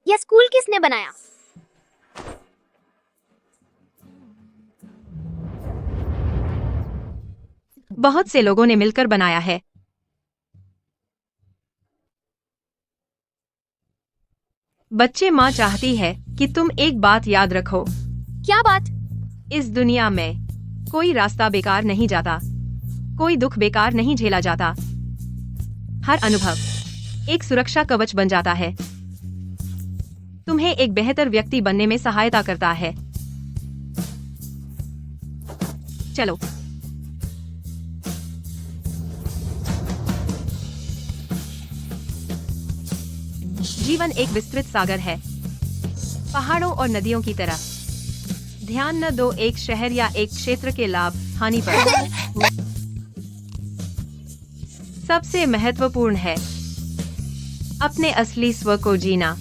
यह स्कूल किसने बनाया? बहुत से लोगों ने मिलकर बनाया है। बच्चे, माँ चाहती है कि तुम एक बात याद रखो। क्या बात? इस दुनिया में कोई रास्ता बेकार नहीं जाता, कोई दुख बेकार नहीं झेला जाता। हर अनुभव एक सुरक्षा कवच बन जाता है, तुम्हें एक बेहतर व्यक्ति बनने में सहायता करता है। चलो, जीवन एक विस्तृत सागर है, पहाड़ों और नदियों की तरह। ध्यान न दो एक शहर या एक क्षेत्र के लाभ हानि पर। सबसे महत्वपूर्ण है अपने असली स्व को जीना।